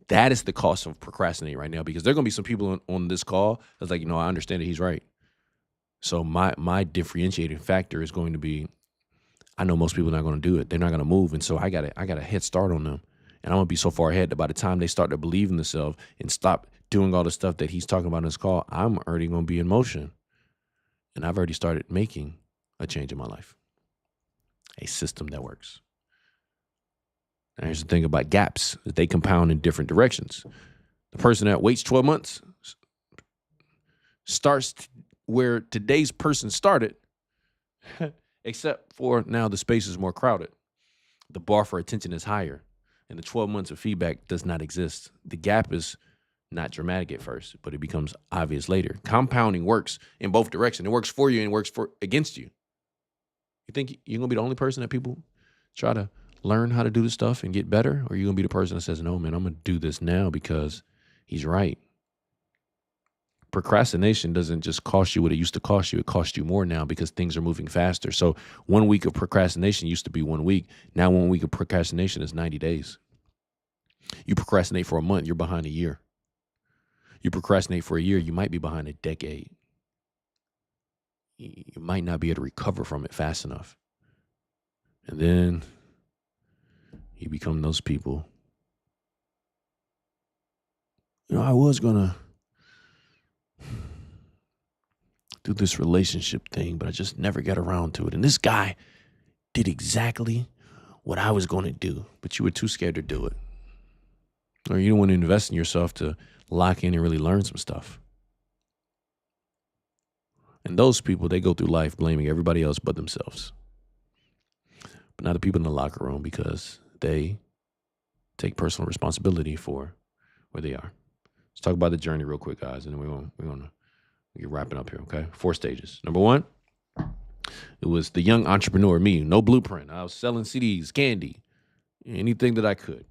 That is the cost of procrastinating right now, because there are going to be some people on this call that's like, I understand that he's right. So my differentiating factor is going to be, I know most people are not going to do it. They're not going to move. And so I got a head start on them. And I'm going to be so far ahead that by the time they start to believe in themselves and stop doing all the stuff that he's talking about in this call, I'm already going to be in motion. And I've already started making a change in my life. A system that works. And here's the thing about gaps, that they compound in different directions. The person that waits 12 months starts where today's person started, except for now the space is more crowded. The bar for attention is higher, and the 12 months of feedback does not exist. The gap is not dramatic at first, but it becomes obvious later. Compounding works in both directions. It works for you and it works against you. You think you're going to be the only person that people try to learn how to do this stuff and get better? Or are you going to be the person that says, no, man, I'm going to do this now because he's right? Procrastination doesn't just cost you what it used to cost you. It costs you more now because things are moving faster. So 1 week of procrastination used to be 1 week. Now 1 week of procrastination is 90 days. You procrastinate for a month, you're behind a year. You procrastinate for a year, you might be behind a decade. You might not be able to recover from it fast enough. And then you become those people. I was going to do this relationship thing, but I just never got around to it. And this guy did exactly what I was going to do, but you were too scared to do it. Or you don't want to invest in yourself to lock in and really learn some stuff. And those people, they go through life blaming everybody else but themselves. But not the people in the locker room, because they take personal responsibility for where they are. Let's talk about the journey real quick, guys, and then we're gonna get wrapping up here, okay? 4 stages. Number 1, it was the young entrepreneur, me, no blueprint. I was selling CDs, candy, anything that I could.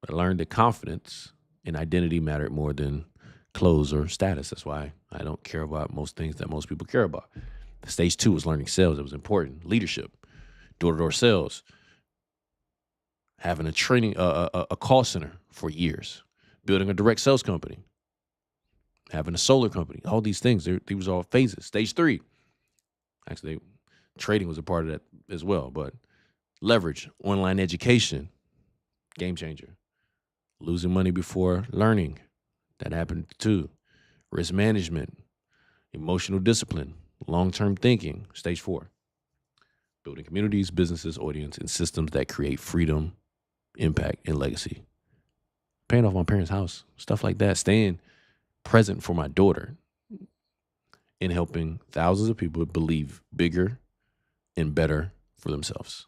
But I learned that confidence and identity mattered more than clothes or status. That's why I don't care about most things that most people care about. Stage 2 was learning sales. It was important. Leadership, door-to-door sales, having a training, a call center for years, building a direct sales company, having a solar company, all these things. These were all phases. Stage 3, actually, trading was a part of that as well. But leverage, online education, game changer. Losing money before learning, that happened too. Risk management, emotional discipline, long-term thinking, stage 4. Building communities, businesses, audience, and systems that create freedom, impact, and legacy. Paying off my parents' house, stuff like that. Staying present for my daughter and helping thousands of people believe bigger and better for themselves.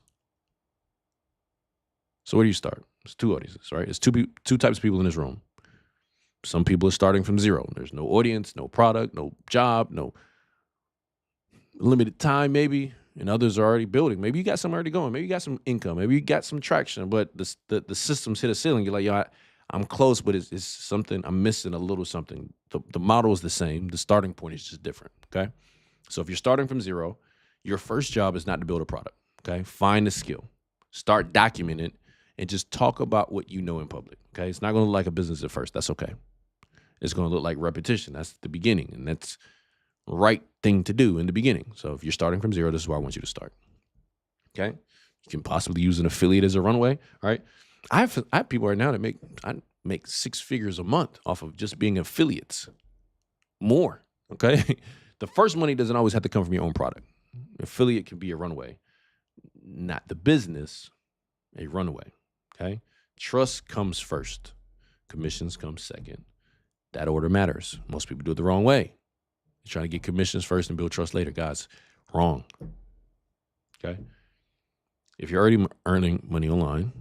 So where do you start? It's 2 audiences, right? It's two types of people in this room. Some people are starting from 0. There's no audience, no product, no job, no limited time maybe, and others are already building. Maybe you got some already going. Maybe you got some income. Maybe you got some traction, but the systems hit a ceiling. You're like, yo, I'm close, but it's something, I'm missing a little something. The model is the same. The starting point is just different, okay? So if you're starting from 0, your first job is not to build a product, okay? Find a skill. Start documenting it and just talk about what you know in public, okay? It's not going to look like a business at first. That's okay. It's going to look like repetition. That's the beginning, and that's the right thing to do in the beginning. So if you're starting from 0, this is where I want you to start, okay? You can possibly use an affiliate as a runway, right? I have people right now that make 6 figures a month off of just being affiliates. More, okay? The first money doesn't always have to come from your own product. Affiliate can be a runway, not the business, a runway, okay? Trust comes first. Commissions come second. That order matters. Most people do it the wrong way. You're trying to get commissions first and build trust later. Guys, wrong, okay? If you're already earning money online,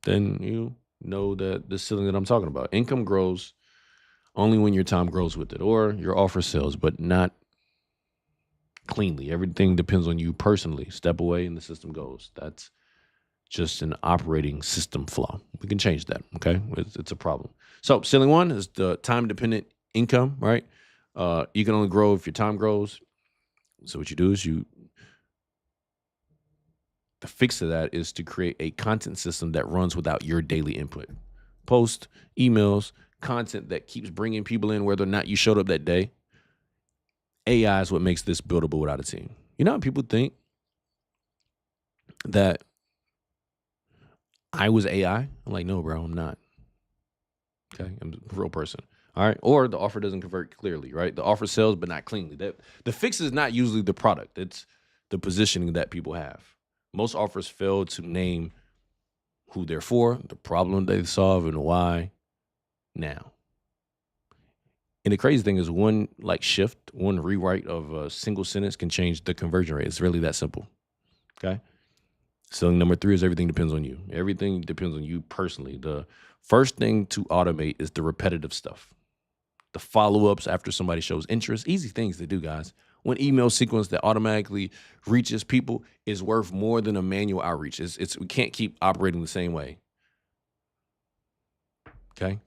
then you know that the ceiling that I'm talking about. Income grows only when your time grows with it, or your offer sells, but not cleanly. Everything depends on you personally. Step away and the system goes. That's just an operating system flaw. We can change that, okay? It's a problem. So ceiling 1 is the time-dependent income, right? You can only grow if your time grows. So what you do is the fix to that is to create a content system that runs without your daily input. Post, emails, content that keeps bringing people in whether or not you showed up that day. AI is what makes this buildable without a team. You know how people think that I was AI? I'm like, no, bro, I'm not. Okay, I'm a real person. All right, or the offer doesn't convert clearly, right? The offer sells, but not cleanly. The fix is not usually the product. It's the positioning that people have. Most offers fail to name who they're for, the problem they solve, and why now. And the crazy thing is one shift, one rewrite of a single sentence can change the conversion rate. It's really that simple, okay? So number 3 is everything depends on you. Everything depends on you personally. The first thing to automate is the repetitive stuff. The follow-ups after somebody shows interest. Easy things to do, guys. One email sequence that automatically reaches people is worth more than a manual outreach. We can't keep operating the same way. Okay?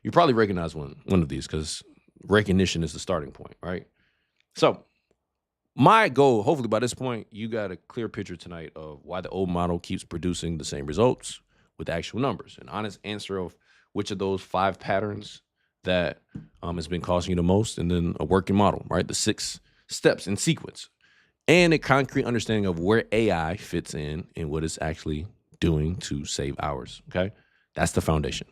You probably recognize one of these because recognition is the starting point, right? So my goal, hopefully by this point, you got a clear picture tonight of why the old model keeps producing the same results with actual numbers. An honest answer of which of those 5 patterns that has been costing you the most, and then a working model, right? The 6 steps in sequence, and a concrete understanding of where AI fits in and what it's actually doing to save hours, okay? That's the foundation.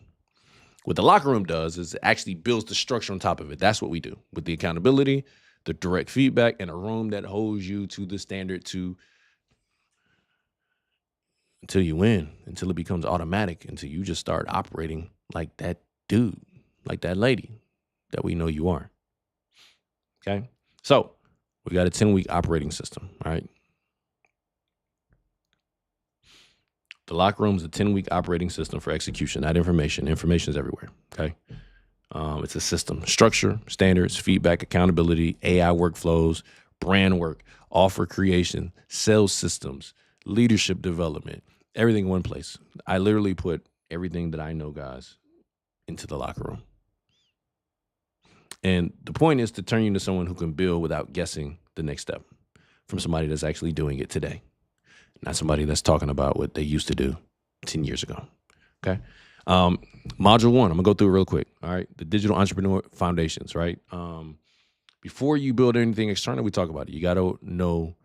What the locker room does is it actually builds the structure on top of it. That's what we do with the accountability, the direct feedback, and a room that holds you to the standard until you win, until it becomes automatic, until you just start operating like that dude, like that lady that we know you are. Okay? So we got a 10-week operating system, all right? The locker room is a 10-week operating system for execution, not information. Information is everywhere, okay? It's a system. Structure, standards, feedback, accountability, AI workflows, brand work, offer creation, sales systems, leadership development, everything in one place. I literally put everything that I know, guys, into the locker room. And the point is to turn you into someone who can build without guessing the next step from somebody that's actually doing it today, not somebody that's talking about what they used to do 10 years ago, okay? Module 1, I'm going to go through it real quick, all right? The Digital Entrepreneur Foundations, right? Before you build anything external, we talk about it. You got to know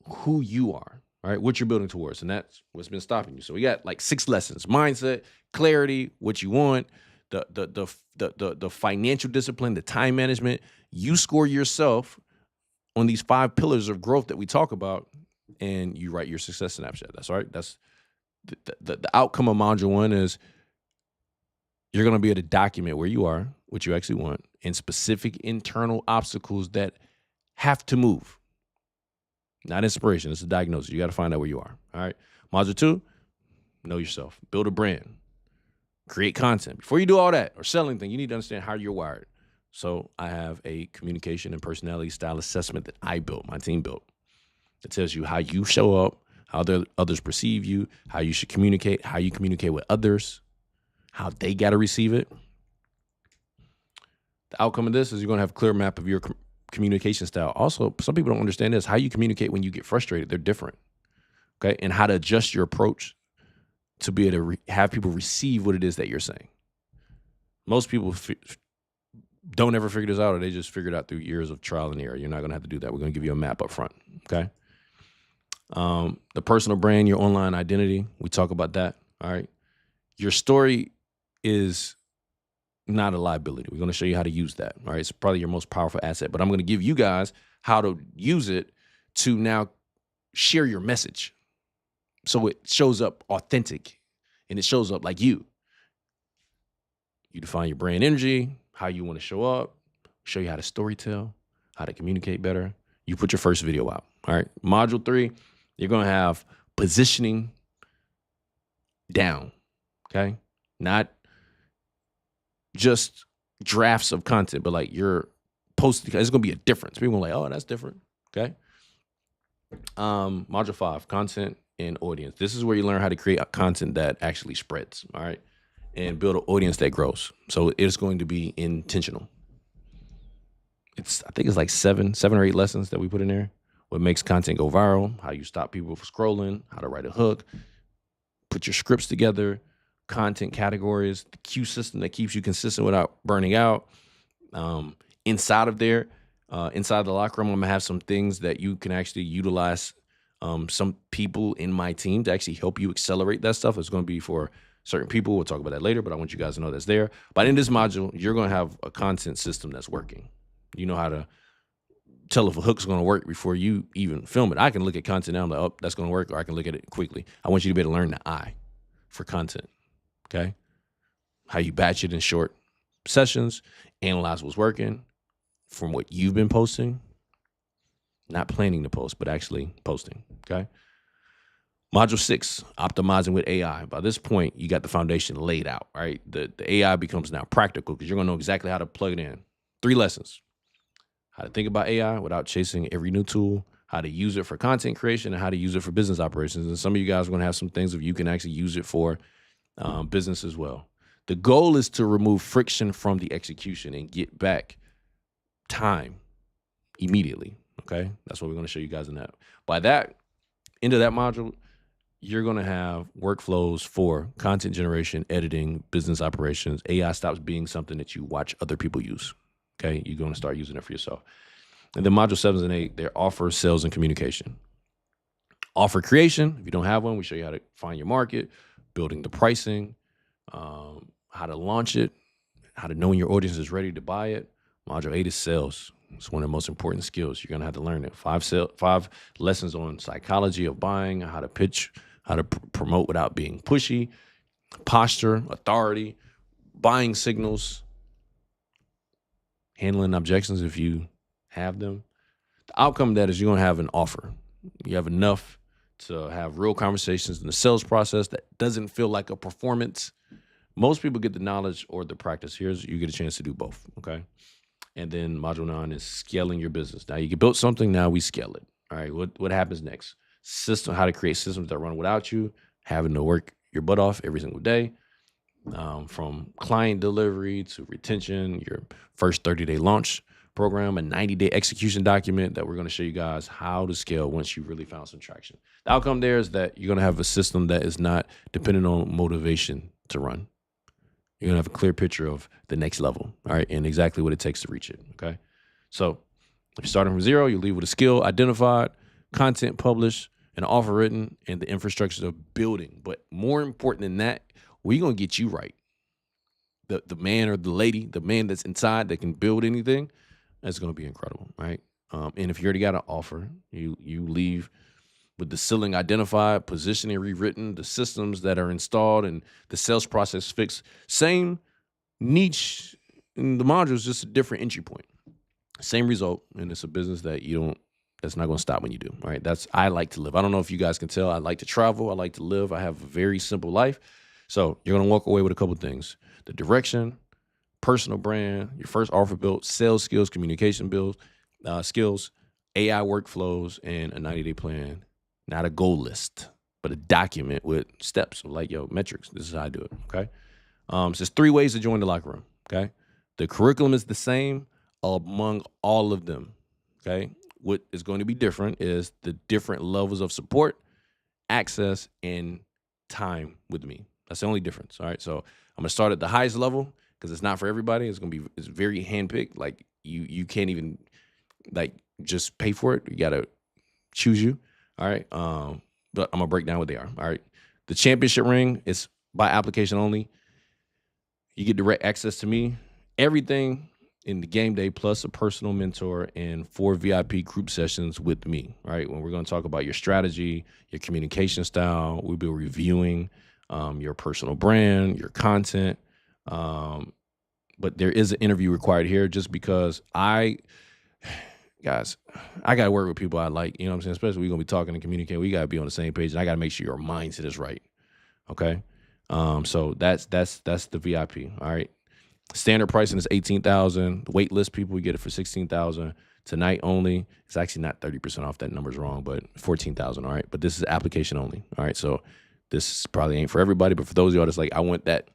who you are, all right? What you're building towards, and that's what's been stopping you. So we got like 6 lessons: mindset, clarity, what you want, the financial discipline, the time management. You score yourself on these 5 pillars of growth that we talk about, and you write your success snapshot. That's right. That's the outcome of module 1 is you're going to be able to document where you are, what you actually want, and specific internal obstacles that have to move. Not inspiration. It's a diagnosis. You got to find out where you are. All right. Module 2, know yourself. Build a brand. Create content. Before you do all that or sell anything, you need to understand how you're wired. So I have a communication and personality style assessment that I built, my team built. It tells you how you show up, how others perceive you, how you should communicate, how you communicate with others, how they got to receive it. The outcome of this is you're going to have a clear map of your communication style. Also, some people don't understand this. How you communicate when you get frustrated, they're different. Okay. And how to adjust your approach to be able to have people receive what it is that you're saying. Most people don't ever figure this out, or they just figure it out through years of trial and error. You're not going to have to do that. We're going to give you a map up front. Okay. The personal brand, your online identity. We talk about that. All right. Your story is not a liability. We're going to show you how to use that. All right. It's probably your most powerful asset, but I'm going to give you guys how to use it to now share your message. So it shows up authentic and it shows up like you. You define your brand energy, how you want to show up, show you how to storytell, how to communicate better. You put your first video out. All right. Module 3, you're going to have positioning down. Okay. Not just drafts of content, but like you're posting. It's going to be a difference. People are like, oh, that's different. Okay. Module 5, content and audience. This is where you learn how to create content that actually spreads. All right. And build an audience that grows. So it's going to be intentional. I think it's like seven or 8 lessons that we put in there. What makes content go viral, how you stop people from scrolling, how to write a hook, put your scripts together, content categories, the Q system that keeps you consistent without burning out. Inside of there, inside the locker room, I'm gonna have some things that you can actually utilize. Some people in my team to actually help you accelerate that stuff. It's going to be for certain people. We'll talk about that later, but I want you guys to know that's there. But in this module, you're going to have a content system that's working. You know how to tell if a hook's going to work before you even film it. I can look at content now, I'm like, oh, that's going to work, or I can look at it quickly. I want you to be able to learn the I for content, okay? How you batch it in short sessions, analyze what's working from what you've been posting, not planning to post, but actually posting, okay? Module 6, optimizing with AI. By this point, you got the foundation laid out, right? The AI becomes now practical because you're going to know exactly how to plug it in. 3 lessons. How to think about AI without chasing every new tool, how to use it for content creation, and how to use it for business operations. And some of you guys are going to have some things if you can actually use it for business as well. The goal is to remove friction from the execution and get back time immediately, okay? That's what we're going to show you guys in that. By that, into that module, you're going to have workflows for content generation, editing, business operations. AI stops being something that you watch other people use. Okay, you're going to start using it for yourself. And then module 7 and 8, they're offer, sales, and communication. Offer creation, if you don't have one, we show you how to find your market, building the pricing, how how to launch it, how to know when your audience is ready to buy it. Module 8 is sales. It's one of the most important skills. You're going to have to learn it. 5 lessons on psychology of buying, how to pitch, how to promote without being pushy, posture, authority, buying signals, handling objections if you have them. The outcome of that is you're going to have an offer. You have enough to have real conversations in the sales process that doesn't feel like a performance. Most people get the knowledge or the practice. You get a chance to do both, okay? And then module 9 is scaling your business. Now you built something, now we scale it. All right, what happens next? System, how to create systems that run without you, having to work your butt off every single day. From client delivery to retention, your first 30-day launch program, a 90-day execution document that we're going to show you guys how to scale once you really found some traction. The outcome there is that you're going to have a system that is not dependent on motivation to run. You're going to have a clear picture of the next level, all right, and exactly what it takes to reach it, okay? So if you're starting from zero, you leave with a skill identified, content published, an offer written, and the infrastructure of building. But more important than that, we're going to get you right. The man or the lady, the man that's inside that can build anything, that's going to be incredible, right? And if you already got an offer, you leave with the ceiling identified, positioning rewritten, the systems that are installed, and the sales process fixed. Same niche in the modules, just a different entry point. Same result, and it's a business that that's not going to stop when you do, right? I like to live. I don't know if you guys can tell. I like to travel. I like to live. I have a very simple life. So you're going to walk away with a couple things: the direction, personal brand, your first offer built, sales skills, communication skills, AI workflows, and a 90-day plan. Not a goal list, but a document with steps, like, metrics. This is how I do it, okay? So there's 3 ways to join the locker room, okay? The curriculum is the same among all of them, okay? What is going to be different is the different levels of support, access, and time with me. That's the only difference, all right? So I'm going to start at the highest level because it's not for everybody. It's very handpicked. Like, you can't even, just pay for it. You got to choose you. All right. But I'm going to break down what they are. All right. The championship ring is by application only. You get direct access to me, everything in the game day, plus a personal mentor and 4 VIP group sessions with me. Right. When we're going to talk about your strategy, your communication style, we'll be reviewing your personal brand, your content. But there is an interview required here just because guys, I got to work with people I like, you know what I'm saying? Especially we're going to be talking and communicating. We got to be on the same page, and I got to make sure your mindset is right, okay? So that's the VIP, all right? Standard pricing is $18,000. The wait list people, we get it for $16,000. Tonight only, it's actually not 30% off. That number's wrong, but $14,000, all right? But this is application only, all right? So this probably ain't for everybody, but for those of y'all that's like, I want that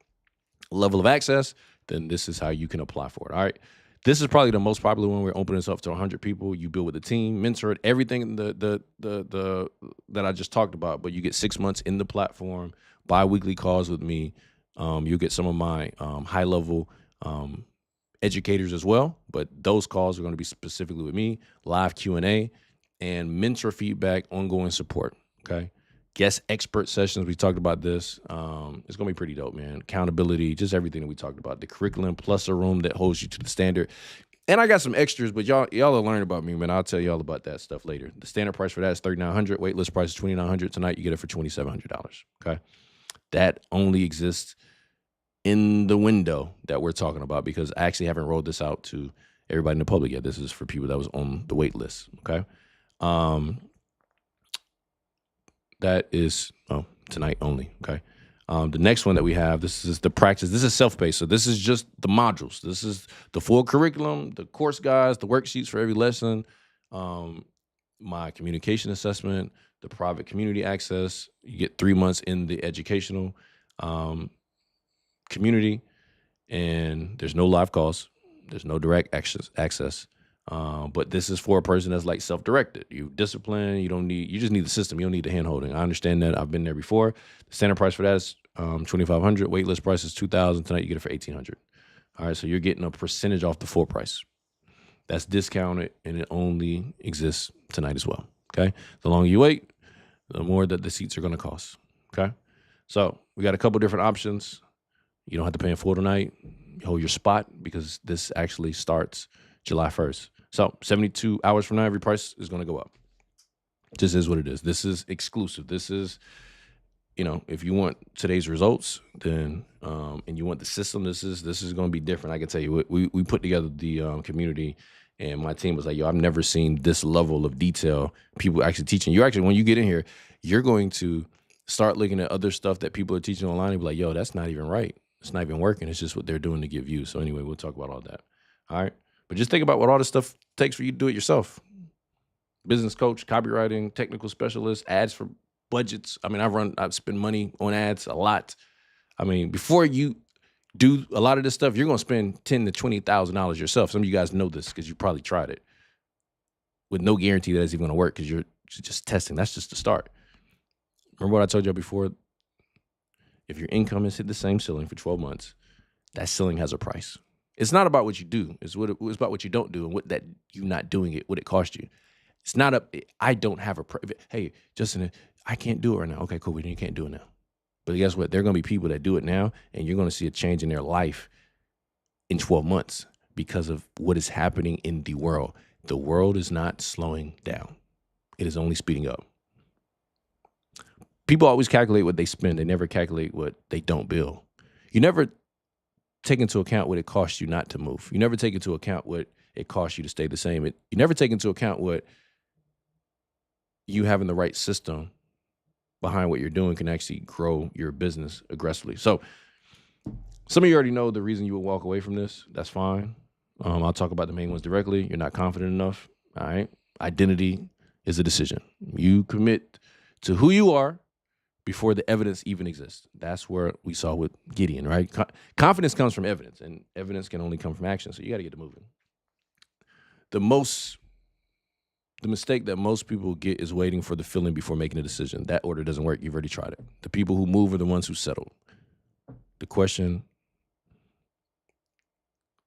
level of access, then this is how you can apply for it, all right? This is probably the most popular one. We're opening this up to 100 people. You build with the team, mentor it, everything that I just talked about. But you get 6 months in the platform, bi-weekly calls with me. You'll get some of my high-level educators as well. But those calls are going to be specifically with me, live Q&A, and mentor feedback, ongoing support, okay? Guest expert sessions, we talked about this. It's going to be pretty dope, man. Accountability, just everything that we talked about. The curriculum plus a room that holds you to the standard. And I got some extras, but y'all will learn about me, man. I'll tell y'all about that stuff later. The standard price for that is $3,900. Waitlist price is $2,900. Tonight, you get it for $2,700, okay? That only exists in the window that we're talking about because I actually haven't rolled this out to everybody in the public yet. This is for people that was on the wait list, okay? That is tonight only, okay? The next one that we have, this is the practice. This is self-paced, so this is just the modules. This is the full curriculum, the course guides, the worksheets for every lesson, my communication assessment, the private community access. You get 3 months in the educational community, and there's no live calls. There's no direct access. But this is for a person that's like self-directed. You discipline, you just need the system. You don't need the hand-holding. I understand that. I've been there before. The standard price for that is $2,500. Waitlist price is $2,000. Tonight you get it for $1,800. All right, so you're getting a percentage off the full price. That's discounted, and it only exists tonight as well, okay? The longer you wait, the more that the seats are going to cost, okay? So we got a couple different options. You don't have to pay in full tonight. You hold your spot because this actually starts July 1st. So 72 hours from now, every price is going to go up. Just is what it is. This is exclusive. This is, you know, if you want today's results, then and you want the system, this is going to be different. I can tell you, we put together the community, and my team was like, yo, I've never seen this level of detail. People actually teaching. You actually, when you get in here, you're going to start looking at other stuff that people are teaching online and be like, yo, that's not even right. It's not even working. It's just what they're doing to give you. So anyway, we'll talk about all that. All right. But just think about what all this stuff takes for you to do it yourself. Business coach, copywriting, technical specialist, ads for budgets. I mean, I've spent money on ads a lot. I mean, before you do a lot of this stuff, you're going to spend $10,000 to $20,000 yourself. Some of you guys know this because you probably tried it with no guarantee that it's even going to work because you're just testing. That's just the start. Remember what I told you before? If your income has hit the same ceiling for 12 months, that ceiling has a price. It's not about what you do. It's about what you don't do and what that you not doing it, what it cost you. It's not I don't have hey, Justin, I can't do it right now. Okay, cool. You can't do it now. But guess what? There are going to be people that do it now, and you're going to see a change in their life in 12 months because of what is happening in the world. The world is not slowing down. It is only speeding up. People always calculate what they spend. They never calculate what they don't build. You never take into account what it costs you not to move. You never take into account what it costs you to stay the same. You never take into account what you having the right system behind what you're doing can actually grow your business aggressively. So some of you already know the reason you would walk away from this. That's fine. I'll talk about the main ones directly. You're not confident enough. All right. Identity is a decision. You commit to who you are before the evidence even exists. That's where we saw with Gideon, right? Confidence comes from evidence, and evidence can only come from action. So you got to get to moving. The mistake that most people get is waiting for the feeling before making a decision. That order doesn't work. You've already tried it. The people who move are the ones who settle. The question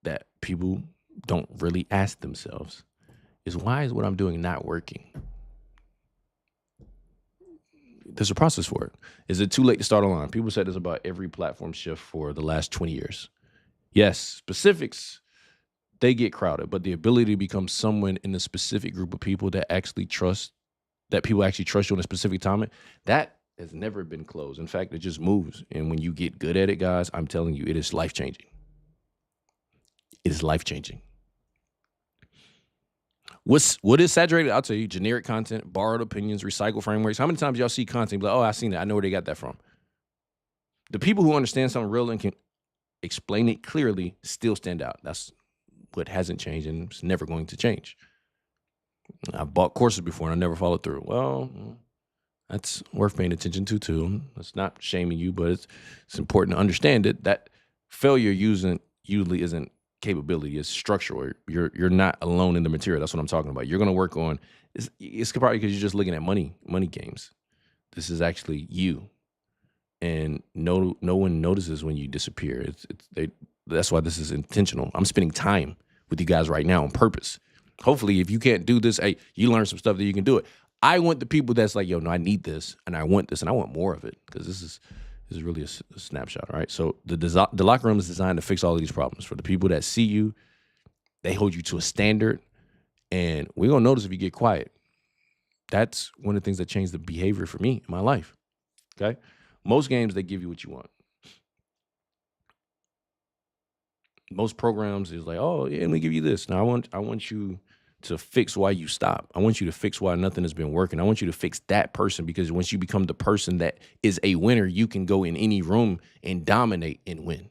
that people don't really ask themselves is, why is what I'm doing not working? There's a process for it. Is it too late to start online? People said this about every platform shift for the last 20 years. Yes, specifics, they get crowded, but the ability to become someone in a specific group of people that actually trust, that people actually trust you in a specific time, that has never been closed. In fact, it just moves. And when you get good at it, guys, I'm telling you, it is life-changing. It is life-changing. What is saturated? I'll tell you, generic content, borrowed opinions, recycled frameworks. How many times y'all see content like, oh, I've seen that. I know where they got that from. The people who understand something real and can explain it clearly still stand out. That's what hasn't changed and it's never going to change. I've bought courses before and I never followed through. Well, that's worth paying attention to too. It's not shaming you, but it's important to understand it, that failure usually isn't capability, is structural. You're not alone in the material. That's what I'm talking about. You're going to work on, it's probably because you're just looking at money games. This is actually you. And no one notices when you disappear. That's why this is intentional. I'm spending time with you guys right now on purpose. Hopefully, if you can't do this, hey, you learn some stuff that you can do it. I want the people that's like, yo, no, I need this, and I want this, and I want more of it, because this is really a snapshot, all right? So the locker room is designed to fix all of these problems. For the people that see you, they hold you to a standard, and we're going to notice if you get quiet. That's one of the things that changed the behavior for me in my life, okay? Most games, they give you what you want. Most programs is like, oh, yeah, let me give you this. Now, I want you to fix why you stop. I want you to fix why nothing has been working. I want you to fix that person, because once you become the person that is a winner, you can go in any room and dominate and win.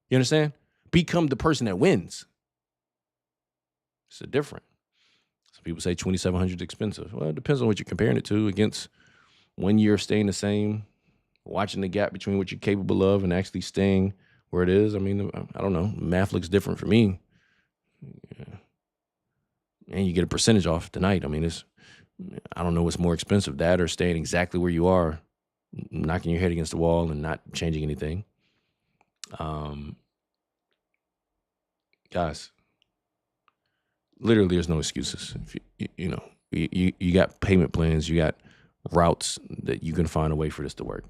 You understand? Become the person that wins. It's a different. Some people say $2,700 is expensive. Well, it depends on what you're comparing it to against 1 year staying the same, watching the gap between what you're capable of and actually staying where it is. I mean, I don't know. Math looks different for me. Yeah. And you get a percentage off tonight. I mean, I don't know what's more expensive, that or staying exactly where you are, knocking your head against the wall and not changing anything. Guys, literally there's no excuses. If you got payment plans, you got routes that you can find a way for this to work.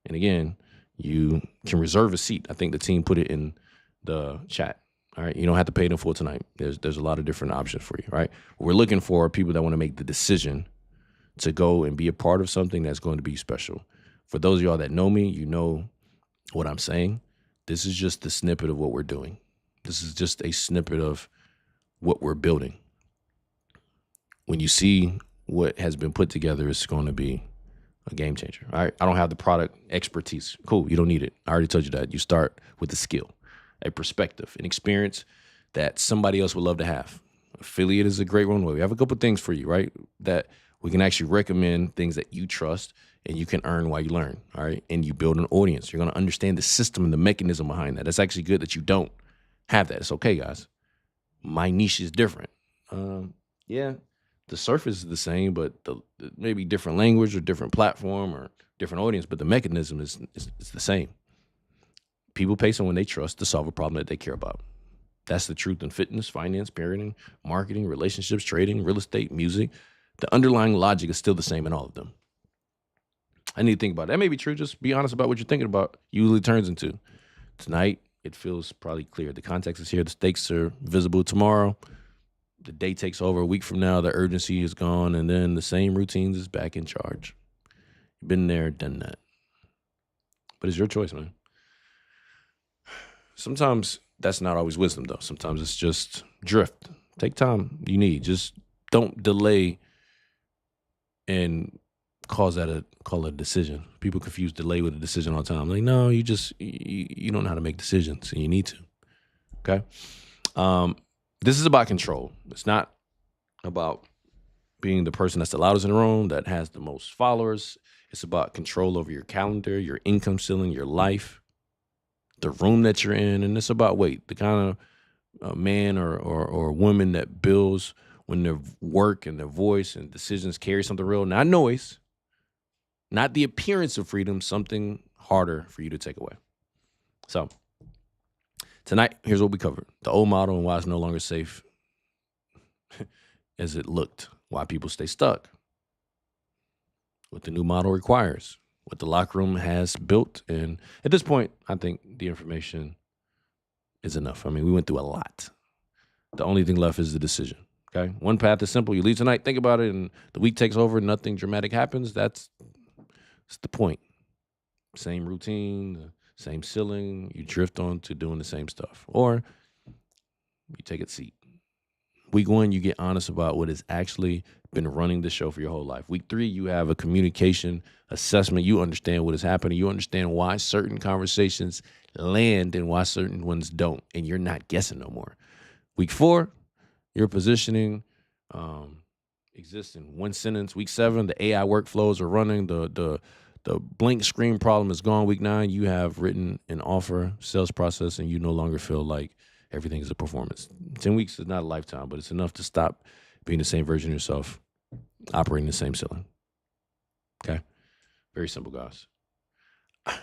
And again, you can reserve a seat. I think the team put it in the chat. All right, you don't have to pay it in full tonight. There's a lot of different options for you, right? What we're looking for people that want to make the decision to go and be a part of something that's going to be special. For those of y'all that know me, you know what I'm saying. This is just the snippet of what we're doing. This is just a snippet of what we're building. When you see what has been put together, it's going to be a game changer. All right, I don't have the product expertise. Cool, you don't need it. I already told you that. You start with a skill, a perspective, an experience that somebody else would love to have. Affiliate is a great one. We have a couple things for you, right? That we can actually recommend things that you trust and you can earn while you learn, all right? And you build an audience. You're going to understand the system and the mechanism behind that. It's actually good that you don't have that. It's okay, guys. My niche is different. Yeah, the surface is the same, but maybe different language or different platform or different audience, but the mechanism is the same. People pay someone they trust to solve a problem that they care about. That's the truth in fitness, finance, parenting, marketing, relationships, trading, real estate, music. The underlying logic is still the same in all of them. I need to think about it. That may be true. Just be honest about what you're thinking about. Usually turns into. Tonight, it feels probably clear. The context is here. The stakes are visible tomorrow. The day takes over. A week from now, the urgency is gone. And then the same routines is back in charge. You've been there, done that. But it's your choice, man. Sometimes that's not always wisdom, though. Sometimes it's just drift. Take time you need. Just don't delay and call it a decision. People confuse delay with a decision all the time. Like, no, you don't know how to make decisions, and you need to. Okay? This is about control. It's not about being the person that's the loudest in the room, that has the most followers. It's about control over your calendar, your income ceiling, your life, the room that you're in. And it's about the kind of man or woman that builds when their work and their voice and decisions carry something real, not noise, not the appearance of freedom, something harder for you to take away. So tonight, here's what we covered. The old model and why it's no longer safe as it looked, why people stay stuck, what the new model requires, what the locker room has built. And at this point, I think the information is enough. I mean, we went through a lot. The only thing left is the decision, okay? One path is simple. You leave tonight, think about it, and the week takes over, nothing dramatic happens. That's the point. Same routine, same ceiling. You drift on to doing the same stuff. Or you take a seat. Week 1, you get honest about what has actually been running the show for your whole life. Week 3, you have a communication assessment. You understand what is happening. You understand why certain conversations land and why certain ones don't. And you're not guessing no more. Week 4, your positioning exists in one sentence. Week 7, the AI workflows are running. The blank screen problem is gone. Week 9, you have written an offer, sales process, and you no longer feel like everything is a performance. 10 weeks is not a lifetime, but it's enough to stop being the same version of yourself, operating the same ceiling. Okay? Very simple, guys. I'm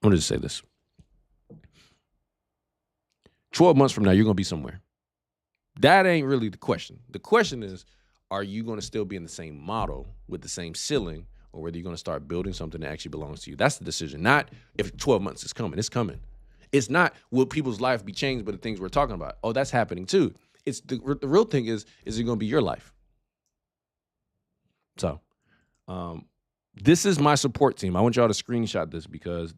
going to just say this. 12 months from now, you're going to be somewhere. That ain't really the question. The question is, are you going to still be in the same model with the same ceiling, or whether you're going to start building something that actually belongs to you? That's the decision. Not if 12 months is coming. It's coming. It's not will people's life be changed by the things we're talking about. Oh, that's happening too. It's the real thing is it going to be your life? So this is my support team. I want y'all to screenshot this because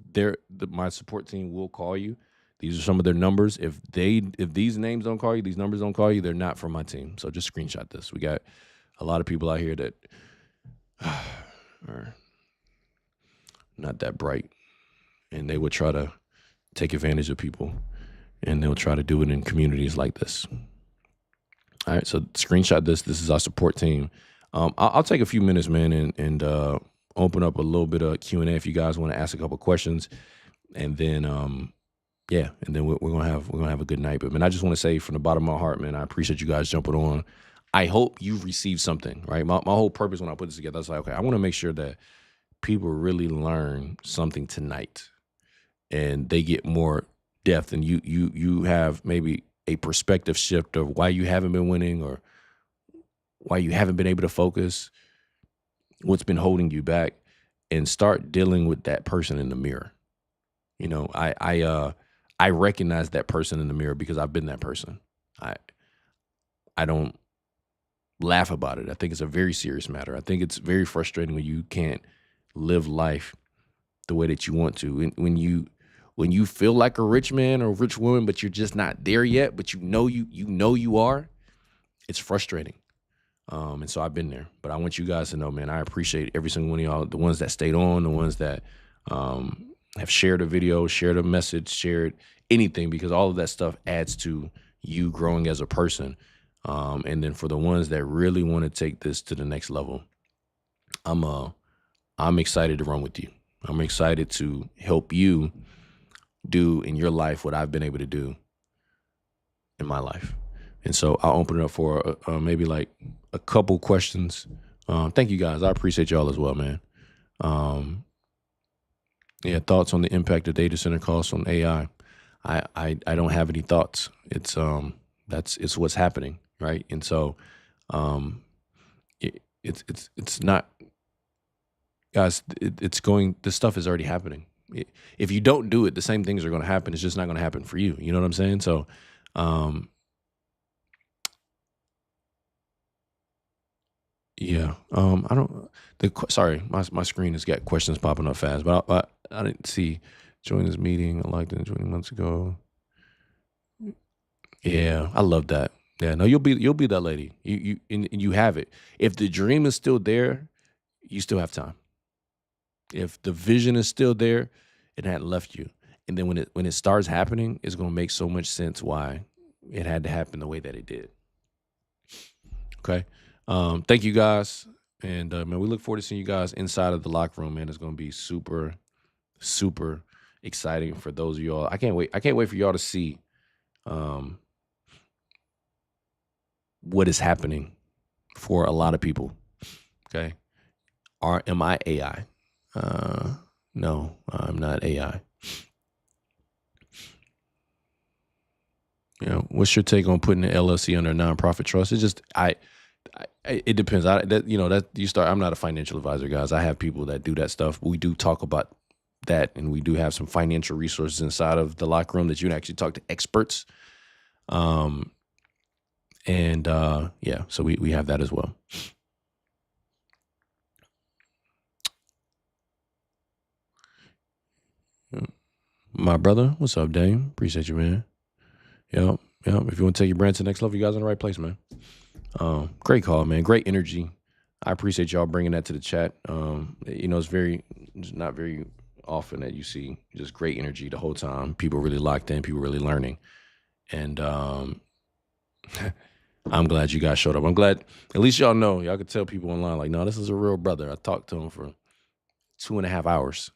my support team will call you. These are some of their numbers. If these names don't call you, these numbers don't call you, they're not from my team. So just screenshot this. We got a lot of people out here that are not that bright, and they would try to take advantage of people, and they'll try to do it in communities like this. All right, so screenshot this. This is our support team. I'll take a few minutes, man, and open up a little bit of Q&A if you guys want to ask a couple questions, and then and then we're gonna have a good night. But man, I just want to say from the bottom of my heart, man, I appreciate you guys jumping on. I hope you received something, right? My whole purpose when I put this together, I was like, okay, I want to make sure that people really learn something tonight, and they get more depth, and you have maybe a perspective shift of why you haven't been winning or why you haven't been able to focus, what's been holding you back, and start dealing with that person in the mirror. You know, I recognize that person in the mirror because I've been that person. I don't laugh about it. I think it's a very serious matter. I think it's very frustrating when you can't live life the way that you want to. When you feel like a rich man or a rich woman, but you're just not there yet, but you know you are, it's frustrating. And so I've been there. But I want you guys to know, man, I appreciate every single one of y'all, the ones that stayed on, the ones that have shared a video, shared a message, shared anything, because all of that stuff adds to you growing as a person. And then for the ones that really want to take this to the next level, I'm excited to run with you. I'm excited to help you do in your life what I've been able to do in my life. And so I'll open it up for maybe like a couple questions. Thank you guys. I appreciate y'all as well, man. Yeah, thoughts on the impact of data center costs on AI. I don't have any thoughts. It's what's happening, right? And so it's not, guys, this stuff is already happening. If you don't do it, the same things are going to happen. It's just not going to happen for you. You know what I'm saying? So, yeah. I don't. Sorry, my screen has got questions popping up fast, but I didn't see. Join this meeting. I liked it 20 months ago. Yeah, I love that. Yeah, no, you'll be that lady. You have it. If the dream is still there, you still have time. If the vision is still there, it hadn't left you. And then when it starts happening, it's gonna make so much sense why it had to happen the way that it did. Okay. Thank you guys. And man, we look forward to seeing you guys inside of the locker room, man. It's gonna be super, super exciting for those of y'all. I can't wait for y'all to see what is happening for a lot of people. Okay. Am I AI? No, I'm not AI. You know, what's your take on putting the LLC under a nonprofit trust? It's just it depends. I'm not a financial advisor, guys. I have people that do that stuff. We do talk about that, and we do have some financial resources inside of the locker room that you can actually talk to experts. Yeah, so we have that as well. My brother, what's up, Dame? Appreciate you, man. Yep. If you want to take your brand to the next level, you guys are in the right place, man. Great call, man. Great energy. I appreciate y'all bringing that to the chat. It's not very often that you see just great energy the whole time. People really locked in. People really learning. And I'm glad you guys showed up. I'm glad at least y'all know. Y'all could tell people online like, no, this is a real brother. I talked to him for 2.5 hours.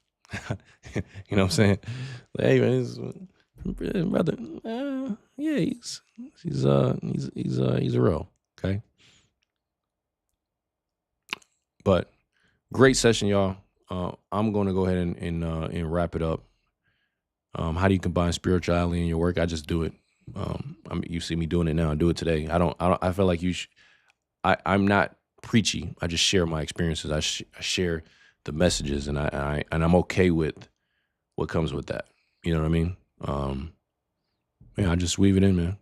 You know what I'm saying? Like, hey, man, this is brother. Yeah, he's a real. Okay. But great session, y'all. I'm going to go ahead and wrap it up. How do you combine spirituality in your work? I just do it. You see me doing it now. I do it today. I feel like I'm not preachy. I just share my experiences. I share the messages, and I'm okay with what comes with that. You know what I mean? Yeah, I just weave it in, man.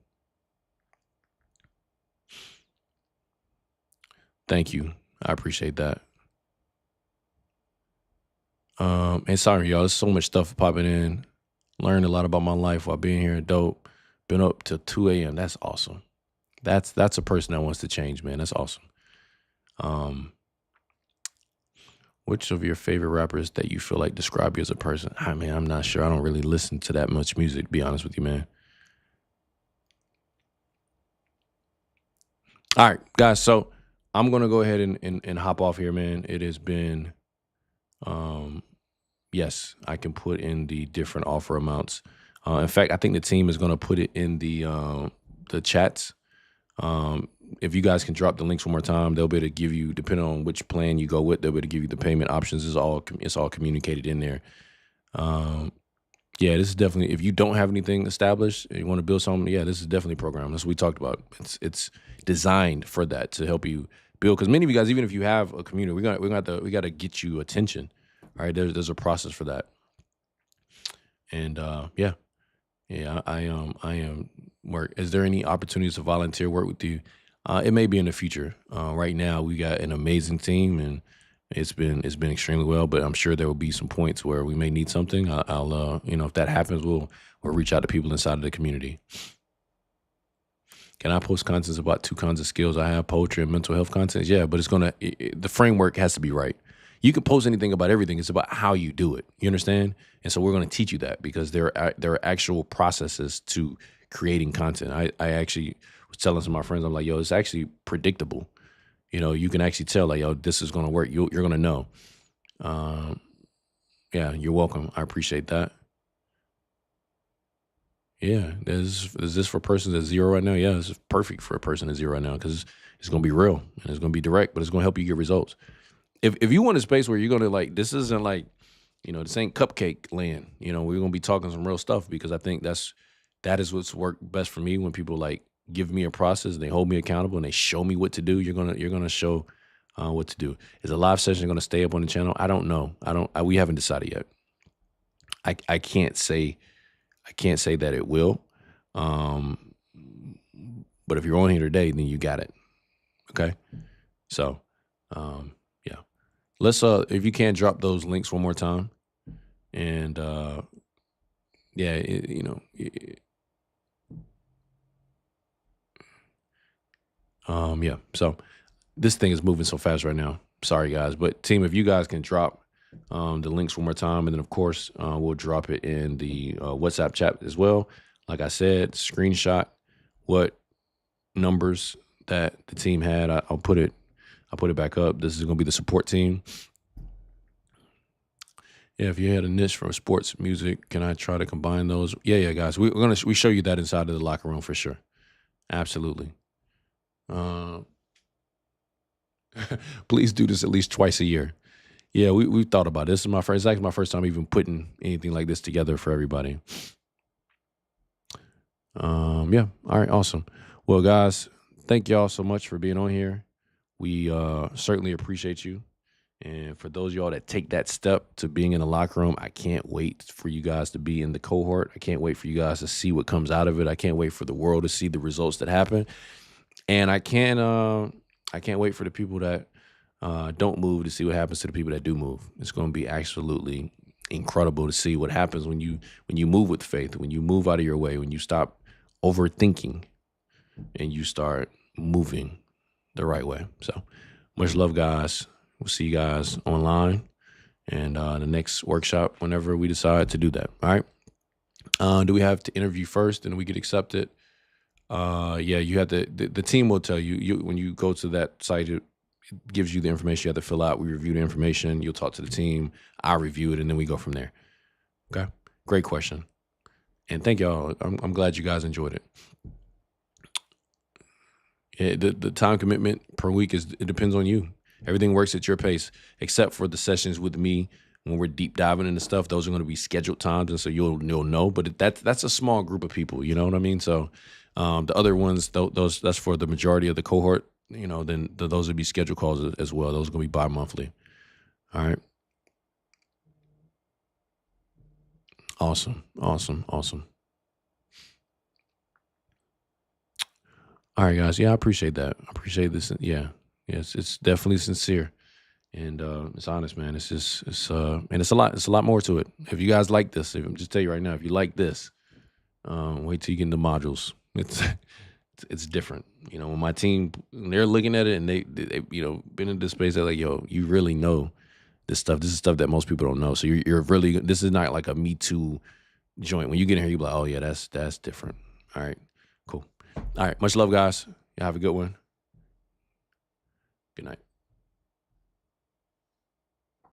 Thank you. I appreciate that. And sorry, y'all. There's so much stuff popping in. Learned a lot about my life while being here. Dope. Been up till 2 a.m. That's awesome. That's a person that wants to change, man. That's awesome. Which of your favorite rappers that you feel like describe you as a person? Man, I'm not sure. I don't really listen to that much music, to be honest with you, man. All right, guys. So I'm going to go ahead and hop off here, man. It has been, yes, I can put in the different offer amounts. In fact, I think the team is going to put it in the chats. If you guys can drop the links one more time, they'll be able to give you, depending on which plan you go with, they'll be able to give you the payment options. It's all communicated in there. Yeah, this is definitely, if you don't have anything established and you want to build something, yeah, this is definitely a program. That's what we talked about. It's designed for that, to help you build. Because many of you guys, even if you have a community, we got to get you attention. All right, there's a process for that. And yeah, I am work. Is there any opportunities to volunteer work with you? It may be in the future. Right now, we got an amazing team, and it's been extremely well. But I'm sure there will be some points where we may need something. I'll if that happens, we'll reach out to people inside of the community. Can I post content about 2 kinds of skills I have, poetry and mental health content? Yeah, but the framework has to be right. You can post anything about everything. It's about how you do it. You understand? And so we're going to teach you that, because there are actual processes to creating content. I actually was telling some of my friends, I'm like, yo, it's actually predictable. You can actually tell, like, yo, this is going to work. You're going to know. Yeah, you're welcome. I appreciate that. Yeah, is this for persons at 0 right now? Yeah, this is perfect for a person at 0 right now, because it's going to be real and it's going to be direct, but it's going to help you get results. If you want a space where you're going to, like, this isn't like, this ain't cupcake land. We're going to be talking some real stuff, because I think that is what's worked best for me, when people, like, give me a process and they hold me accountable and they show me what to do. You're gonna show what to do. Is a live session going to stay up on the channel? I don't know. We haven't decided yet. I can't say that it will. But if you're on here today, then you got it. Okay. So, yeah. Let's if you can, drop those links one more time. And yeah, yeah. So this thing is moving so fast right now. Sorry guys, but team, if you guys can drop the links one more time, and then of course we'll drop it in the WhatsApp chat as well. Like I said, screenshot what numbers that the team had. I'll put it back up. This is going to be the support team. Yeah, if you had a niche from sports music, can I try to combine those? Yeah, guys. We show you that inside of the locker room for sure. Absolutely. Please do this at least twice a year. Yeah, we thought about it. This is it's actually my first time even putting anything like this together for everybody. Yeah. All right. Awesome. Well, guys, thank y'all so much for being on here. We certainly appreciate you. And for those of y'all that take that step to being in the locker room, I can't wait for you guys to be in the cohort. I can't wait for you guys to see what comes out of it. I can't wait for the world to see the results that happen. And I can't wait for the people that don't move to see what happens to the people that do move. It's going to be absolutely incredible to see what happens when you move with faith, when you move out of your way, when you stop overthinking and you start moving the right way. So much love, guys. We'll see you guys online and the next workshop whenever we decide to do that. All right. Do we have to interview first and we get accepted? Yeah, you have to. The team will tell you when you go to that site. It gives you the information you have to fill out. We review the information. You'll talk to the team. I review it, and then we go from there. Okay. Great question, and thank y'all. I'm glad you guys enjoyed it. The time commitment per week it depends on you. Everything works at your pace, except for the sessions with me when we're deep diving into stuff. Those are going to be scheduled times, and so you'll know. But that's a small group of people. You know what I mean? So the other ones, those that's for the majority of the cohort. Then those would be scheduled calls as well. Those are going to be bi-monthly. All right. Awesome. All right, guys. Yeah, I appreciate that. I appreciate this. Yeah. Yes, it's definitely sincere, and it's honest, man. And it's a lot more to it. If you guys like this, I'm just tell you right now, if you like this, wait till you get into modules. It's different. When my team, when they're looking at it and they been in this space, they're like, yo, you really know this stuff. This is stuff that most people don't know. So you're really, this is not like a Me Too joint. When you get in here, you're like, oh yeah, that's different. All right, cool. All right, much love, guys. You have a good one. Good night.